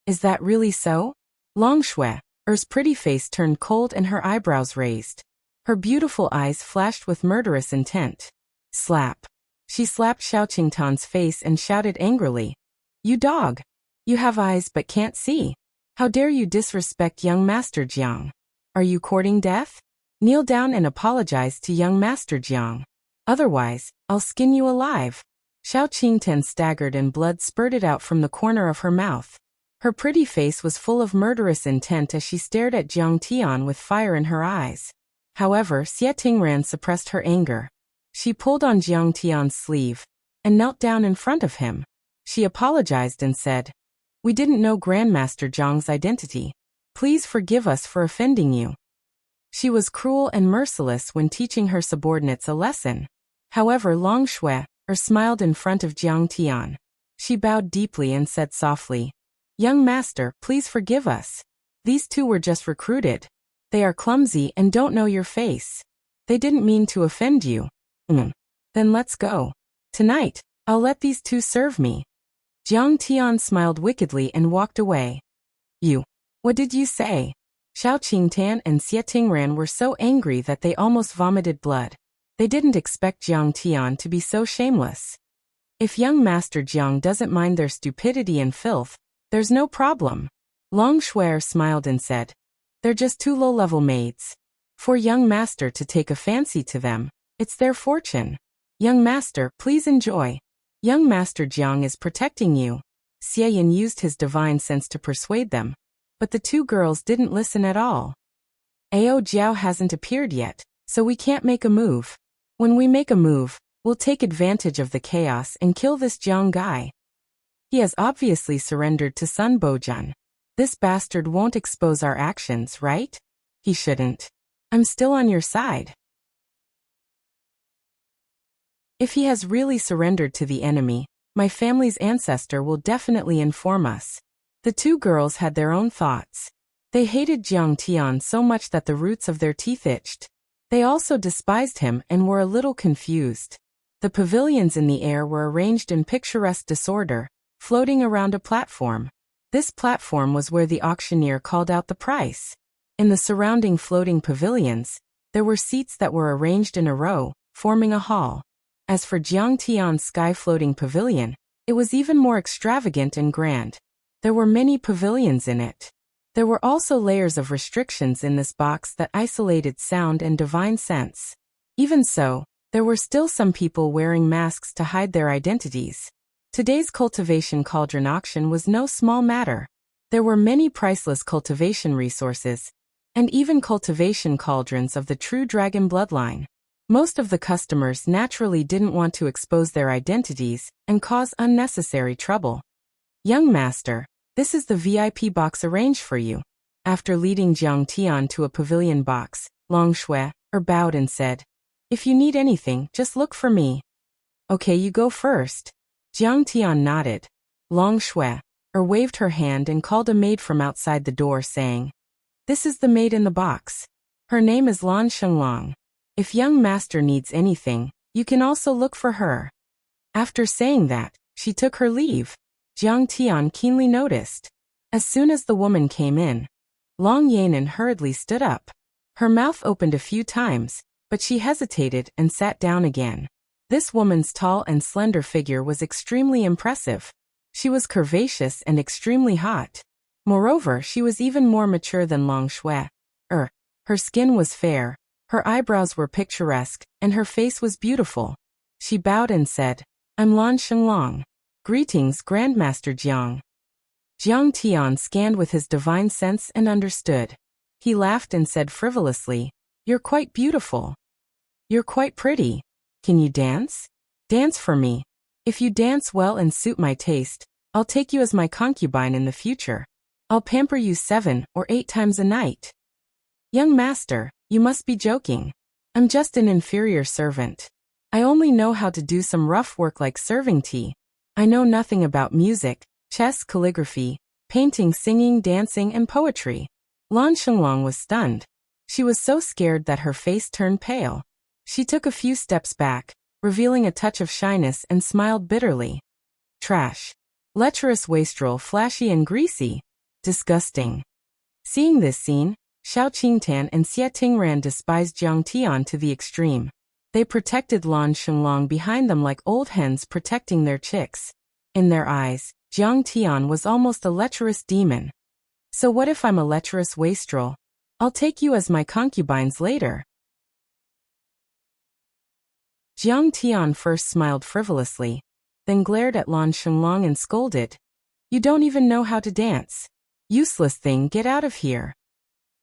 Is that really so? Long Shue's pretty face turned cold and her eyebrows raised. Her beautiful eyes flashed with murderous intent. Slap. She slapped Xiao Qingtan's face and shouted angrily. You dog! You have eyes but can't see. How dare you disrespect young Master Jiang? Are you courting death? Kneel down and apologize to young Master Jiang. Otherwise, I'll skin you alive. Xiao Qingtan staggered and blood spurted out from the corner of her mouth. Her pretty face was full of murderous intent as she stared at Jiang Tian with fire in her eyes. However, Xie Tingran suppressed her anger. She pulled on Jiang Tian's sleeve and knelt down in front of him. She apologized and said, We didn't know Grandmaster Jiang's identity. Please forgive us for offending you. She was cruel and merciless when teaching her subordinates a lesson. However, Long Shui smiled in front of Jiang Tian. She bowed deeply and said softly, Young master, please forgive us. These two were just recruited. They are clumsy and don't know your face. They didn't mean to offend you. Then let's go. Tonight, I'll let these two serve me. Jiang Tian smiled wickedly and walked away. You. What did you say? Xiao Qingtan and Xie Tingran were so angry that they almost vomited blood. They didn't expect Jiang Tian to be so shameless. If young Master Jiang doesn't mind their stupidity and filth, there's no problem. Long Shui smiled and said, They're just two low-level maids. For young Master to take a fancy to them, it's their fortune. Young Master, please enjoy. Young Master Jiang is protecting you. Xie Yin used his divine sense to persuade them, but the two girls didn't listen at all. Ao Jiao hasn't appeared yet, so we can't make a move. When we make a move, we'll take advantage of the chaos and kill this Jiang guy. He has obviously surrendered to Sun Bojun. This bastard won't expose our actions, right? He shouldn't. I'm still on your side. If he has really surrendered to the enemy, my family's ancestor will definitely inform us. The two girls had their own thoughts. They hated Jiang Tian so much that the roots of their teeth itched. They also despised him and were a little confused. The pavilions in the air were arranged in picturesque disorder, floating around a platform. This platform was where the auctioneer called out the price. In the surrounding floating pavilions, there were seats that were arranged in a row, forming a hall. As for Jiang Tian's sky-floating pavilion, it was even more extravagant and grand. There were many pavilions in it. There were also layers of restrictions in this box that isolated sound and divine sense. Even so, there were still some people wearing masks to hide their identities. Today's cultivation cauldron auction was no small matter. There were many priceless cultivation resources, and even cultivation cauldrons of the true dragon bloodline. Most of the customers naturally didn't want to expose their identities and cause unnecessary trouble. Young master, this is the VIP box arranged for you. After leading Jiang Tian to a pavilion box, Long Shui bowed and said, If you need anything, just look for me. Okay, you go first. Jiang Tian nodded. Long Shui waved her hand and called a maid from outside the door saying, This is the maid in the box. Her name is Lan Shenglong. If young master needs anything, you can also look for her. After saying that, she took her leave. Jiang Tian keenly noticed. As soon as the woman came in, Long Yanan hurriedly stood up. Her mouth opened a few times, but she hesitated and sat down again. This woman's tall and slender figure was extremely impressive. She was curvaceous and extremely hot. Moreover, she was even more mature than Long Shui. Her skin was fair, her eyebrows were picturesque, and her face was beautiful. She bowed and said, I'm Lan Shenglong. Greetings, Grandmaster Jiang. Jiang Tian scanned with his divine sense and understood. He laughed and said frivolously, You're quite beautiful. You're quite pretty. Can you dance? Dance for me. If you dance well and suit my taste, I'll take you as my concubine in the future. I'll pamper you 7 or 8 times a night. Young master, you must be joking. I'm just an inferior servant. I only know how to do some rough work like serving tea. I know nothing about music, chess, calligraphy, painting, singing, dancing, and poetry. Lan Shenglong was stunned. She was so scared that her face turned pale. She took a few steps back, revealing a touch of shyness, and smiled bitterly. Trash. Lecherous wastrel, flashy and greasy. Disgusting. Seeing this scene, Xiao Qingtan and Xie Tingran despised Jiang Tian to the extreme. They protected Lan Shenglong behind them like old hens protecting their chicks. In their eyes, Jiang Tian was almost a lecherous demon. So what if I'm a lecherous wastrel? I'll take you as my concubines later. Jiang Tian first smiled frivolously, then glared at Lan Shenglong and scolded. You don't even know how to dance. Useless thing, get out of here.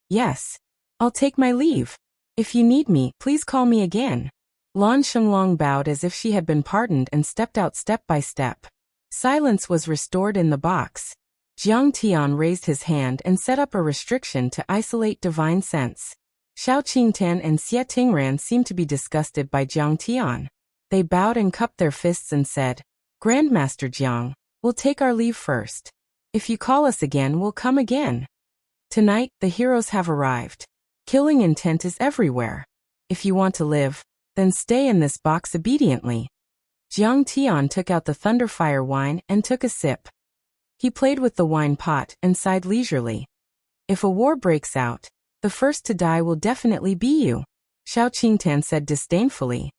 Yes. I'll take my leave. If you need me, please call me again. Lan Shenglong bowed as if she had been pardoned and stepped out step by step. Silence was restored in the box. Jiang Tian raised his hand and set up a restriction to isolate divine sense. Xiao Qingtan and Xie Tingran seemed to be disgusted by Jiang Tian. They bowed and cupped their fists and said, Grandmaster Jiang, we'll take our leave first. If you call us again, we'll come again. Tonight, the heroes have arrived. Killing intent is everywhere. If you want to live, then stay in this box obediently. Jiang Tian took out the Thunderfire wine and took a sip. He played with the wine pot and sighed leisurely. If a war breaks out, the first to die will definitely be you, Xiao Qingtan said disdainfully.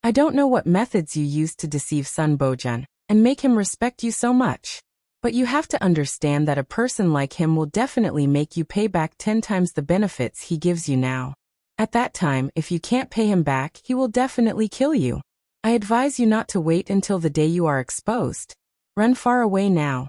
I don't know what methods you used to deceive Sun Bojun and make him respect you so much. But you have to understand that a person like him will definitely make you pay back 10 times the benefits he gives you now. At that time, if you can't pay him back, he will definitely kill you. I advise you not to wait until the day you are exposed. Run far away now.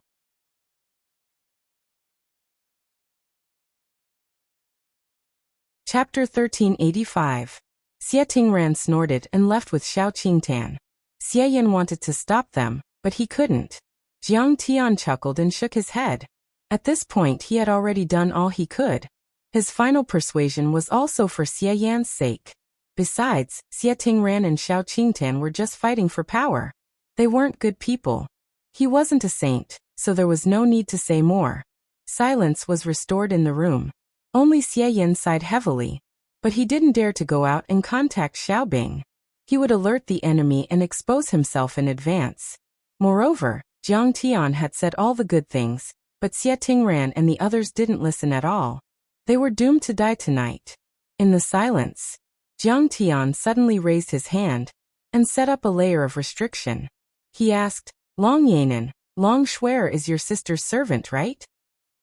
Chapter 1385. Xie Tingran snorted and left with Xiao Qingtan. Xie Yan wanted to stop them, but he couldn't. Jiang Tian chuckled and shook his head. At this point he had already done all he could. His final persuasion was also for Xie Yan's sake. Besides, Xie Tingran and Xiao Qingtan were just fighting for power. They weren't good people. He wasn't a saint, so there was no need to say more. Silence was restored in the room. Only Xie Yan sighed heavily. But he didn't dare to go out and contact Xiaobing. He would alert the enemy and expose himself in advance. Moreover, Jiang Tian had said all the good things, but Xie Tingran and the others didn't listen at all. They were doomed to die tonight. In the silence, Jiang Tian suddenly raised his hand and set up a layer of restriction. He asked, Long Yanan, Long Shuer is your sister's servant, right?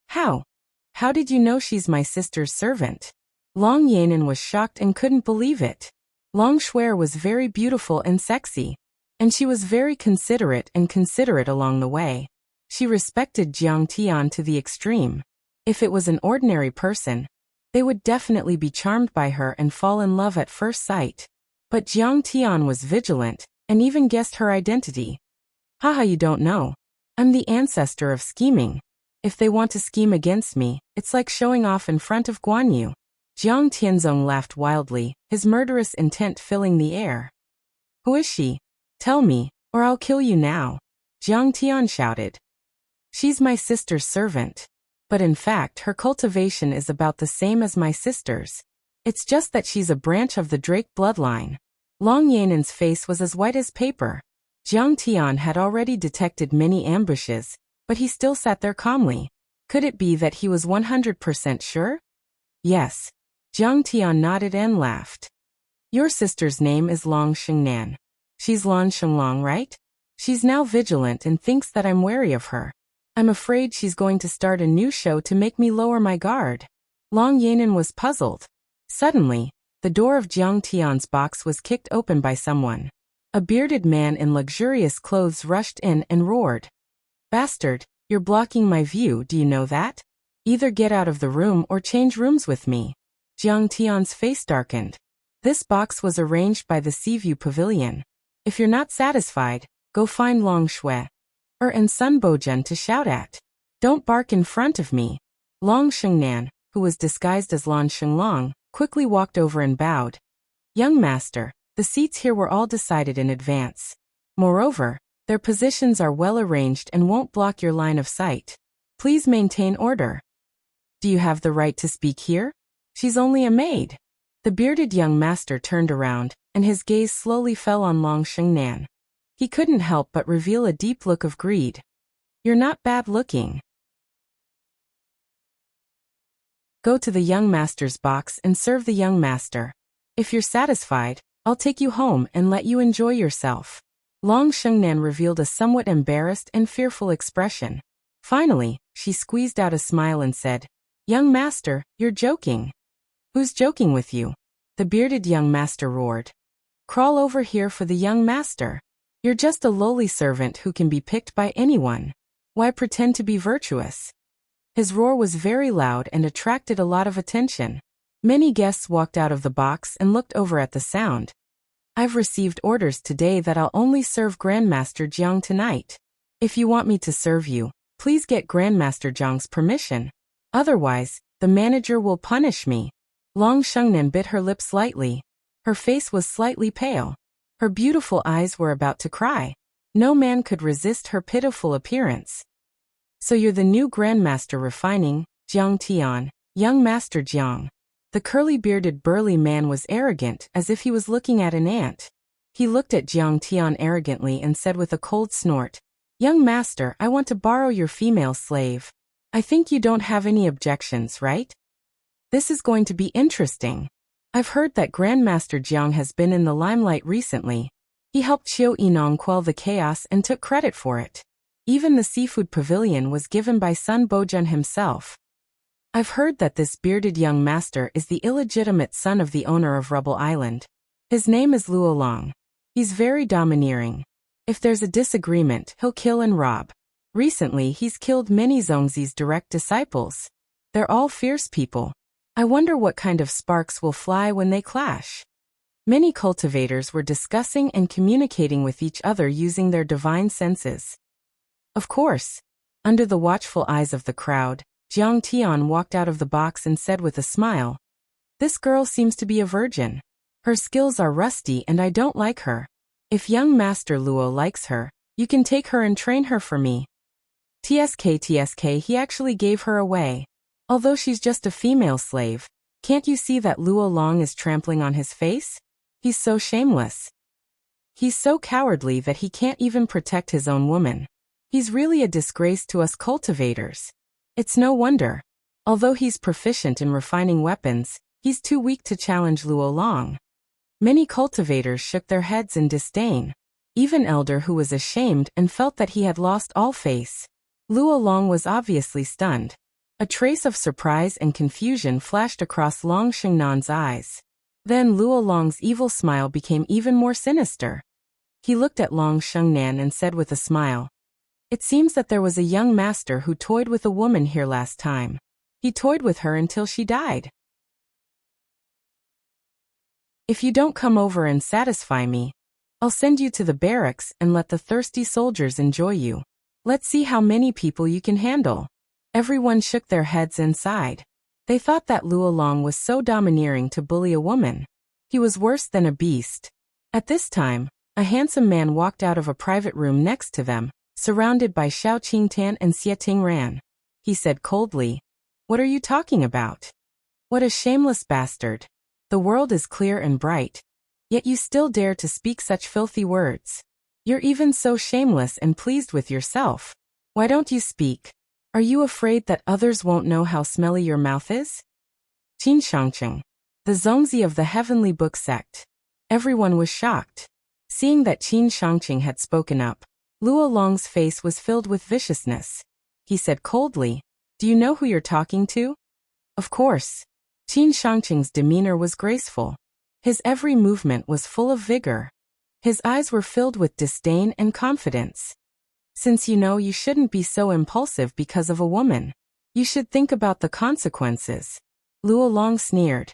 How? How did you know she's my sister's servant? Long Yanan was shocked and couldn't believe it. Long Shuer was very beautiful and sexy, and she was very considerate along the way. She respected Jiang Tian to the extreme. If it was an ordinary person, they would definitely be charmed by her and fall in love at first sight. But Jiang Tian was vigilant, and even guessed her identity. Haha, you don't know. I'm the ancestor of scheming. If they want to scheme against me, it's like showing off in front of Guan Yu. Jiang Tianzong laughed wildly, his murderous intent filling the air. Who is she? Tell me, or I'll kill you now, Jiang Tian shouted. She's my sister's servant. But in fact, her cultivation is about the same as my sister's. It's just that she's a branch of the Drake bloodline. Long Yanan's face was as white as paper. Jiang Tian had already detected many ambushes, but he still sat there calmly. Could it be that he was 100% sure? Yes. Jiang Tian nodded and laughed. Your sister's name is Long Shengnan. She's Lan Shenglong, right? She's now vigilant and thinks that I'm wary of her. I'm afraid she's going to start a new show to make me lower my guard. Long Yanan was puzzled. Suddenly, the door of Jiang Tian's box was kicked open by someone. A bearded man in luxurious clothes rushed in and roared. Bastard, you're blocking my view, do you know that? Either get out of the room or change rooms with me. Jiang Tian's face darkened. This box was arranged by the Seaview Pavilion. If you're not satisfied, go find Long Shui and Sun Bojun to shout at. Don't bark in front of me. Long Shengnan, who was disguised as Lan Shenglong, quickly walked over and bowed. Young master, the seats here were all decided in advance. Moreover, their positions are well arranged and won't block your line of sight. Please maintain order. Do you have the right to speak here? She's only a maid. The bearded young master turned around, and his gaze slowly fell on Long Shengnan. He couldn't help but reveal a deep look of greed. You're not bad looking. Go to the young master's box and serve the young master. If you're satisfied, I'll take you home and let you enjoy yourself. Long Shengnan revealed a somewhat embarrassed and fearful expression. Finally, she squeezed out a smile and said, Young master, you're joking. Who's joking with you? The bearded young master roared. Crawl over here for the young master. You're just a lowly servant who can be picked by anyone. Why pretend to be virtuous? His roar was very loud and attracted a lot of attention. Many guests walked out of the box and looked over at the sound. I've received orders today that I'll only serve Grandmaster Jiang tonight. If you want me to serve you, please get Grandmaster Jiang's permission. Otherwise, the manager will punish me. Long Shengnan bit her lips slightly. Her face was slightly pale. Her beautiful eyes were about to cry. No man could resist her pitiful appearance. So you're the new Grandmaster refining, Jiang Tian, young Master Jiang. The curly-bearded burly man was arrogant, as if he was looking at an ant. He looked at Jiang Tian arrogantly and said with a cold snort, Young master, I want to borrow your female slave. I think you don't have any objections, right? This is going to be interesting. I've heard that Grandmaster Jiang has been in the limelight recently. He helped Qiu Yinong quell the chaos and took credit for it. Even the seafood pavilion was given by Sun Bojun himself. I've heard that this bearded young master is the illegitimate son of the owner of Rubble Island. His name is Luo Long. He's very domineering. If there's a disagreement, he'll kill and rob. Recently, he's killed many Zhongzi's direct disciples. They're all fierce people. I wonder what kind of sparks will fly when they clash. Many cultivators were discussing and communicating with each other using their divine senses. Of course, under the watchful eyes of the crowd, Jiang Tian walked out of the box and said with a smile, This girl seems to be a virgin. Her skills are rusty and I don't like her. If young Master Luo likes her, you can take her and train her for me. TSK, he actually gave her away. Although she's just a female slave, can't you see that Luo Long is trampling on his face? He's so shameless. He's so cowardly that he can't even protect his own woman. He's really a disgrace to us cultivators. It's no wonder. Although he's proficient in refining weapons, he's too weak to challenge Luo Long. Many cultivators shook their heads in disdain. Even Elder, who was ashamed and felt that he had lost all face. Luo Long was obviously stunned. A trace of surprise and confusion flashed across Long Shengnan's eyes. Then Luo Long's evil smile became even more sinister. He looked at Long Shengnan and said with a smile, It seems that there was a young master who toyed with a woman here last time. He toyed with her until she died. If you don't come over and satisfy me, I'll send you to the barracks and let the thirsty soldiers enjoy you. Let's see how many people you can handle. Everyone shook their heads and sighed. They thought that Luo Long was so domineering to bully a woman. He was worse than a beast. At this time, a handsome man walked out of a private room next to them, surrounded by Xiao Qingtan and Xie Tingran. He said coldly, What are you talking about? What a shameless bastard. The world is clear and bright. Yet you still dare to speak such filthy words. You're even so shameless and pleased with yourself. Why don't you speak? Are you afraid that others won't know how smelly your mouth is? Qin Shangcheng, the Zongzi of the Heavenly Book sect. Everyone was shocked. Seeing that Qin Shangcheng had spoken up, Luo Long's face was filled with viciousness. He said coldly, Do you know who you're talking to? Of course. Qin Shangcheng's demeanor was graceful. His every movement was full of vigor. His eyes were filled with disdain and confidence. Since you know you shouldn't be so impulsive because of a woman, you should think about the consequences. Luo Long sneered.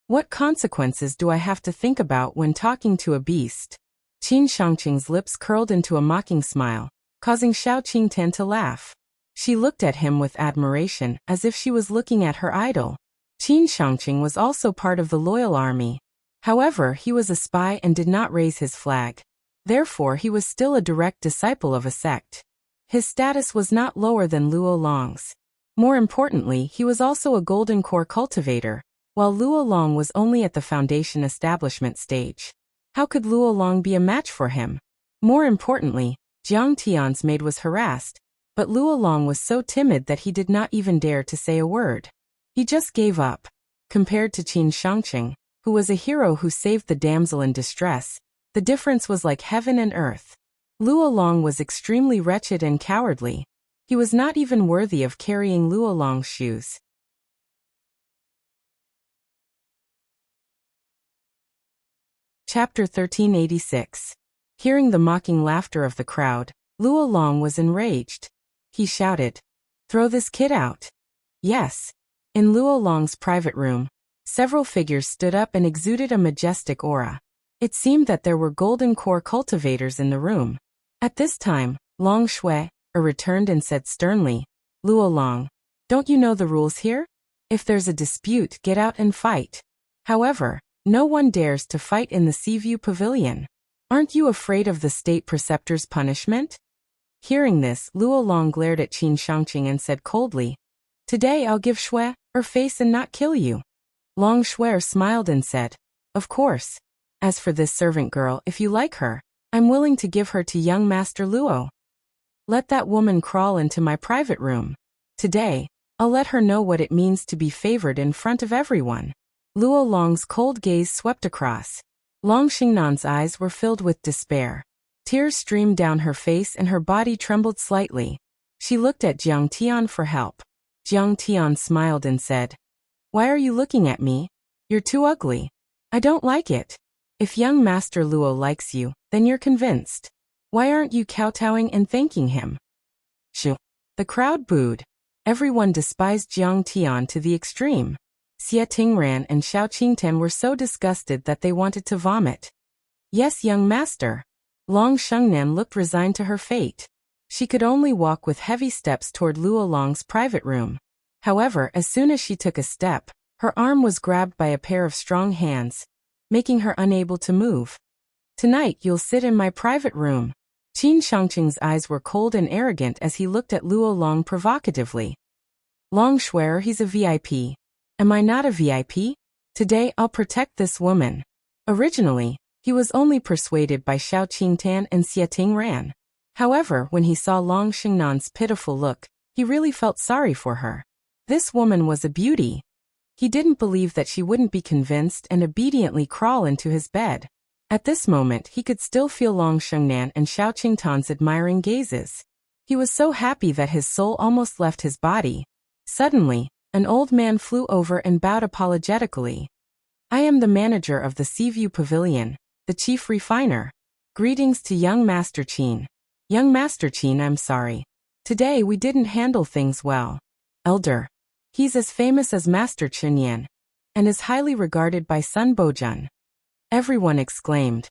What consequences do I have to think about when talking to a beast? Qin Shangqing's lips curled into a mocking smile, causing Xiao Qingtian to laugh. She looked at him with admiration, as if she was looking at her idol. Qin Shangqing was also part of the loyal army. However, he was a spy and did not raise his flag. Therefore, he was still a direct disciple of a sect. His status was not lower than Luo Long's. More importantly, he was also a golden core cultivator, while Luo Long was only at the foundation establishment stage. How could Luo Long be a match for him? More importantly, Jiang Tian's maid was harassed, but Luo Long was so timid that he did not even dare to say a word. He just gave up. Compared to Qin Shangqing, who was a hero who saved the damsel in distress, the difference was like heaven and earth. Luo Long was extremely wretched and cowardly. He was not even worthy of carrying Luo Long's shoes. Chapter 1386. Hearing the mocking laughter of the crowd, Luo Long was enraged. He shouted, "Throw this kid out!" Yes. In Luo Long's private room, several figures stood up and exuded a majestic aura. It seemed that there were golden core cultivators in the room. At this time, Long Shui returned and said sternly, "Luo Long, don't you know the rules here? If there's a dispute, get out and fight." However, no one dares to fight in the Seaview Pavilion. Aren't you afraid of the state preceptor's punishment? Hearing this, Luo Long glared at Qin Shangqing and said coldly, "Today I'll give Shui her face and not kill you." Long Shui smiled and said, "Of course. As for this servant girl, if you like her, I'm willing to give her to young Master Luo. Let that woman crawl into my private room. Today, I'll let her know what it means to be favored in front of everyone." Luo Long's cold gaze swept across. Long Xingnan's eyes were filled with despair. Tears streamed down her face and her body trembled slightly. She looked at Jiang Tian for help. Jiang Tian smiled and said, "Why are you looking at me? You're too ugly. I don't like it. If young Master Luo likes you, then you're convinced. Why aren't you kowtowing and thanking him?" Shoo. The crowd booed. Everyone despised Jiang Tian to the extreme. Xie Tingran and Xiao Qingtian were so disgusted that they wanted to vomit. "Yes, young master." Long Shengnan looked resigned to her fate. She could only walk with heavy steps toward Luo Long's private room. However, as soon as she took a step, her arm was grabbed by a pair of strong hands, making her unable to move. "Tonight you'll sit in my private room." Qin Shangqing's eyes were cold and arrogant as he looked at Luo Long provocatively. "Long Shui, he's a VIP. Am I not a VIP? Today I'll protect this woman." Originally, he was only persuaded by Xiao Qingtian and Xie Tingran. However, when he saw Long Xingnan's pitiful look, he really felt sorry for her. This woman was a beauty. He didn't believe that she wouldn't be convinced and obediently crawl into his bed. At this moment, he could still feel Long Shengnan and Xiao Qingtian's admiring gazes. He was so happy that his soul almost left his body. Suddenly, an old man flew over and bowed apologetically. "I am the manager of the Seaview Pavilion, the chief refiner. Greetings to young Master Qin." "Young Master Qin, I'm sorry. Today we didn't handle things well. Elder. He's as famous as Master Qinyan, and is highly regarded by Sun Bojun." Everyone exclaimed.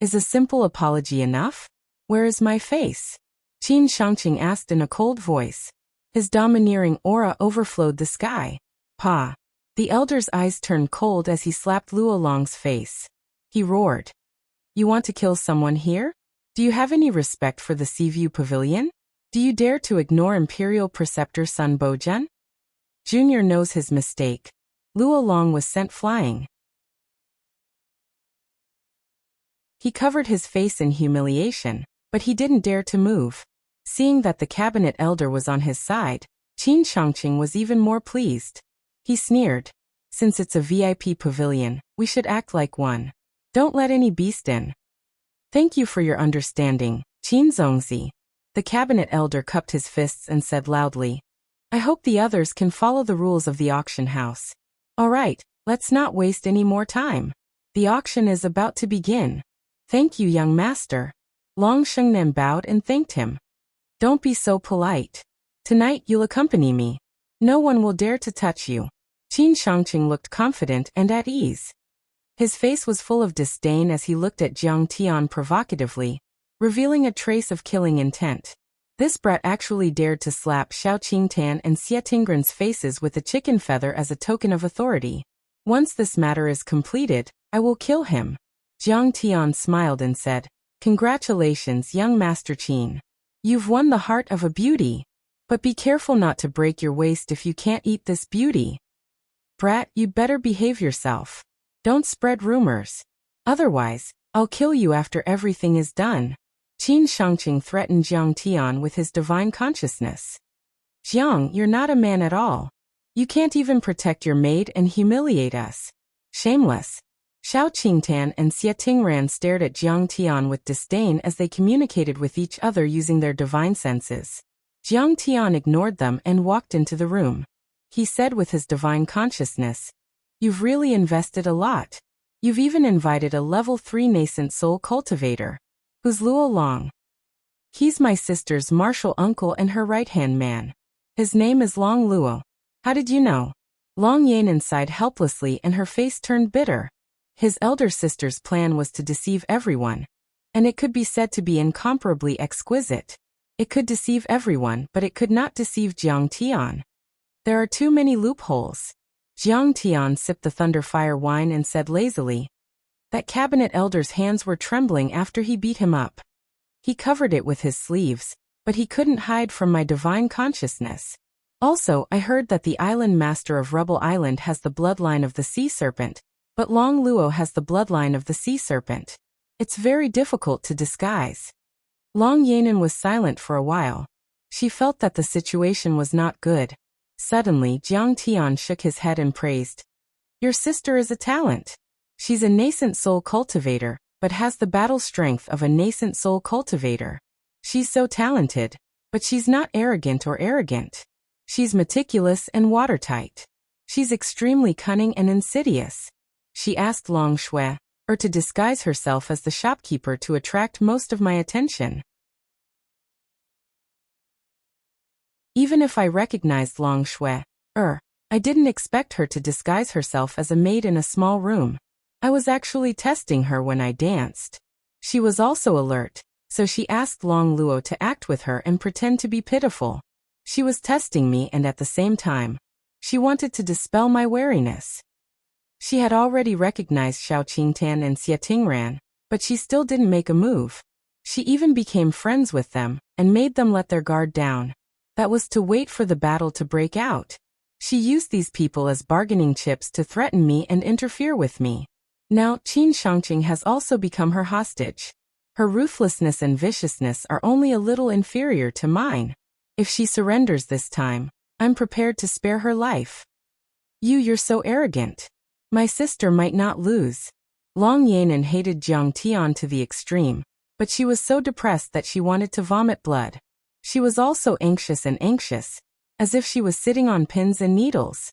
"Is a simple apology enough? Where is my face?" Qin Shangqing asked in a cold voice. His domineering aura overflowed the sky. "Pa." The elder's eyes turned cold as he slapped Luo Long's face. He roared. "You want to kill someone here? Do you have any respect for the Seaview Pavilion? Do you dare to ignore Imperial Preceptor Sun Bojun?" Junior knows his mistake. Luo Long was sent flying. He covered his face in humiliation, but he didn't dare to move. Seeing that the cabinet elder was on his side, Qin Shangqing was even more pleased. He sneered. "Since it's a VIP pavilion, we should act like one. Don't let any beast in." "Thank you for your understanding, Qin Zongzi." The cabinet elder cupped his fists and said loudly, "I hope the others can follow the rules of the auction house. All right, let's not waste any more time. The auction is about to begin." "Thank you, young master." Long Shengnan bowed and thanked him. "Don't be so polite. Tonight you'll accompany me. No one will dare to touch you." Qin Shangqing looked confident and at ease. His face was full of disdain as he looked at Jiang Tian provocatively, revealing a trace of killing intent. This brat actually dared to slap Xiao Qingtan and Xie Tingren's faces with a chicken feather as a token of authority. Once this matter is completed, I will kill him. Jiang Tian smiled and said, Congratulations, young Master Qin. You've won the heart of a beauty. But be careful not to break your waist if you can't eat this beauty. Brat, you'd better behave yourself. Don't spread rumors. Otherwise, I'll kill you after everything is done. Qin Shangqing threatened Jiang Tian with his divine consciousness. Jiang, you're not a man at all. You can't even protect your maid and humiliate us. Shameless. Xiao Qingtan and Xie Tingran stared at Jiang Tian with disdain as they communicated with each other using their divine senses. Jiang Tian ignored them and walked into the room. He said with his divine consciousness, You've really invested a lot. You've even invited a level 3 nascent soul cultivator. Who's Luo Long? He's my sister's martial uncle and her right-hand man. His name is Long Luo. How did you know? Long Yanan sighed helplessly and her face turned bitter. His elder sister's plan was to deceive everyone. And it could be said to be incomparably exquisite. It could deceive everyone, but it could not deceive Jiang Tian. There are too many loopholes. Jiang Tian sipped the thunderfire wine and said lazily. That cabinet elder's hands were trembling after he beat him up. He covered it with his sleeves, but he couldn't hide from my divine consciousness. Also, I heard that the island master of Rubble Island has the bloodline of the sea serpent, but Long Luo has the bloodline of the sea serpent. It's very difficult to disguise. Long Yanan was silent for a while. She felt that the situation was not good. Suddenly, Jiang Tian shook his head and praised. Your sister is a talent. She's a nascent soul cultivator, but has the battle strength of a nascent soul cultivator. She's so talented, but she's not arrogant or arrogant. She's meticulous and watertight. She's extremely cunning and insidious. She asked Long Shui, or to disguise herself as the shopkeeper to attract most of my attention. Even if I recognized Long Shui, I didn't expect her to disguise herself as a maid in a small room. I was actually testing her when I danced. She was also alert, so she asked Long Luo to act with her and pretend to be pitiful. She was testing me and at the same time, she wanted to dispel my wariness. She had already recognized Xiao Qingtan and Xie Tingran, but she still didn't make a move. She even became friends with them and made them let their guard down. That was to wait for the battle to break out. She used these people as bargaining chips to threaten me and interfere with me. Now, Qin Shangqing has also become her hostage. Her ruthlessness and viciousness are only a little inferior to mine. If she surrenders this time, I'm prepared to spare her life. You're so arrogant. My sister might not lose. Long Yanan hated Jiang Tian to the extreme, but she was so depressed that she wanted to vomit blood. She was also anxious, as if she was sitting on pins and needles.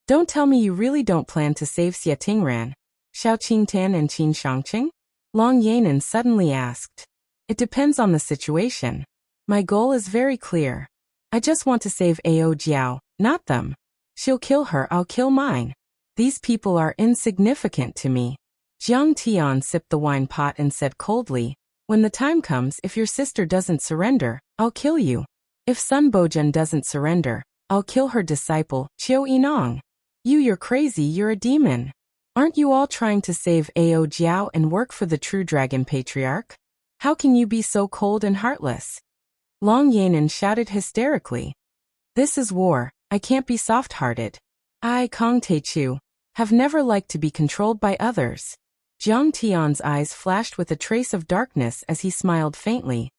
Don't tell me you really don't plan to save Xie Tingran, Xiao Qingtan and Qin Shangqing? Long Yanan suddenly asked. It depends on the situation. My goal is very clear. I just want to save Ao Jiao, not them. She'll kill her, I'll kill mine. These people are insignificant to me. Jiang Tian sipped the wine pot and said coldly, When the time comes, if your sister doesn't surrender, I'll kill you. If Sun Bojun doesn't surrender, I'll kill her disciple, Qiu Yinong. You're crazy, you're a demon. Aren't you all trying to save Ao Jiao and work for the true dragon patriarch? How can you be so cold and heartless? Long Yanan shouted hysterically. This is war, I can't be soft-hearted. I, Kong Teichu, have never liked to be controlled by others. Jiang Tian's eyes flashed with a trace of darkness as he smiled faintly.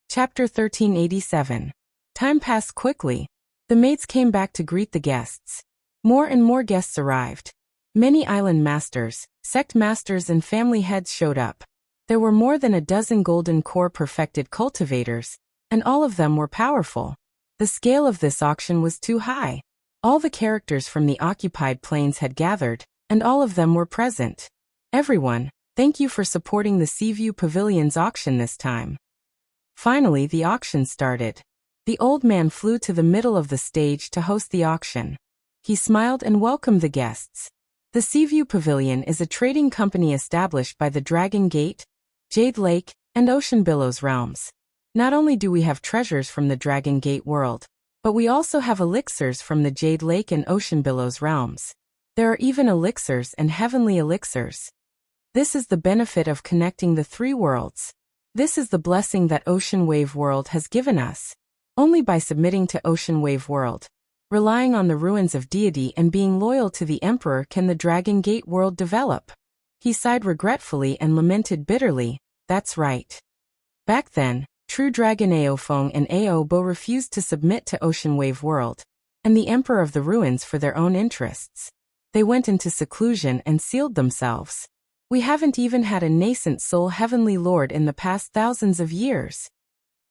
Chapter 1387. Time passed quickly. The maids came back to greet the guests. More and more guests arrived. Many island masters, sect masters and family heads showed up. There were more than a dozen golden core perfected cultivators, and all of them were powerful. The scale of this auction was too high. All the characters from the occupied plains had gathered, and all of them were present. Everyone, thank you for supporting the Seaview Pavilion's auction this time. Finally, the auction started. The old man flew to the middle of the stage to host the auction. He smiled and welcomed the guests. The Seaview Pavilion is a trading company established by the Dragon Gate, Jade Lake, and Ocean Billows realms. Not only do we have treasures from the Dragon Gate world, but we also have elixirs from the Jade Lake and Ocean Billows realms. There are even elixirs and heavenly elixirs. This is the benefit of connecting the three worlds. This is the blessing that Ocean Wave World has given us. Only by submitting to Ocean Wave World, relying on the ruins of deity and being loyal to the Emperor can the Dragon Gate world develop. He sighed regretfully and lamented bitterly, that's right. Back then, true Dragon Aofeng and Aobo refused to submit to Ocean Wave World, and the Emperor of the Ruins for their own interests. They went into seclusion and sealed themselves. We haven't even had a nascent soul heavenly lord in the past thousands of years.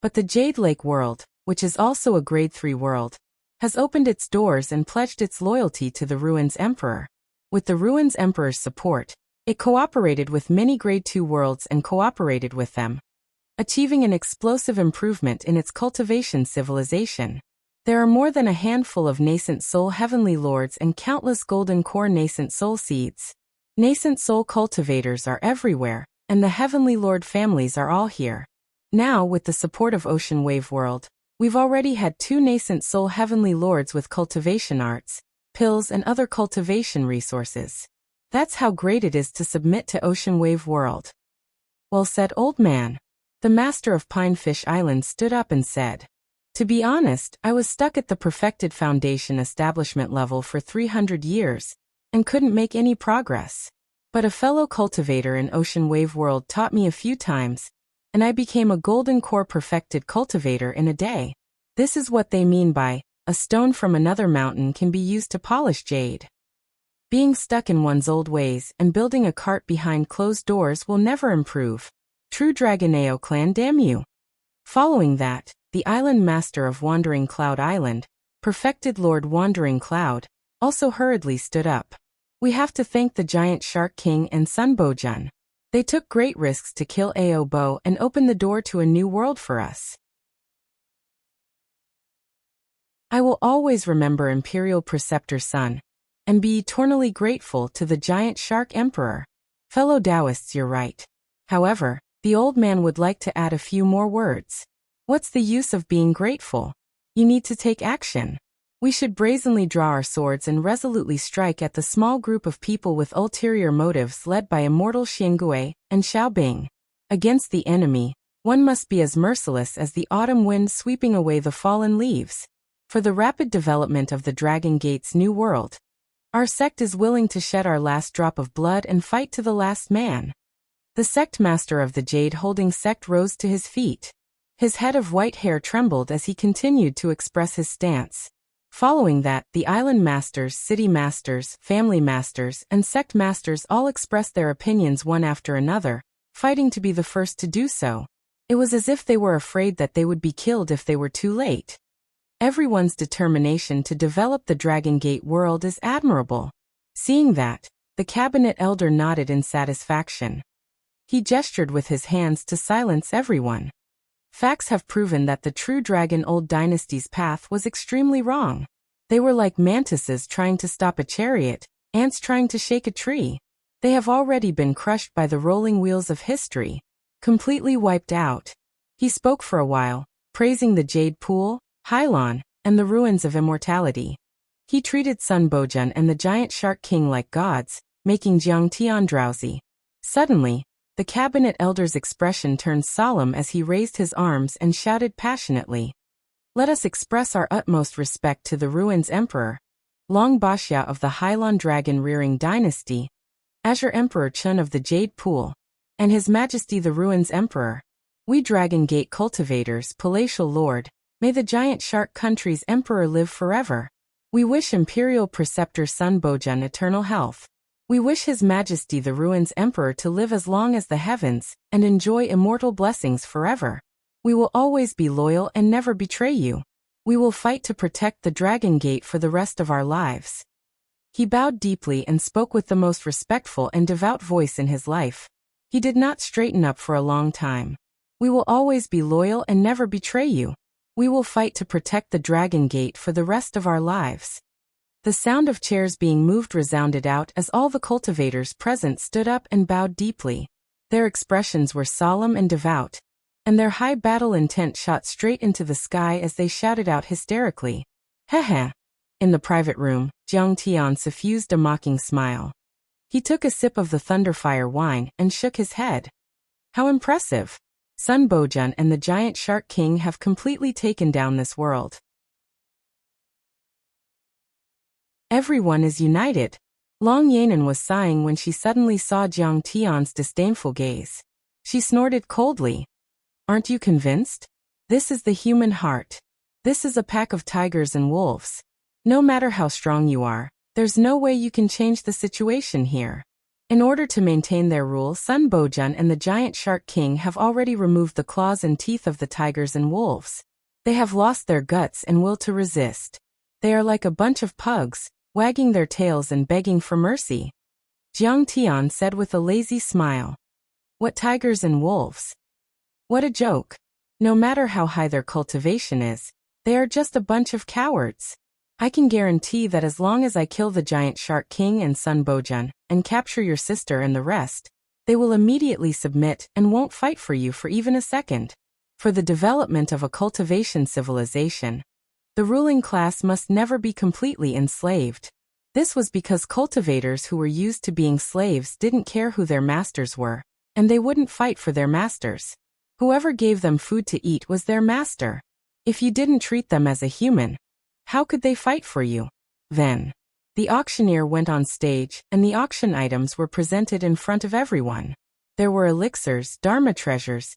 But the Jade Lake world, which is also a Grade 3 world, has opened its doors and pledged its loyalty to the Ruins Emperor. With the Ruins Emperor's support, it cooperated with many Grade 2 worlds and cooperated with them, achieving an explosive improvement in its cultivation civilization. There are more than a handful of nascent soul heavenly lords and countless golden core nascent soul seeds. Nascent soul cultivators are everywhere, and the heavenly lord families are all here. Now, with the support of Ocean Wave World, we've already had 2 nascent soul heavenly lords with cultivation arts, pills and other cultivation resources. That's how great it is to submit to Ocean Wave World. Well said, old man. The master of Pinefish Island stood up and said, to be honest, I was stuck at the perfected foundation establishment level for 300 years, and couldn't make any progress. But a fellow cultivator in Ocean Wave World taught me a few times, and I became a golden core perfected cultivator in a day. This is what they mean by, a stone from another mountain can be used to polish jade. Being stuck in one's old ways and building a cart behind closed doors will never improve. True Dragoneo clan, damn you. Following that, the island master of Wandering Cloud Island, perfected Lord Wandering Cloud, also hurriedly stood up. We have to thank the giant Shark King and Sunbojun. They took great risks to kill Aobo and open the door to a new world for us. I will always remember Imperial Preceptor Sun, and be eternally grateful to the giant Shark Emperor. Fellow Taoists, you're right. However, the old man would like to add a few more words. What's the use of being grateful? You need to take action. We should brazenly draw our swords and resolutely strike at the small group of people with ulterior motives led by immortal Xiangui and Xiaobing. Against the enemy, one must be as merciless as the autumn wind sweeping away the fallen leaves. For the rapid development of the Dragon Gate's new world, our sect is willing to shed our last drop of blood and fight to the last man. The sect master of the Jade Holding sect rose to his feet. His head of white hair trembled as he continued to express his stance. Following that, the island masters, city masters, family masters, and sect masters all expressed their opinions one after another, fighting to be the first to do so. It was as if they were afraid that they would be killed if they were too late. Everyone's determination to develop the Dragon Gate world is admirable. Seeing that, the cabinet elder nodded in satisfaction. He gestured with his hands to silence everyone. Facts have proven that the true Dragon Old Dynasty's path was extremely wrong. They were like mantises trying to stop a chariot, ants trying to shake a tree. They have already been crushed by the rolling wheels of history, completely wiped out. He spoke for a while, praising the Jade Pool, Hylon, and the ruins of immortality. He treated Sunbojun and the giant Shark King like gods, making Jiang Tian drowsy. Suddenly, the cabinet elder's expression turned solemn as he raised his arms and shouted passionately. Let us express our utmost respect to the Ruins Emperor, Long Baxia of the Hylon Dragon Rearing Dynasty, Azure Emperor Chun of the Jade Pool, and His Majesty the Ruins Emperor. We Dragon Gate cultivators, Palatial Lord, may the giant shark country's emperor live forever. We wish Imperial Preceptor Sunbojun eternal health. We wish His Majesty the Ruins Emperor to live as long as the heavens, and enjoy immortal blessings forever. We will always be loyal and never betray you. We will fight to protect the Dragon Gate for the rest of our lives. He bowed deeply and spoke with the most respectful and devout voice in his life. He did not straighten up for a long time. We will always be loyal and never betray you. We will fight to protect the Dragon Gate for the rest of our lives." The sound of chairs being moved resounded out as all the cultivators present stood up and bowed deeply. Their expressions were solemn and devout, and their high battle intent shot straight into the sky as they shouted out hysterically, "Heh." In the private room, Jiang Tian suffused a mocking smile. He took a sip of the Thunderfire wine and shook his head. "How impressive! Sun Bojun and the Giant Shark King have completely taken down this world. Everyone is united." Long Yanan was sighing when she suddenly saw Jiang Tian's disdainful gaze. She snorted coldly. "Aren't you convinced? This is the human heart. This is a pack of tigers and wolves. No matter how strong you are, there's no way you can change the situation here." In order to maintain their rule, Sun Bojun and the Giant Shark King have already removed the claws and teeth of the tigers and wolves. They have lost their guts and will to resist. They are like a bunch of pugs, wagging their tails and begging for mercy. Jiang Tian said with a lazy smile. "What tigers and wolves? What a joke. No matter how high their cultivation is, they are just a bunch of cowards. I can guarantee that as long as I kill the Giant Shark King and Sun Bojun, and capture your sister and the rest, they will immediately submit and won't fight for you for even a second. For the development of a cultivation civilization, the ruling class must never be completely enslaved. This was because cultivators who were used to being slaves didn't care who their masters were, and they wouldn't fight for their masters. Whoever gave them food to eat was their master. If you didn't treat them as a human, how could they fight for you?" Then, the auctioneer went on stage, and the auction items were presented in front of everyone. There were elixirs, dharma treasures,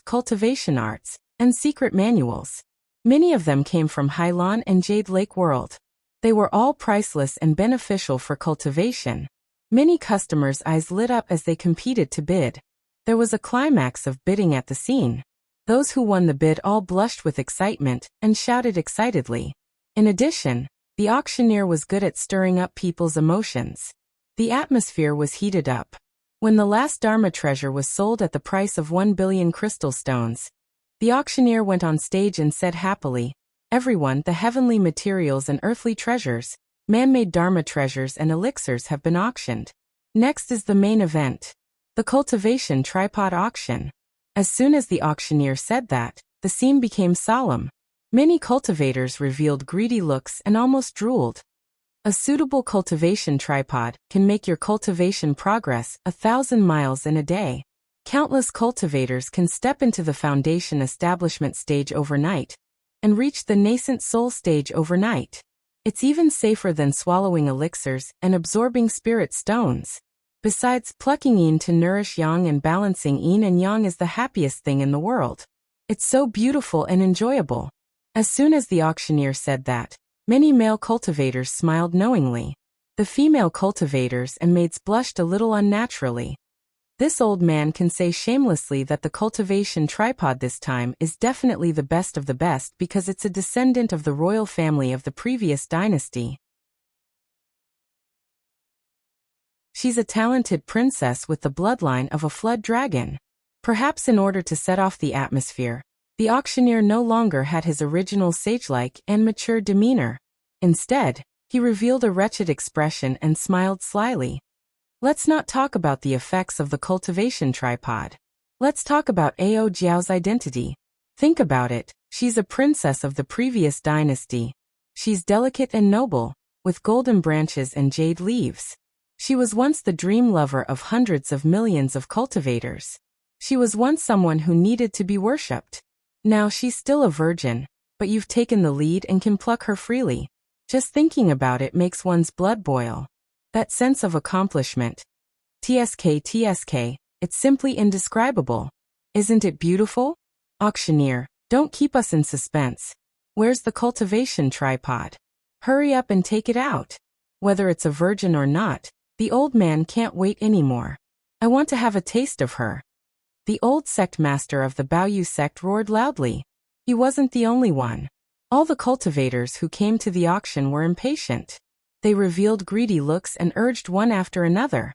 cultivation arts, and secret manuals. Many of them came from Hailan and Jade Lake World. They were all priceless and beneficial for cultivation. Many customers' eyes lit up as they competed to bid. There was a climax of bidding at the scene. Those who won the bid all blushed with excitement and shouted excitedly. In addition, the auctioneer was good at stirring up people's emotions. The atmosphere was heated up. When the last Dharma treasure was sold at the price of 1 billion crystal stones, the auctioneer went on stage and said happily, "Everyone, the heavenly materials and earthly treasures, man-made Dharma treasures and elixirs have been auctioned. Next is the main event, the cultivation tripod auction." As soon as the auctioneer said that, the scene became solemn. Many cultivators revealed greedy looks and almost drooled. A suitable cultivation tripod can make your cultivation progress 1,000 miles in a day. Countless cultivators can step into the foundation establishment stage overnight and reach the nascent soul stage overnight. It's even safer than swallowing elixirs and absorbing spirit stones. Besides, plucking yin to nourish yang and balancing yin and yang is the happiest thing in the world. It's so beautiful and enjoyable. As soon as the auctioneer said that, many male cultivators smiled knowingly. The female cultivators and maids blushed a little unnaturally. This old man can say shamelessly that the cultivation tripod this time is definitely the best of the best because it's a descendant of the royal family of the previous dynasty. She's a talented princess with the bloodline of a flood dragon. Perhaps in order to set off the atmosphere, the auctioneer no longer had his original sage-like and mature demeanor. Instead, he revealed a wretched expression and smiled slyly. Let's not talk about the effects of the cultivation tripod. Let's talk about Ao Jiao's identity. Think about it, she's a princess of the previous dynasty. She's delicate and noble, with golden branches and jade leaves. She was once the dream lover of hundreds of millions of cultivators. She was once someone who needed to be worshipped. Now she's still a virgin, but you've taken the lead and can pluck her freely. Just thinking about it makes one's blood boil. That sense of accomplishment. TSK, it's simply indescribable. Isn't it beautiful? Auctioneer, don't keep us in suspense. Where's the cultivation tripod? Hurry up and take it out. Whether it's a virgin or not, the old man can't wait anymore. I want to have a taste of her. The old sect master of the Baoyu sect roared loudly. He wasn't the only one. All the cultivators who came to the auction were impatient. They revealed greedy looks and urged one after another.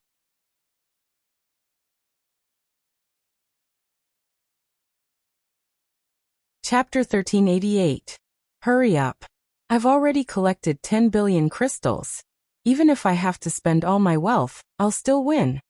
Chapter 1388. Hurry up. I've already collected 10 billion crystals. Even if I have to spend all my wealth, I'll still win.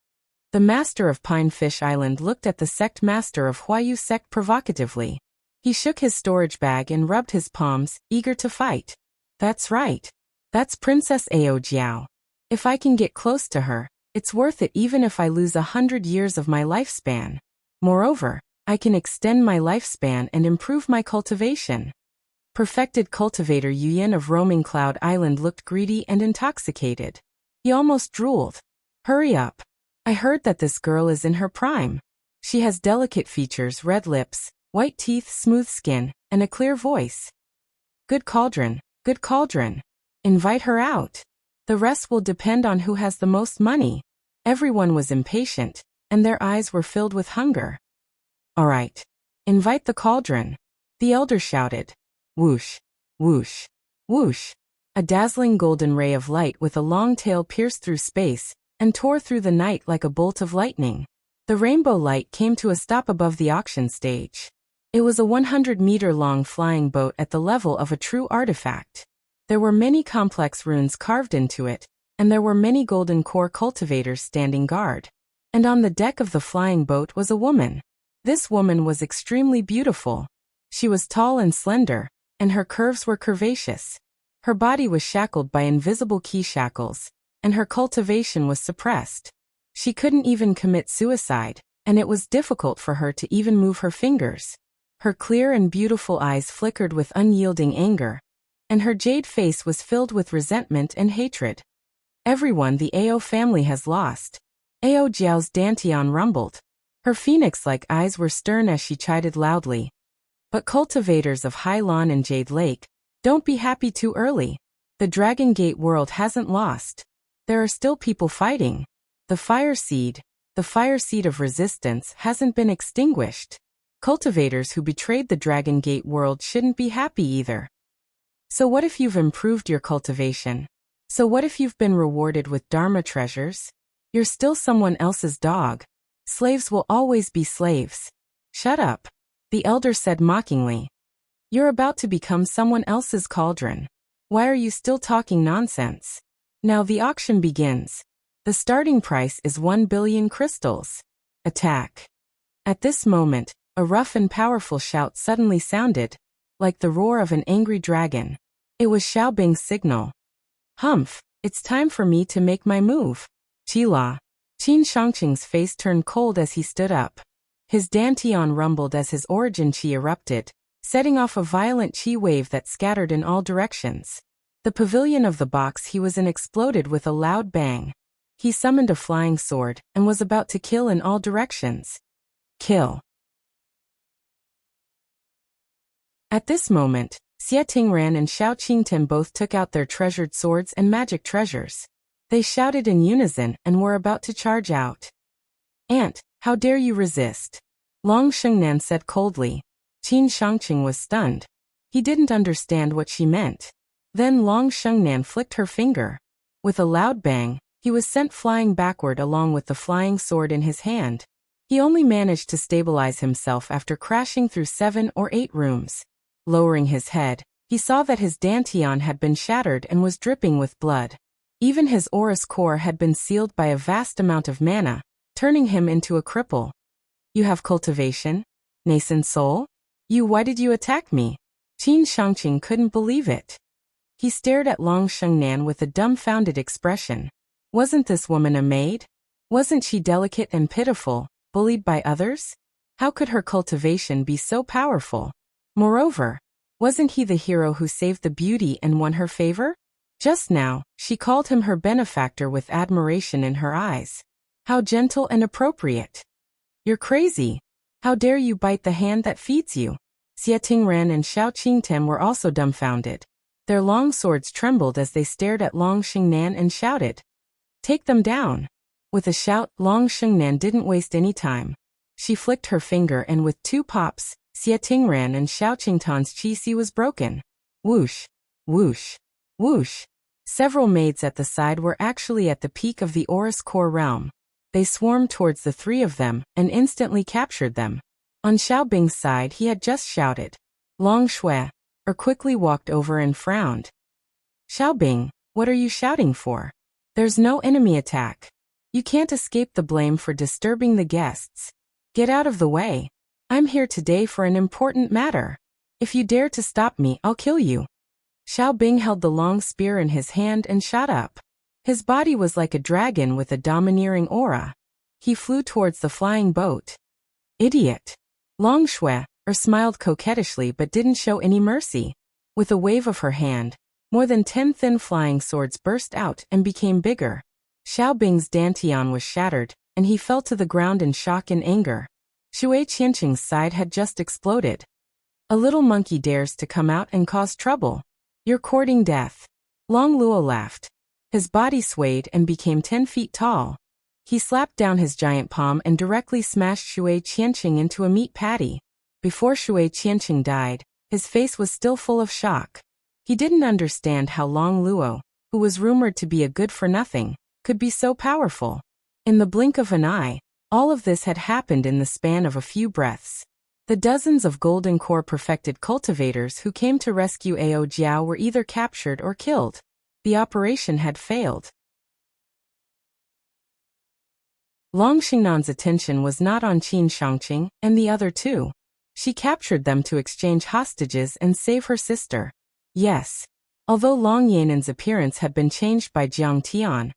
The master of Pinefish Island looked at the sect master of Huayu sect provocatively. He shook his storage bag and rubbed his palms, eager to fight. That's right. That's Princess Ao Jiao. If I can get close to her, it's worth it even if I lose 100 years of my lifespan. Moreover, I can extend my lifespan and improve my cultivation. Perfected cultivator Yuyin of Roaming Cloud Island looked greedy and intoxicated. He almost drooled. Hurry up. I heard that this girl is in her prime. She has delicate features, red lips, white teeth, smooth skin, and a clear voice. Good cauldron, good cauldron. Invite her out. The rest will depend on who has the most money. Everyone was impatient, and their eyes were filled with hunger. All right. Invite the cauldron. The elder shouted. Whoosh, whoosh, whoosh. A dazzling golden ray of light with a long tail pierced through space and tore through the night like a bolt of lightning. The rainbow light came to a stop above the auction stage. It was a 100-meter-long flying boat at the level of a true artifact. There were many complex runes carved into it, and there were many golden core cultivators standing guard. And on the deck of the flying boat was a woman. This woman was extremely beautiful. She was tall and slender, and her curves were curvaceous. Her body was shackled by invisible key shackles, and her cultivation was suppressed. She couldn't even commit suicide, and it was difficult for her to even move her fingers. Her clear and beautiful eyes flickered with unyielding anger, and her jade face was filled with resentment and hatred. Everyone the Ao family has lost. Ao Jiao's Dantian rumbled. Her phoenix-like eyes were stern as she chided loudly. But cultivators of Hai Lan and Jade Lake, don't be happy too early. The Dragon Gate world hasn't lost. There are still people fighting. The fire seed of resistance hasn't been extinguished. Cultivators who betrayed the Dragon Gate world shouldn't be happy either. So what if you've improved your cultivation? So what if you've been rewarded with Dharma treasures? You're still someone else's dog. Slaves will always be slaves. Shut up, the elder said mockingly. You're about to become someone else's cauldron. Why are you still talking nonsense? Now the auction begins. The starting price is 1 billion crystals. Attack. At this moment, a rough and powerful shout suddenly sounded, like the roar of an angry dragon. It was Xiaobing's signal. Humph, it's time for me to make my move. Qila. Qin Shangqing's face turned cold as he stood up. His dantian rumbled as his origin qi erupted, setting off a violent qi wave that scattered in all directions. The pavilion of the box he was in exploded with a loud bang. He summoned a flying sword and was about to kill in all directions. Kill. At this moment, Xie Tingran and Xiao Qingten both took out their treasured swords and magic treasures. They shouted in unison and were about to charge out. Aunt, how dare you resist? Long Shengnan said coldly. Qin Shangqing was stunned. He didn't understand what she meant. Then Long Shengnan flicked her finger. With a loud bang, he was sent flying backward along with the flying sword in his hand. He only managed to stabilize himself after crashing through 7 or 8 rooms. Lowering his head, he saw that his dantian had been shattered and was dripping with blood. Even his Aurus core had been sealed by a vast amount of mana, turning him into a cripple. You have cultivation? Nascent soul? Why did you attack me? Qin Shangqing couldn't believe it. He stared at Long Shengnan with a dumbfounded expression. Wasn't this woman a maid? Wasn't she delicate and pitiful, bullied by others? How could her cultivation be so powerful? Moreover, wasn't he the hero who saved the beauty and won her favor? Just now, she called him her benefactor with admiration in her eyes. How gentle and appropriate. You're crazy. How dare you bite the hand that feeds you? Xie Tingran and Xiao Qingten were also dumbfounded. Their long swords trembled as they stared at Long Shengnan and shouted. Take them down. With a shout, Long Shengnan didn't waste any time. She flicked her finger and with 2 pops, Xie Tingran and Xiao Qingtan's qi was broken. Whoosh, whoosh, whoosh. Several maids at the side were actually at the peak of the Aurus core realm. They swarmed towards the 3 of them and instantly captured them. On Xiaobing's side he had just shouted. Long Shui quickly walked over and frowned. Xiaobing, what are you shouting for? There's no enemy attack. You can't escape the blame for disturbing the guests. Get out of the way. I'm here today for an important matter. If you dare to stop me, I'll kill you. Xiaobing held the long spear in his hand and shot up. His body was like a dragon with a domineering aura. He flew towards the flying boat. Idiot. Long Shui smiled coquettishly but didn't show any mercy. With a wave of her hand, more than 10 thin flying swords burst out and became bigger. Xiaobing's dantian was shattered, and he fell to the ground in shock and anger. Shui Qianqing's side had just exploded. A little monkey dares to come out and cause trouble. You're courting death. Long Luo laughed. His body swayed and became 10 feet tall. He slapped down his giant palm and directly smashed Shui Qianqing into a meat patty. Before Shui Qianqing died, his face was still full of shock. He didn't understand how Long Luo, who was rumored to be a good-for-nothing, could be so powerful. In the blink of an eye, all of this had happened in the span of a few breaths. The dozens of golden core perfected cultivators who came to rescue Ao Jiao were either captured or killed. The operation had failed. Long Xingnan's attention was not on Qin Shangqing and the other two. She captured them to exchange hostages and save her sister. Yes. Although Long Yanan's appearance had been changed by Jiang Tian,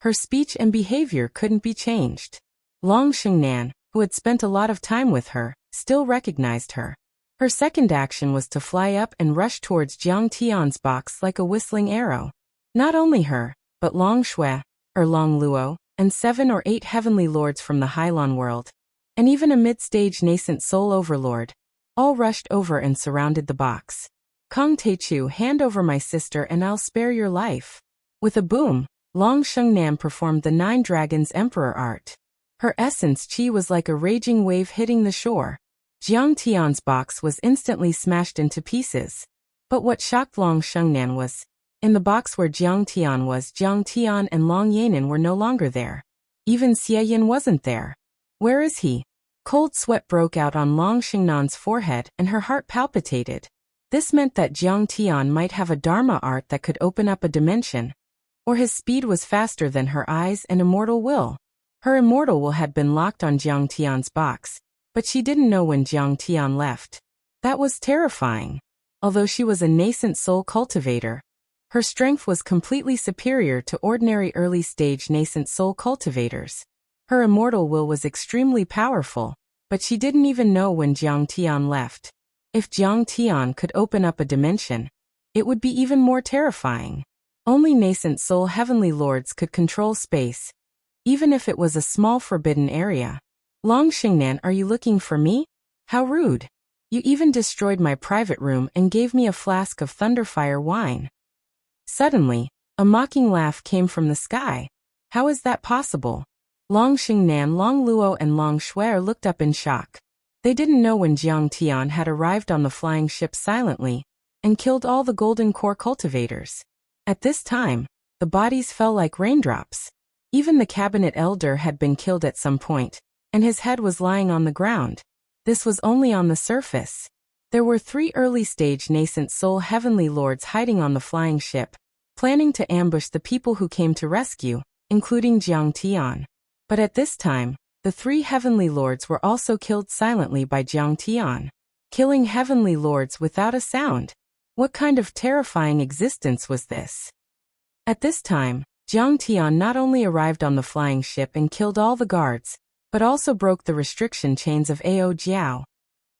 her speech and behavior couldn't be changed. Long Xingnan, who had spent a lot of time with her, still recognized her. Her second action was to fly up and rush towards Jiang Tian's box like a whistling arrow. Not only her, but Long Shui, Long Luo, and 7 or 8 heavenly lords from the Hylon world, and even a mid-stage nascent soul overlord, all rushed over and surrounded the box. Kong Teichu, hand over my sister and I'll spare your life. With a boom, Long Xingnan performed the 9 Dragons Emperor art. Her essence chi was like a raging wave hitting the shore. Jiang Tian's box was instantly smashed into pieces. But what shocked Long Xingnan was, in the box where Jiang Tian was, Jiang Tian and Long Yanan were no longer there. Even Xie Yin wasn't there. Where is he? Cold sweat broke out on Long Xingnan's forehead and her heart palpitated. This meant that Jiang Tian might have a Dharma art that could open up a dimension. Or his speed was faster than her eyes and immortal will. Her immortal will had been locked on Jiang Tian's box, but she didn't know when Jiang Tian left. That was terrifying. Although she was a nascent soul cultivator, her strength was completely superior to ordinary early-stage nascent soul cultivators. Her immortal will was extremely powerful, but she didn't even know when Jiang Tian left. If Jiang Tian could open up a dimension, it would be even more terrifying. Only nascent soul heavenly lords could control space, even if it was a small forbidden area. Long Xingnan, are you looking for me? How rude. You even destroyed my private room and gave me a flask of thunderfire wine. Suddenly, a mocking laugh came from the sky. How is that possible? Long Xingnan, Long Luo and Long Shui looked up in shock. They didn't know when Jiang Tian had arrived on the flying ship silently and killed all the golden core cultivators. At this time, the bodies fell like raindrops. Even the cabinet elder had been killed at some point, and his head was lying on the ground. This was only on the surface. There were 3 early-stage nascent soul heavenly lords hiding on the flying ship, planning to ambush the people who came to rescue, including Jiang Tian. But at this time, the 3 heavenly lords were also killed silently by Jiang Tian. Killing heavenly lords without a sound. What kind of terrifying existence was this? At this time, Jiang Tian not only arrived on the flying ship and killed all the guards, but also broke the restriction chains of Ao Jiao.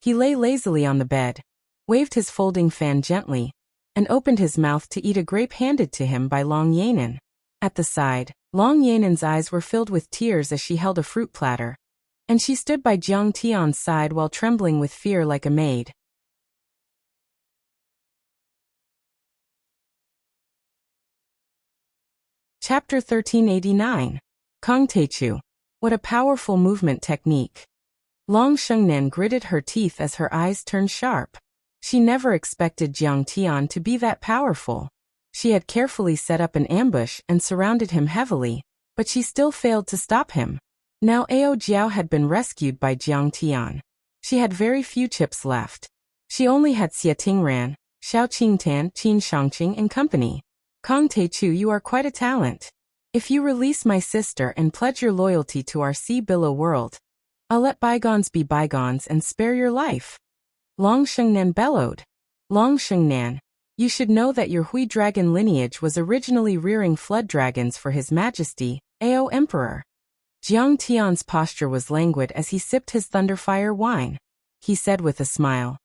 He lay lazily on the bed, waved his folding fan gently, and opened his mouth to eat a grape handed to him by Long Yanan. At the side, Long Yanan's eyes were filled with tears as she held a fruit platter, and she stood by Jiang Tian's side while trembling with fear like a maid. Chapter 1389. Kong Teichu. What a powerful movement technique. Long Xingnan gritted her teeth as her eyes turned sharp. She never expected Jiang Tian to be that powerful. She had carefully set up an ambush and surrounded him heavily, but she still failed to stop him. Now Ao Jiao had been rescued by Jiang Tian. She had very few chips left. She only had Xia Tingran, Xiao Qingtan, Qin Shangqing and company. Kong Teichu, you are quite a talent. If you release my sister and pledge your loyalty to our sea billow world, I'll let bygones be bygones and spare your life. Long Shengnan bellowed. Long Shengnan, you should know that your Hui dragon lineage was originally rearing flood dragons for His Majesty, Ao Emperor. Jiang Tian's posture was languid as he sipped his thunderfire wine. He said with a smile,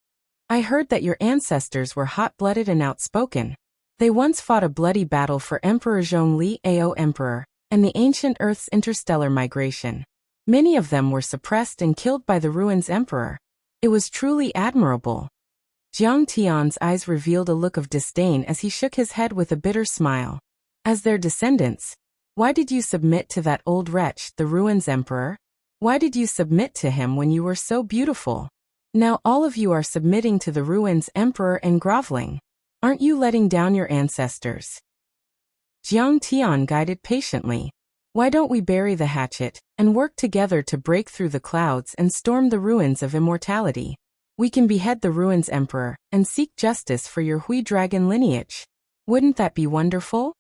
I heard that your ancestors were hot-blooded and outspoken. They once fought a bloody battle for Emperor Zhongli, Ao Emperor, and the ancient Earth's interstellar migration. Many of them were suppressed and killed by the Ruins Emperor. It was truly admirable. Jiang Tian's eyes revealed a look of disdain as he shook his head with a bitter smile. As their descendants, why did you submit to that old wretch, the Ruins Emperor? Why did you submit to him when you were so beautiful? Now all of you are submitting to the Ruins Emperor and groveling. Aren't you letting down your ancestors? Jiang Tian guided patiently. Why don't we bury the hatchet and work together to break through the clouds and storm the ruins of immortality? We can behead the Ruins Emperor and seek justice for your Hui dragon lineage. Wouldn't that be wonderful?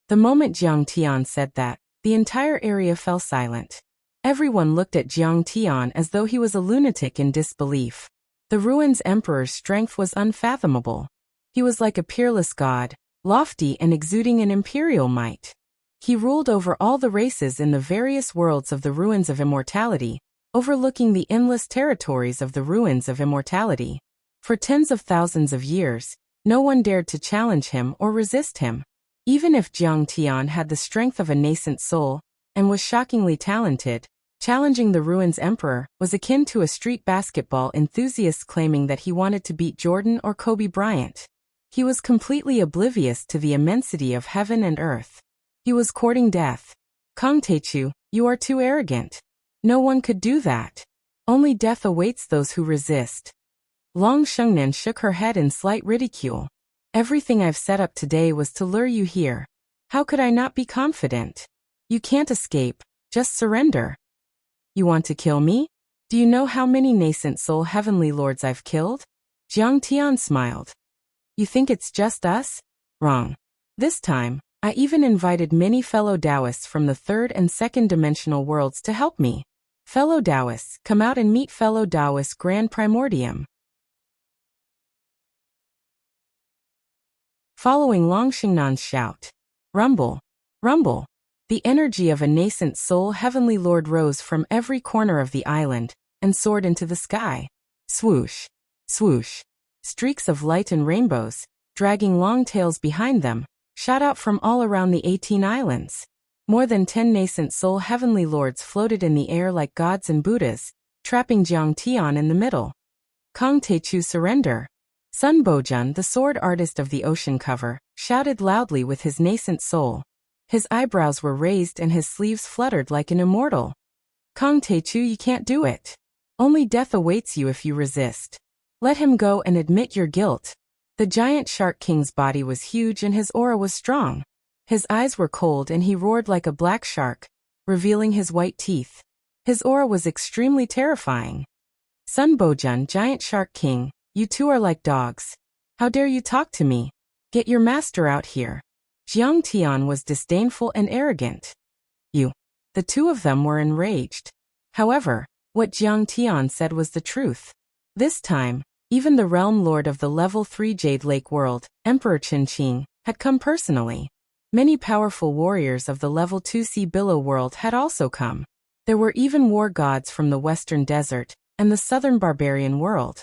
The moment Jiang Tian said that, the entire area fell silent. Everyone looked at Jiang Tian as though he was a lunatic in disbelief. The Ruins Emperor's strength was unfathomable. He was like a peerless god, lofty and exuding an imperial might. He ruled over all the races in the various worlds of the Ruins of Immortality, overlooking the endless territories of the Ruins of Immortality. For tens of thousands of years, no one dared to challenge him or resist him. Even if Jiang Tian had the strength of a nascent soul and was shockingly talented, challenging the Ruins Emperor was akin to a street basketball enthusiast claiming that he wanted to beat Jordan or Kobe Bryant. He was completely oblivious to the immensity of heaven and earth. He was courting death. Kong Teichu, you are too arrogant. No one could do that. Only death awaits those who resist. Long Shengnan shook her head in slight ridicule. Everything I've set up today was to lure you here. How could I not be confident? You can't escape, just surrender. You want to kill me? Do you know how many nascent soul heavenly lords I've killed? Jiang Tian smiled. You think it's just us? Wrong. This time, I even invited many fellow Taoists from the third and second dimensional worlds to help me. Fellow Taoists, come out and meet fellow Taoist Grand Primordium. Following Long Xingnan's shout, rumble, rumble. The energy of a nascent soul heavenly lord rose from every corner of the island and soared into the sky. Swoosh, swoosh. Streaks of light and rainbows, dragging long tails behind them, shot out from all around the 18 islands. More than 10 nascent soul heavenly lords floated in the air like gods and Buddhas, trapping Jiang Tian in the middle. Kong Teichu, surrender. Sun Bojun, the sword artist of the ocean cover, shouted loudly with his nascent soul. His eyebrows were raised and his sleeves fluttered like an immortal. Kong Teichu, you can't do it. Only death awaits you if you resist. Let him go and admit your guilt. The giant shark king's body was huge and his aura was strong. His eyes were cold and he roared like a black shark, revealing his white teeth. His aura was extremely terrifying. Sun Bojun, giant shark king, you two are like dogs. How dare you talk to me? Get your master out here. Jiang Tian was disdainful and arrogant. You. The two of them were enraged. However, what Jiang Tian said was the truth. This time, even the realm lord of the level 3 Jade Lake world, Emperor Qinqing, had come personally. Many powerful warriors of the level 2 Sea Billow world had also come. There were even war gods from the western desert and the southern barbarian world.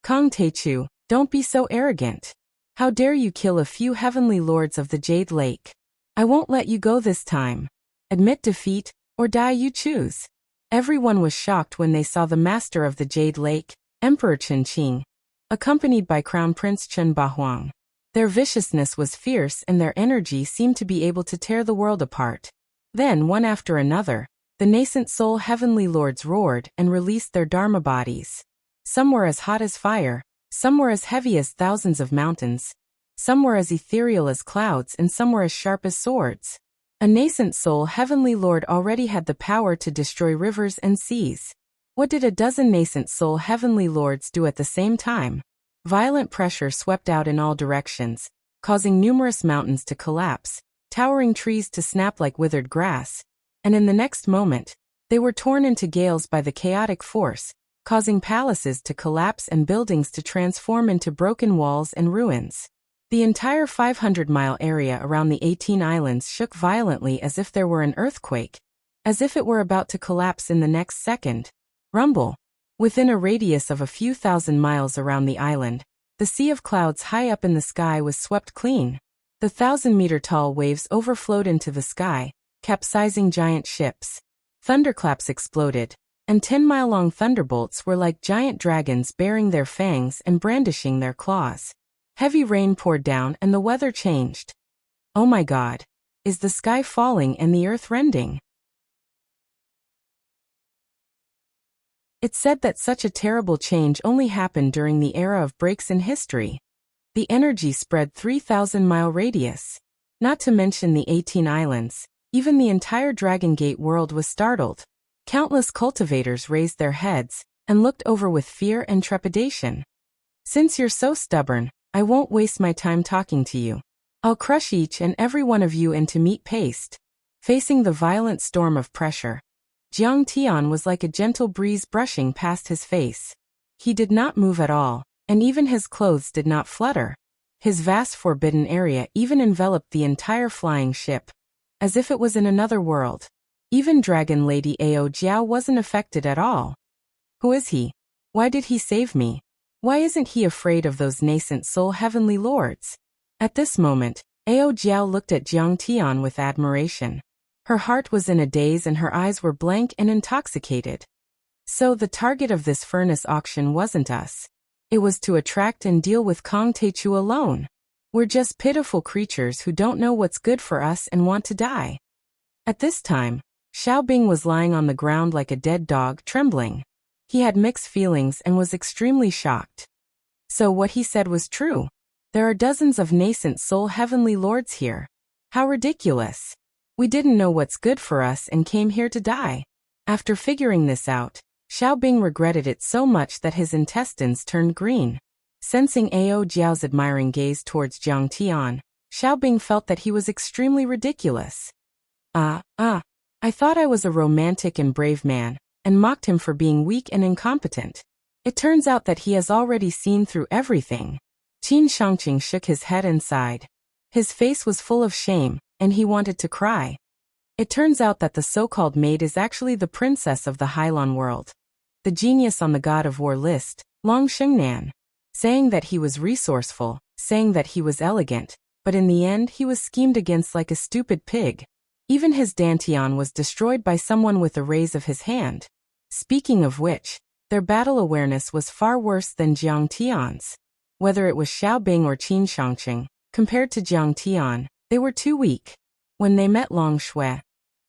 Kong Teichu, don't be so arrogant. How dare you kill a few heavenly lords of the Jade Lake? I won't let you go this time. Admit defeat, or die, you choose. Everyone was shocked when they saw the master of the Jade Lake, Emperor Qinqing, accompanied by Crown Prince Chen Bahuang. Their viciousness was fierce and their energy seemed to be able to tear the world apart. Then, one after another, the nascent soul heavenly lords roared and released their dharma bodies. Some were as hot as fire, some were as heavy as thousands of mountains, some were as ethereal as clouds, and some were as sharp as swords. A nascent soul heavenly lord already had the power to destroy rivers and seas. What did a dozen nascent soul heavenly lords do at the same time? Violent pressure swept out in all directions, causing numerous mountains to collapse, towering trees to snap like withered grass, and in the next moment, they were torn into gales by the chaotic force, causing palaces to collapse and buildings to transform into broken walls and ruins. The entire 500-mile area around the 18 islands shook violently as if there were an earthquake, as if it were about to collapse in the next second. Rumble. Within a radius of a few thousand miles around the island, the sea of clouds high up in the sky was swept clean. The 1,000-meter-tall waves overflowed into the sky, capsizing giant ships. Thunderclaps exploded, and 10-mile-long thunderbolts were like giant dragons baring their fangs and brandishing their claws. Heavy rain poured down and the weather changed. Oh my God! Is the sky falling and the earth rending? It's said that such a terrible change only happened during the era of breaks in history. The energy spread 3,000-mile radius. Not to mention the 18 islands, even the entire Dragon Gate world was startled. Countless cultivators raised their heads and looked over with fear and trepidation. Since you're so stubborn, I won't waste my time talking to you. I'll crush each and every one of you into meat paste. Facing the violent storm of pressure, Jiang Tian was like a gentle breeze brushing past his face. He did not move at all, and even his clothes did not flutter. His vast forbidden area even enveloped the entire flying ship, as if it was in another world. Even Dragon Lady Ao Jiao wasn't affected at all. Who is he? Why did he save me? Why isn't he afraid of those nascent soul heavenly lords? At this moment, Ao Jiao looked at Jiang Tian with admiration. Her heart was in a daze and her eyes were blank and intoxicated. So the target of this furnace auction wasn't us. It was to attract and deal with Kong Teichu alone. We're just pitiful creatures who don't know what's good for us and want to die. At this time, Xiaobing was lying on the ground like a dead dog, trembling. He had mixed feelings and was extremely shocked. So what he said was true. There are dozens of nascent soul heavenly lords here. How ridiculous. We didn't know what's good for us and came here to die. After figuring this out, Xiaobing regretted it so much that his intestines turned green. Sensing Ao Jiao's admiring gaze towards Jiang Tian, Xiaobing felt that he was extremely ridiculous. I thought I was a romantic and brave man, and mocked him for being weak and incompetent. It turns out that he has already seen through everything. Qin Shangqing shook his head and sighed. His face was full of shame, and he wanted to cry. It turns out that the so-called maid is actually the princess of the Hylon world. The genius on the God of War list, Long Shengnan. Saying that he was resourceful, saying that he was elegant, but in the end he was schemed against like a stupid pig. Even his Dantian was destroyed by someone with a raise of his hand. Speaking of which, their battle awareness was far worse than Jiang Tian's. Whether it was Xiaobing or Qin Shangqing, compared to Jiang Tian, they were too weak. When they met Long Shui,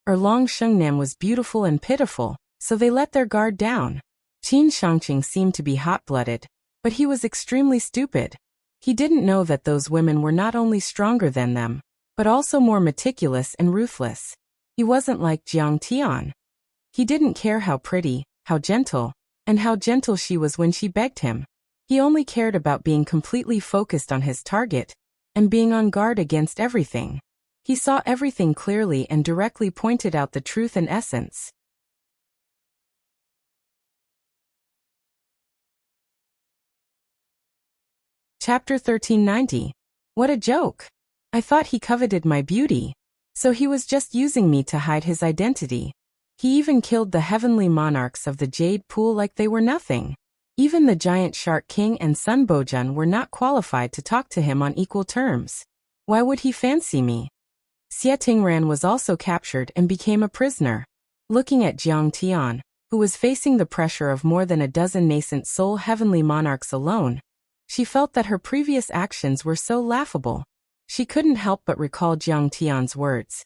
Long Shengnan was beautiful and pitiful, so they let their guard down. Qin Shangqing seemed to be hot-blooded, but he was extremely stupid. He didn't know that those women were not only stronger than them, but also more meticulous and ruthless. He wasn't like Jiang Tian. He didn't care how pretty, how gentle she was when she begged him. He only cared about being completely focused on his target, and being on guard against everything. He saw everything clearly and directly pointed out the truth and essence. Chapter 1390. What a joke! I thought he coveted my beauty. So he was just using me to hide his identity. He even killed the heavenly monarchs of the Jade Pool like they were nothing. Even the giant Shark King and Sun Bojun were not qualified to talk to him on equal terms. Why would he fancy me? Xie Tingran was also captured and became a prisoner. Looking at Jiang Tian, who was facing the pressure of more than a dozen nascent soul heavenly monarchs alone, she felt that her previous actions were so laughable. She couldn't help but recall Jiang Tian's words.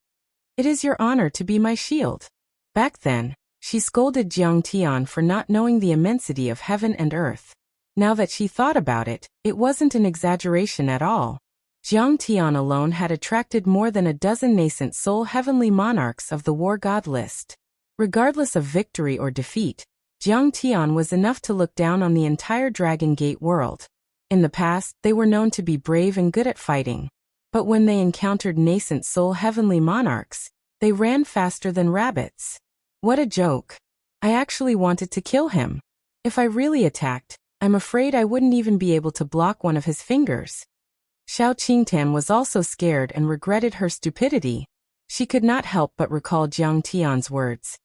"It is your honor to be my shield." Back then, she scolded Jiang Tian for not knowing the immensity of heaven and earth. Now that she thought about it, it wasn't an exaggeration at all. Jiang Tian alone had attracted more than a dozen nascent soul heavenly monarchs of the war god list. Regardless of victory or defeat, Jiang Tian was enough to look down on the entire Dragon Gate world. In the past, they were known to be brave and good at fighting. But when they encountered nascent soul heavenly monarchs, they ran faster than rabbits. What a joke. I actually wanted to kill him. If I really attacked, I'm afraid I wouldn't even be able to block one of his fingers. Xiao Qingtan was also scared and regretted her stupidity. She could not help but recall Jiang Tian's words.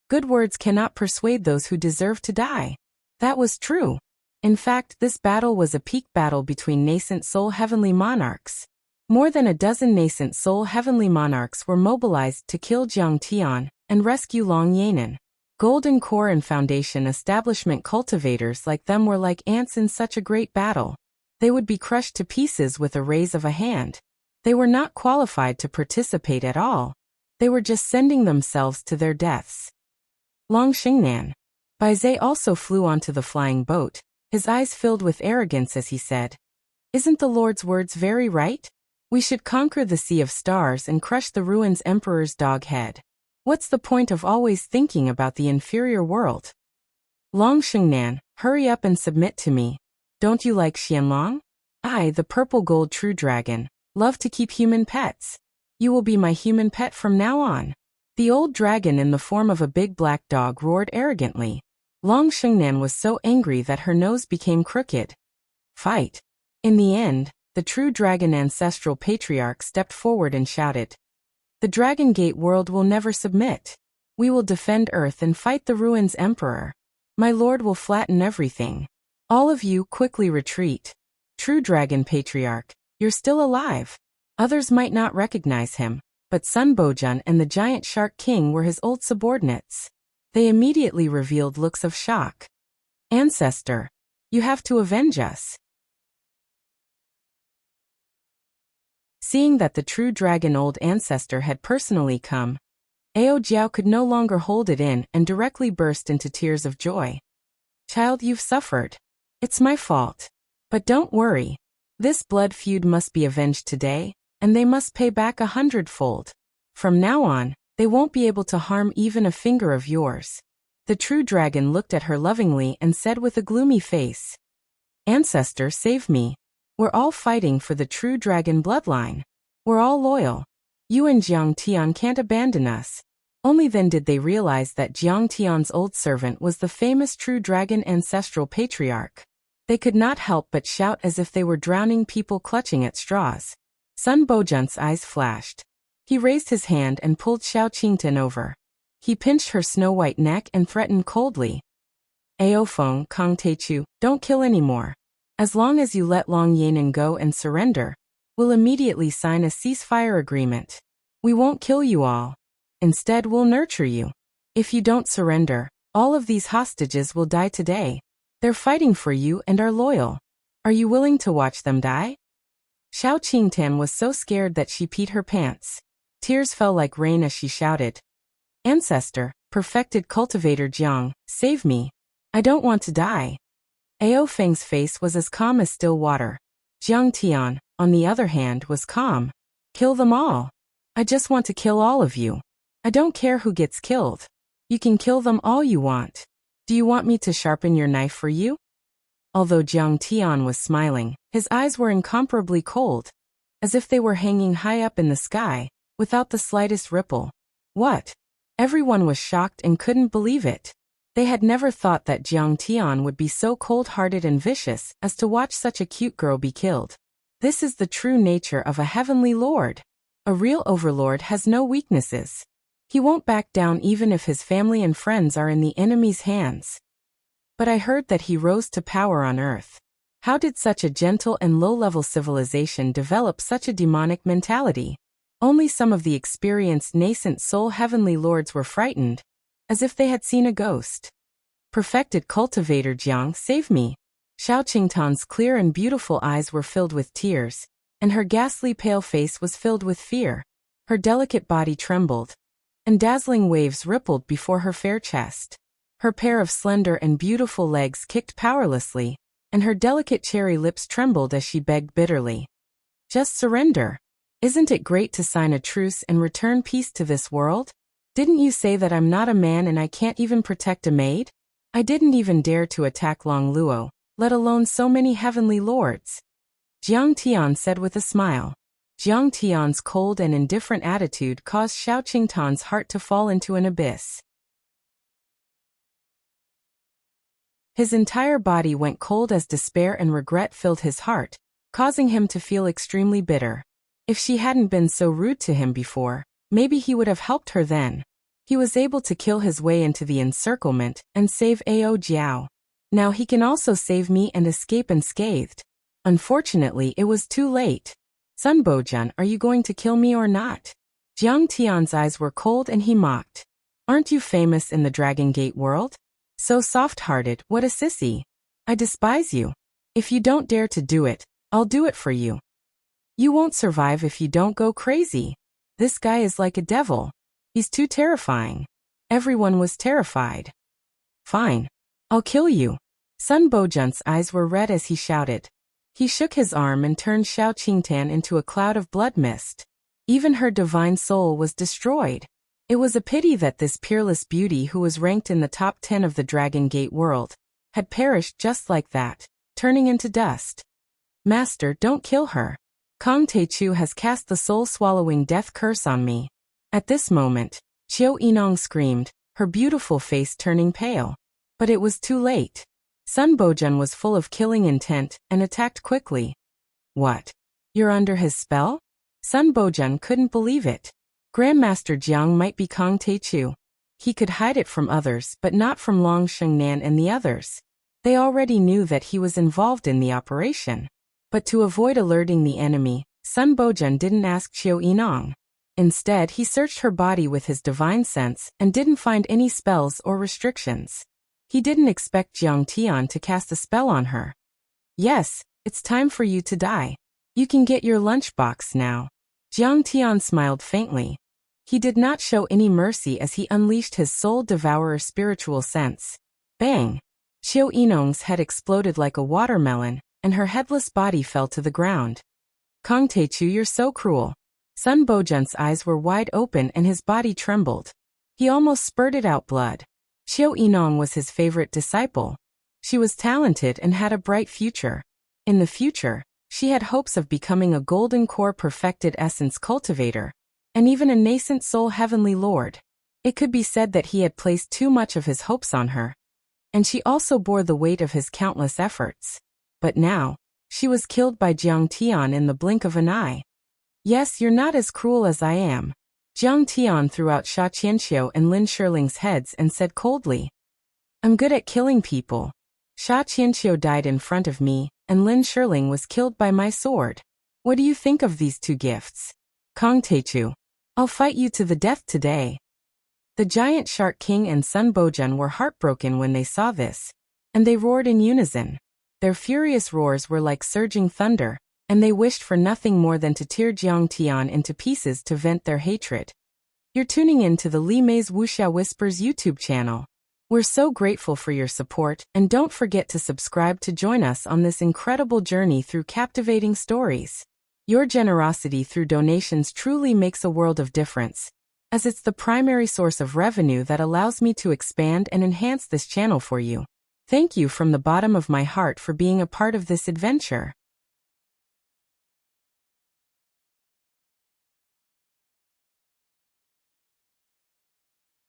Good words cannot persuade those who deserve to die. That was true. In fact, this battle was a peak battle between nascent soul heavenly monarchs. More than a dozen nascent soul heavenly monarchs were mobilized to kill Jiang Tian and rescue Long Yanan. Golden Core and Foundation establishment cultivators like them were like ants in such a great battle. They would be crushed to pieces with a raise of a hand. They were not qualified to participate at all. They were just sending themselves to their deaths. Long Xingnan. Baizhe also flew onto the flying boat, his eyes filled with arrogance as he said, "Isn't the Lord's words very right? We should conquer the Sea of Stars and crush the ruins Emperor's dog head. What's the point of always thinking about the inferior world? Long Xingnan, hurry up and submit to me. Don't you like Xianlong? I, the purple gold true dragon, love to keep human pets. You will be my human pet from now on." The old dragon in the form of a big black dog roared arrogantly. Long Xingnan was so angry that her nose became crooked. Fight. In the end, the true dragon ancestral patriarch stepped forward and shouted, "The Dragon Gate world will never submit. We will defend Earth and fight the ruins emperor. My lord will flatten everything. All of you quickly retreat. True dragon patriarch, you're still alive." Others might not recognize him, but Sun Bojun and the giant shark king were his old subordinates. They immediately revealed looks of shock. "Ancestor, you have to avenge us." Seeing that the true dragon old ancestor had personally come, Ao Jiao could no longer hold it in and directly burst into tears of joy. "Child, you've suffered. It's my fault. But don't worry. This blood feud must be avenged today, and they must pay back 100-fold. From now on, they won't be able to harm even a finger of yours." The true dragon looked at her lovingly and said with a gloomy face, "Ancestor, save me. We're all fighting for the true dragon bloodline. We're all loyal. You and Jiang Tian can't abandon us." Only then did they realize that Jiang Tian's old servant was the famous true dragon ancestral patriarch. They could not help but shout as if they were drowning people clutching at straws. Sun Bojun's eyes flashed. He raised his hand and pulled Xiao Qingtan over. He pinched her snow-white neck and threatened coldly, "Ao Feng Kong Teichu, don't kill anymore. As long as you let Long Yanan go and surrender, we'll immediately sign a ceasefire agreement. We won't kill you all. Instead, we'll nurture you. If you don't surrender, all of these hostages will die today. They're fighting for you and are loyal. Are you willing to watch them die?" Xiao Qingtan was so scared that she peed her pants. Tears fell like rain as she shouted, "Ancestor, perfected cultivator Jiang, save me. I don't want to die." Ao Feng's face was as calm as still water. Jiang Tian, on the other hand, was calm. "Kill them all. I just want to kill all of you. I don't care who gets killed. You can kill them all you want. Do you want me to sharpen your knife for you?" Although Jiang Tian was smiling, his eyes were incomparably cold, as if they were hanging high up in the sky, without the slightest ripple. What? Everyone was shocked and couldn't believe it. They had never thought that Jiang Tian would be so cold-hearted and vicious as to watch such a cute girl be killed. This is the true nature of a heavenly lord. A real overlord has no weaknesses. He won't back down even if his family and friends are in the enemy's hands. But I heard that he rose to power on Earth. How did such a gentle and low-level civilization develop such a demonic mentality? Only some of the experienced nascent soul heavenly lords were frightened, as if they had seen a ghost. "Perfected cultivator Jiang, save me." Xiao Qingtan's clear and beautiful eyes were filled with tears, and her ghastly pale face was filled with fear. Her delicate body trembled, and dazzling waves rippled before her fair chest. Her pair of slender and beautiful legs kicked powerlessly, and her delicate cherry lips trembled as she begged bitterly, "Just surrender. Isn't it great to sign a truce and return peace to this world? Didn't you say that I'm not a man and I can't even protect a maid? I didn't even dare to attack Long Luo, let alone so many heavenly lords. Jiang Tian said with a smile. Jiang Tian's cold and indifferent attitude caused Xiao Qingtan's heart to fall into an abyss. His entire body went cold as despair and regret filled his heart, causing him to feel extremely bitter. If she hadn't been so rude to him before, maybe he would have helped her then. He was able to kill his way into the encirclement and save Ao Jiao. Now he can also save me and escape unscathed. Unfortunately, it was too late. Sun Bojun, are you going to kill me or not? Jiang Tian's eyes were cold and he mocked. Aren't you famous in the Dragon Gate world? So soft-hearted, what a sissy. I despise you. If you don't dare to do it, I'll do it for you. You won't survive if you don't go crazy. This guy is like a devil. He's too terrifying. Everyone was terrified. Fine. I'll kill you. Sun Bojun's eyes were red as he shouted. He shook his arm and turned Xiao Qingtan into a cloud of blood mist. Even her divine soul was destroyed. It was a pity that this peerless beauty who was ranked in the top 10 of the Dragon Gate world had perished just like that, turning into dust. Master, don't kill her. Kong Teichu has cast the soul-swallowing death curse on me. At this moment, Qiu Yinong screamed, her beautiful face turning pale. But it was too late. Sun Bojun was full of killing intent and attacked quickly. What? You're under his spell? Sun Bojun couldn't believe it. Grandmaster Jiang might be Kong Teichu. He could hide it from others but not from Long Shengnan and the others. They already knew that he was involved in the operation. But to avoid alerting the enemy, Sun Bojun didn't ask Qiu Yinong. Instead, he searched her body with his divine sense and didn't find any spells or restrictions. He didn't expect Jiang Tian to cast a spell on her. Yes, it's time for you to die. You can get your lunchbox now. Jiang Tian smiled faintly. He did not show any mercy as he unleashed his soul devourer spiritual sense. Bang! Qiu Yinong's head exploded like a watermelon, and her headless body fell to the ground. Kong Teichu, you're so cruel. Sun Bojun's eyes were wide open and his body trembled. He almost spurted out blood. Qiu Yinong was his favorite disciple. She was talented and had a bright future. In the future, she had hopes of becoming a golden core perfected essence cultivator, and even a nascent soul heavenly lord. It could be said that he had placed too much of his hopes on her. And she also bore the weight of his countless efforts. But now, she was killed by Jiang Tian in the blink of an eye. Yes, you're not as cruel as I am. Jiang Tian threw out Sha Qianxiu and Lin Shirling's heads and said coldly, I'm good at killing people. Sha Qianxiu died in front of me, and Lin Shirling was killed by my sword. What do you think of these two gifts? Kong Teichu, I'll fight you to the death today. The giant Shark King and Sun Bojun were heartbroken when they saw this, and they roared in unison. Their furious roars were like surging thunder, and they wished for nothing more than to tear Jiang Tian into pieces to vent their hatred. You're tuning in to the Li Mei's Wuxia Whispers YouTube channel. We're so grateful for your support, and don't forget to subscribe to join us on this incredible journey through captivating stories. Your generosity through donations truly makes a world of difference, as it's the primary source of revenue that allows me to expand and enhance this channel for you. Thank you from the bottom of my heart for being a part of this adventure.